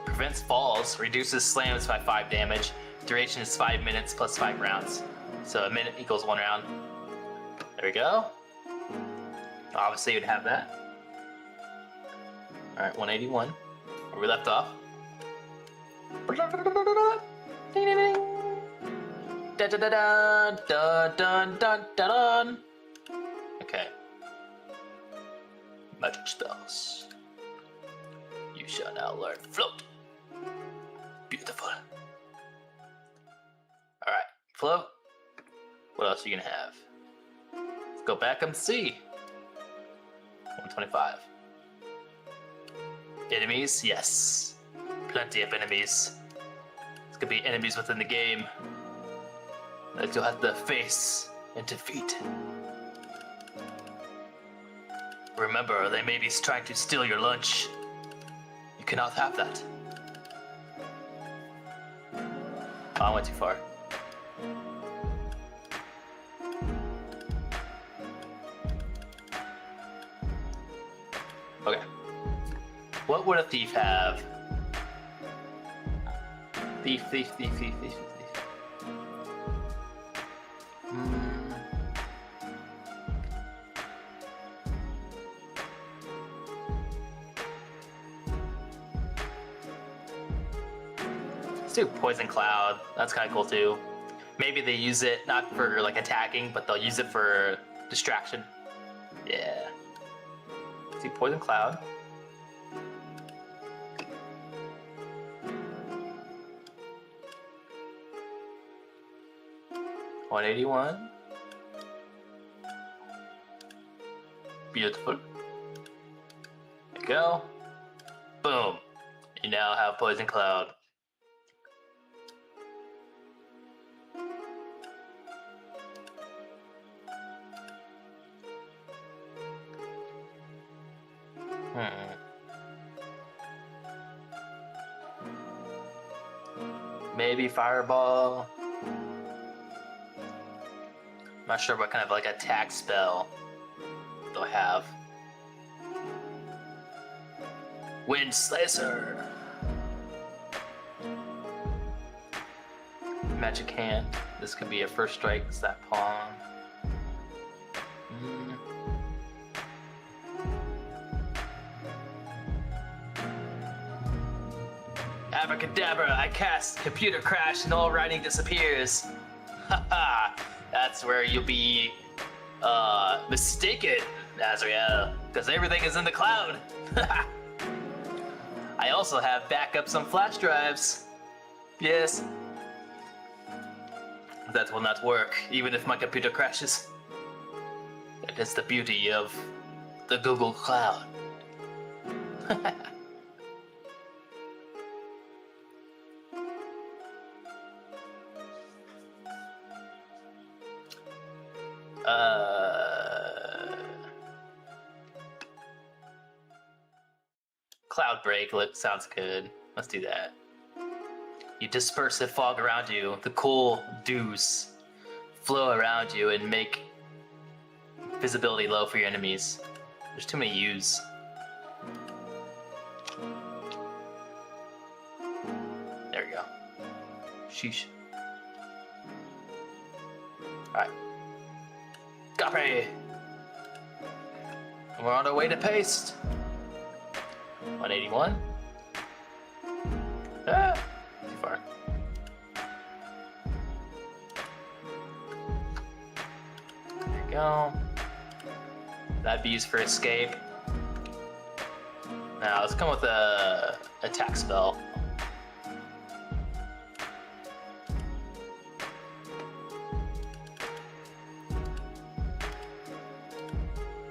Prevents falls. Reduces slams by 5 damage. Duration is 5 minutes plus 5 rounds. So a minute equals 1 round. There we go. Obviously you'd have that. Alright, 181. Where we left off. Okay. Magic spells. You shall now learn float. Beautiful. Alright, float. What else are you gonna have? Let's go back and see. 125. Enemies? Yes. Plenty of enemies. It's gonna be enemies within the game that you'll have to face and defeat. Remember, they may be trying to steal your lunch. You cannot have that. Oh, I went too far. Okay. What would a thief have? Thief. Let's do Poison Cloud. That's kind of cool too. Maybe they use it not for like attacking, but they'll use it for distraction. Yeah. Let's do Poison Cloud. $181. Beautiful. There you go. Boom. You now have Poison Cloud. Maybe Fireball. Not sure what kind of like attack spell they'll have. Wind Slicer. Magic Hand. This could be a first strike. It's that pawn. Abracadabra, I cast computer crash and all writing disappears. That's where you'll be mistaken, Azrael, because everything is in the cloud. I also have backups on flash drives. Yes. That will not work, even if my computer crashes. That is the beauty of the Google Cloud. Cloud break sounds good. Let's do that. You disperse the fog around you, the cool dews flow around you and make visibility low for your enemies. There's too many U's. There we go. Sheesh. Alright. Copy! We're on our way to paste. 181. Ah, too far. There you go. That'd be used for escape. Now let's come with a attack spell.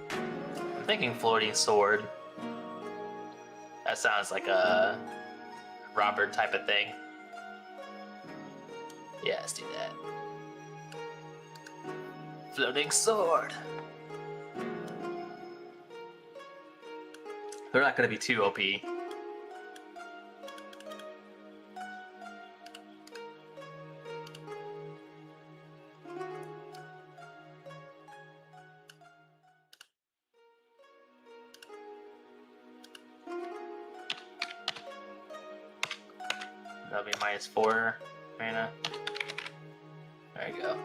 I'm thinking floating sword. That sounds like a Robert type of thing. Yeah, let's do that. Floating sword. They're not going to be too OP. That'll be -4 mana. There you go.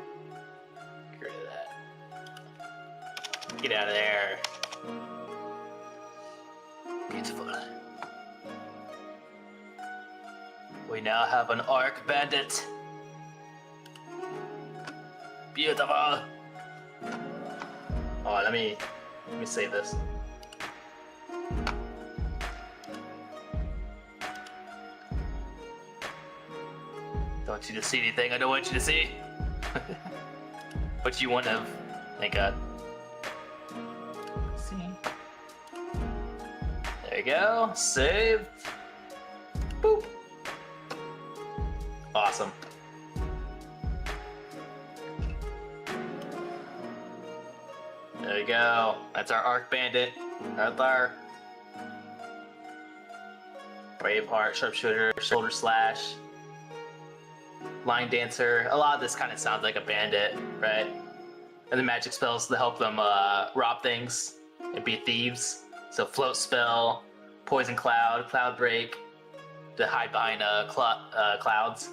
Get rid of that. Get out of there. Beautiful. We now have an Arc Bandit. Beautiful. Oh, let me save this. Don't want you to see anything I don't want you to see. But you wouldn't have. Thank God. Let's see. There you go. Saved. Boop. Awesome. There you go. That's our Arc Bandit. Right there. Braveheart, Sharpshooter, Shoulder Slash, Line Dancer. A lot of this kind of sounds like a bandit, right? And the magic spells to help them rob things and be thieves. So Float Spell, Poison Cloud, Cloud Break, to hide behind clouds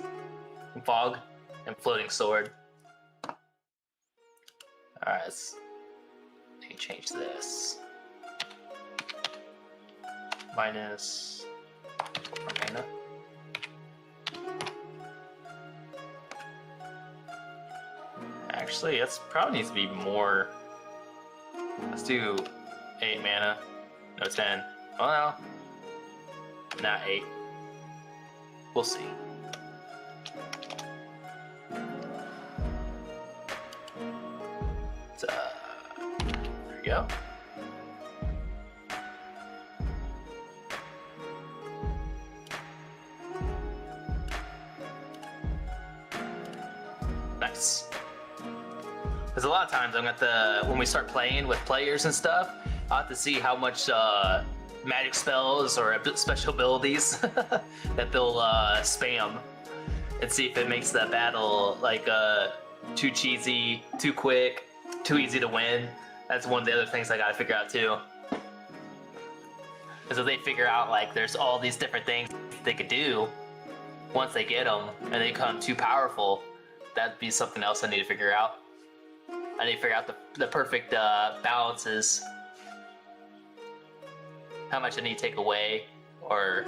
and fog, and Floating Sword. Alright, let's change this. -4 mana. Actually, that's probably needs to be more. Let's do 8 mana. No, 10. Well, no. Not 8. We'll see. So, there we go. Nice. Because a lot of times I'm at when we start playing with players and stuff, I'll have to see how much magic spells or special abilities that they'll spam, and see if it makes the battle like too cheesy, too quick, too easy to win. That's one of the other things I gotta figure out too. Because if they figure out like there's all these different things they could do, once they get them and they become too powerful, that'd be something else I need to figure out. I need to figure out the perfect balances. How much I need to take away, or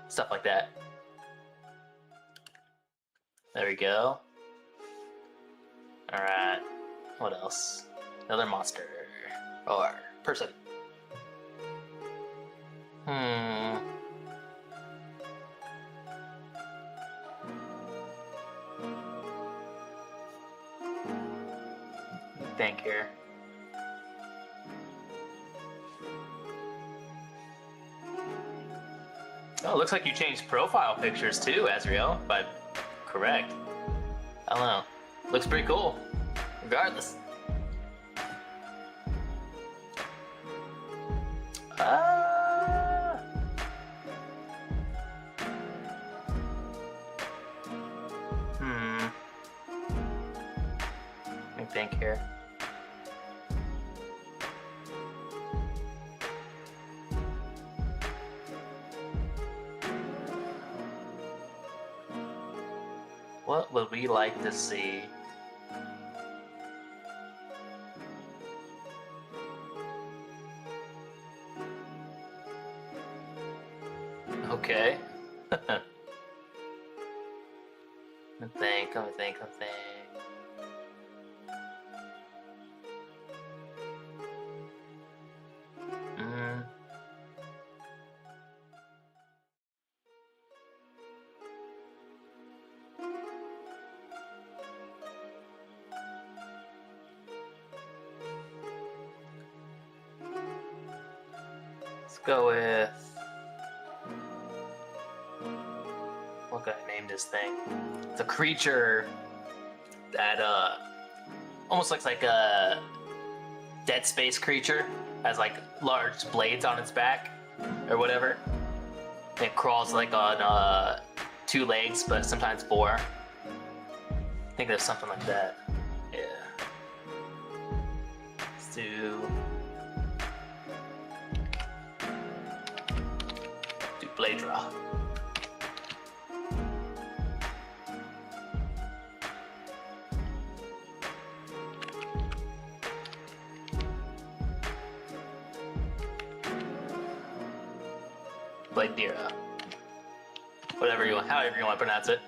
stuff like that. There we go. Alright. What else? Another monster. Or person. Think here. Oh, looks like you changed profile pictures too, Azriel, if I'm correct. I don't know. Looks pretty cool. Regardless. Let me think here. What would we like to see? Okay. Let me think. Let's go with... what could I name this thing? It's a creature that almost looks like a Dead Space creature. Has like large blades on its back or whatever. It crawls like on 2 legs, but sometimes 4. I think there's something like that. Yeah. Let's do blade draw. Blade Dira. Whatever you want, however you want to pronounce it.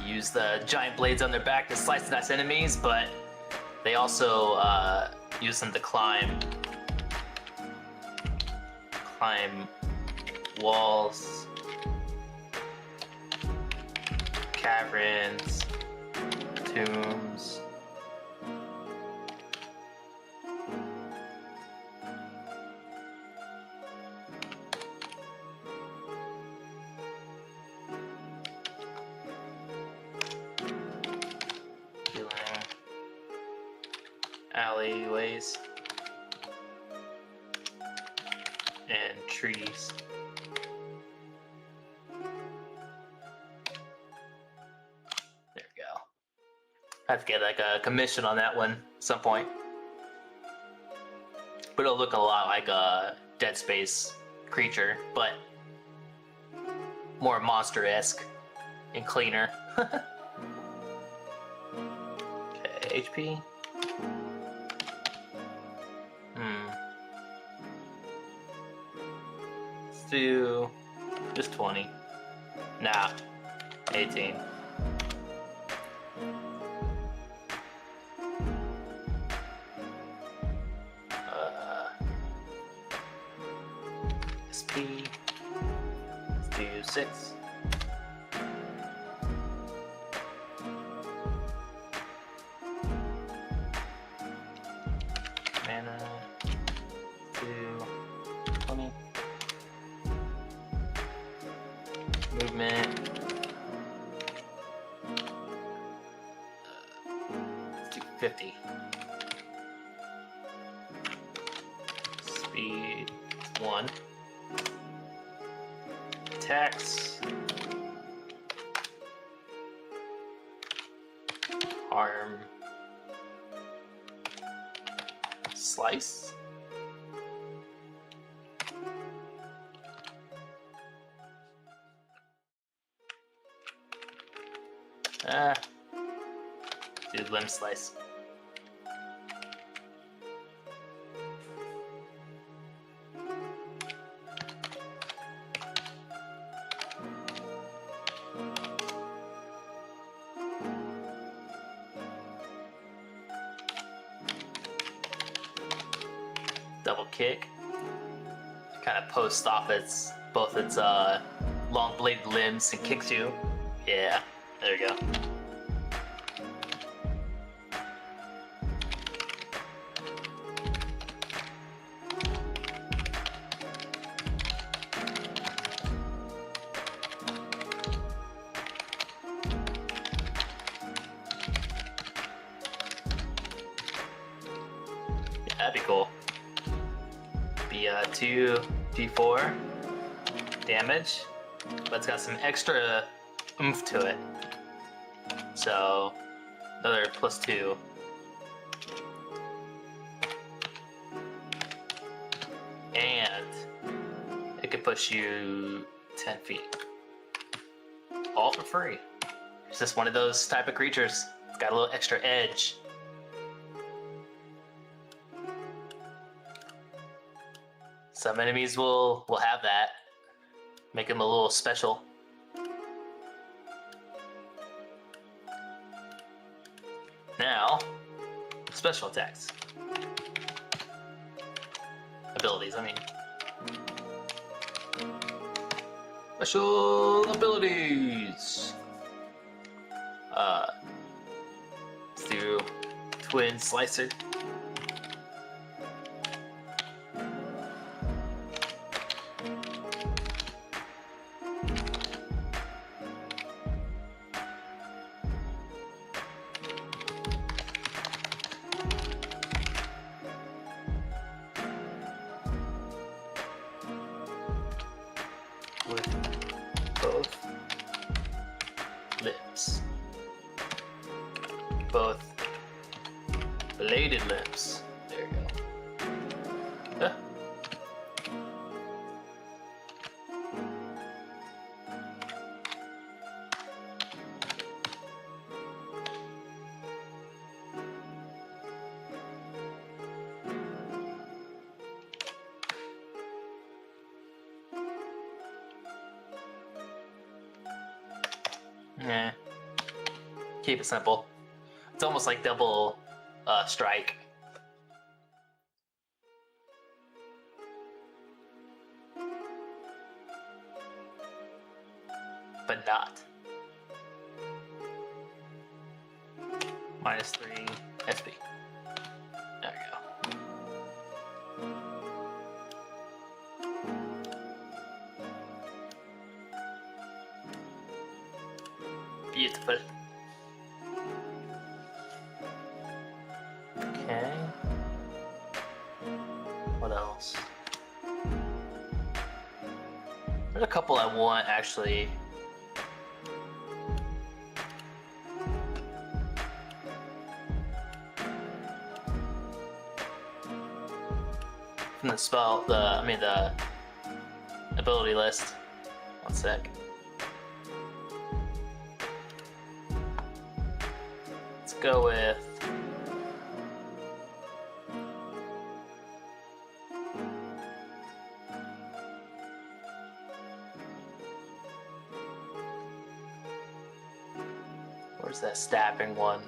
Use the giant blades on their back to slice and dice enemies, but they also use them to climb walls, caverns, tombs. Alleyways and trees. There we go. I have to get like a commission on that one at some point. But it'll look a lot like a Dead Space creature, but more monster-esque and cleaner. Okay, HP. Let's do just 20. Nah, 18. SP. Let's do 6. Movement. Let's do 50. Speed 1. Attacks. Harm. Slice. Do limb slice. Double kick. Kind of posts off both its long bladed limbs and kicks you. Yeah, there you go. Yeah, that'd be cool. Be 2d4 damage, but it's got some extra oomph to it. So another +2. And it could push you 10 feet. All for free. It's just one of those type of creatures. It's got a little extra edge. Some enemies will have that. Make them a little special. Now, special attacks. Abilities, I mean. Special abilities! Let's do Twin Slicer. With both lips. Both bladed lips. There you go. Yeah. Keep it simple. It's almost like double strike. But not. -3 SP. There we go. Beautiful. Okay. What else? There's a couple I want actually. From the spell, the ability list. One sec. Let's go with where's that stabbing one?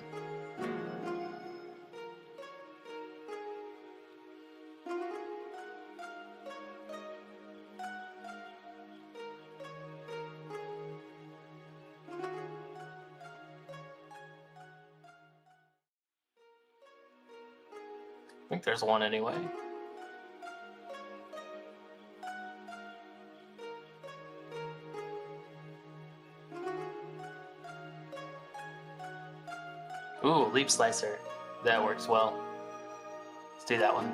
I think there's one anyway. Ooh, leap slicer. That works well. Let's do that one.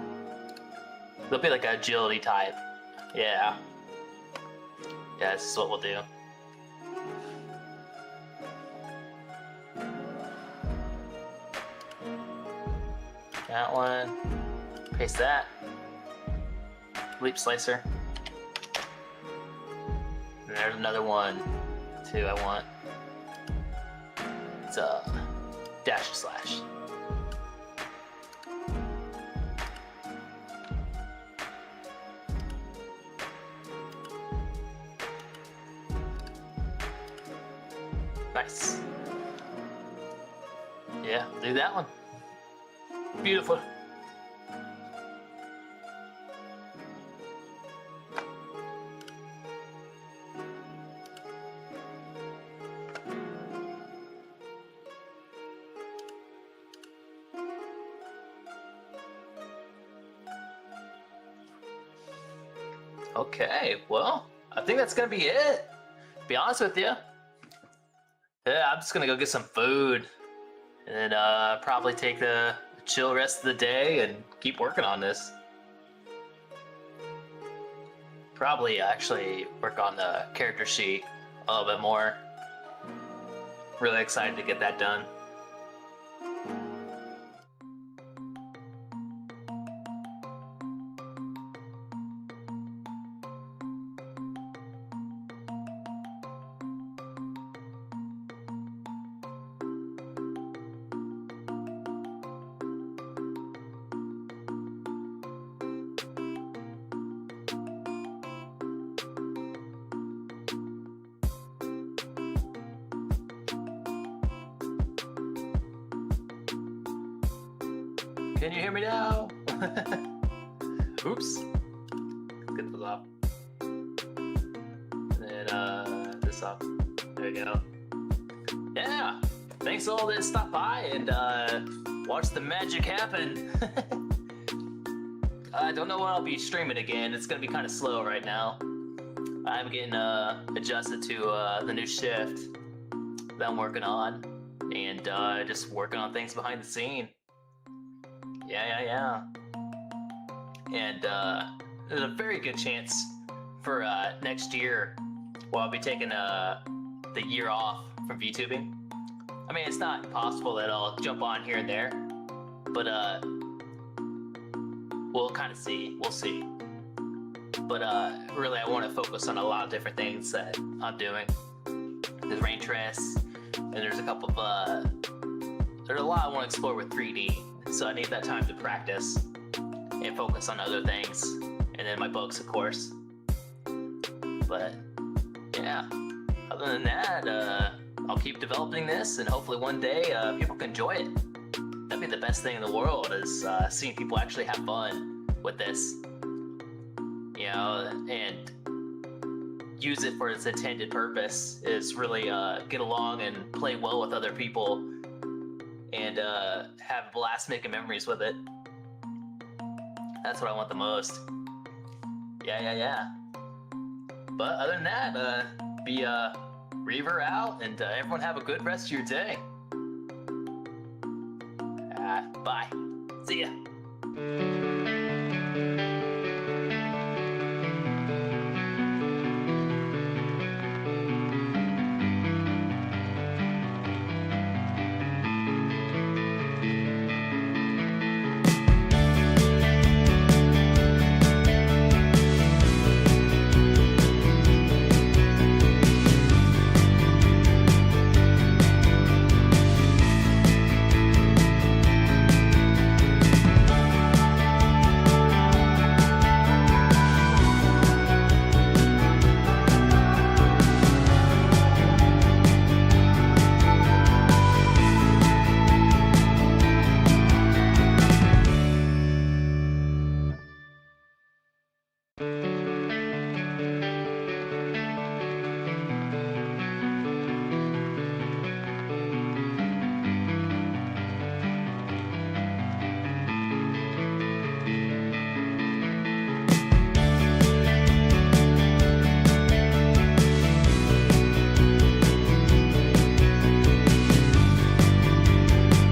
They'll be like an agility type. Yeah. Yeah, this is what we'll do. That one. Paste that. Leap slicer. And there's another one, too, I want. It's a dash slash. Nice. Yeah, do that one. Beautiful. Okay, well, I think that's gonna be it. To be honest with you. Yeah, I'm just gonna go get some food, and then probably take a chill rest of the day and keep working on this. Probably actually work on the character sheet a little bit more. Really excited to get that done. Can you hear me now? Oops. Get this off. And then this off. There we go. Yeah. Thanks all that stopped by and watch the magic happen. I don't know when I'll be streaming again. It's gonna be kind of slow right now. I'm getting adjusted to the new shift that I'm working on, and just working on things behind the scene. Yeah. And there's a very good chance for next year, well, I'll be taking the year off from VTubing. I mean, it's not impossible that I'll jump on here and there, but we'll kind of see. We'll see. But really, I want to focus on a lot of different things that I'm doing. There's Raintres, and there's a couple of there's a lot I want to explore with 3D. So I need that time to practice and focus on other things, and then my books, of course. But yeah, other than that, I'll keep developing this, and hopefully one day people can enjoy it. That'd be the best thing in the world, is seeing people actually have fun with this, you know, and use it for its intended purpose. Is really get along and play well with other people, and have a blast making memories with it. That's what I want the most. Yeah. But other than that, be Reaver out, and everyone have a good rest of your day. Bye. See ya.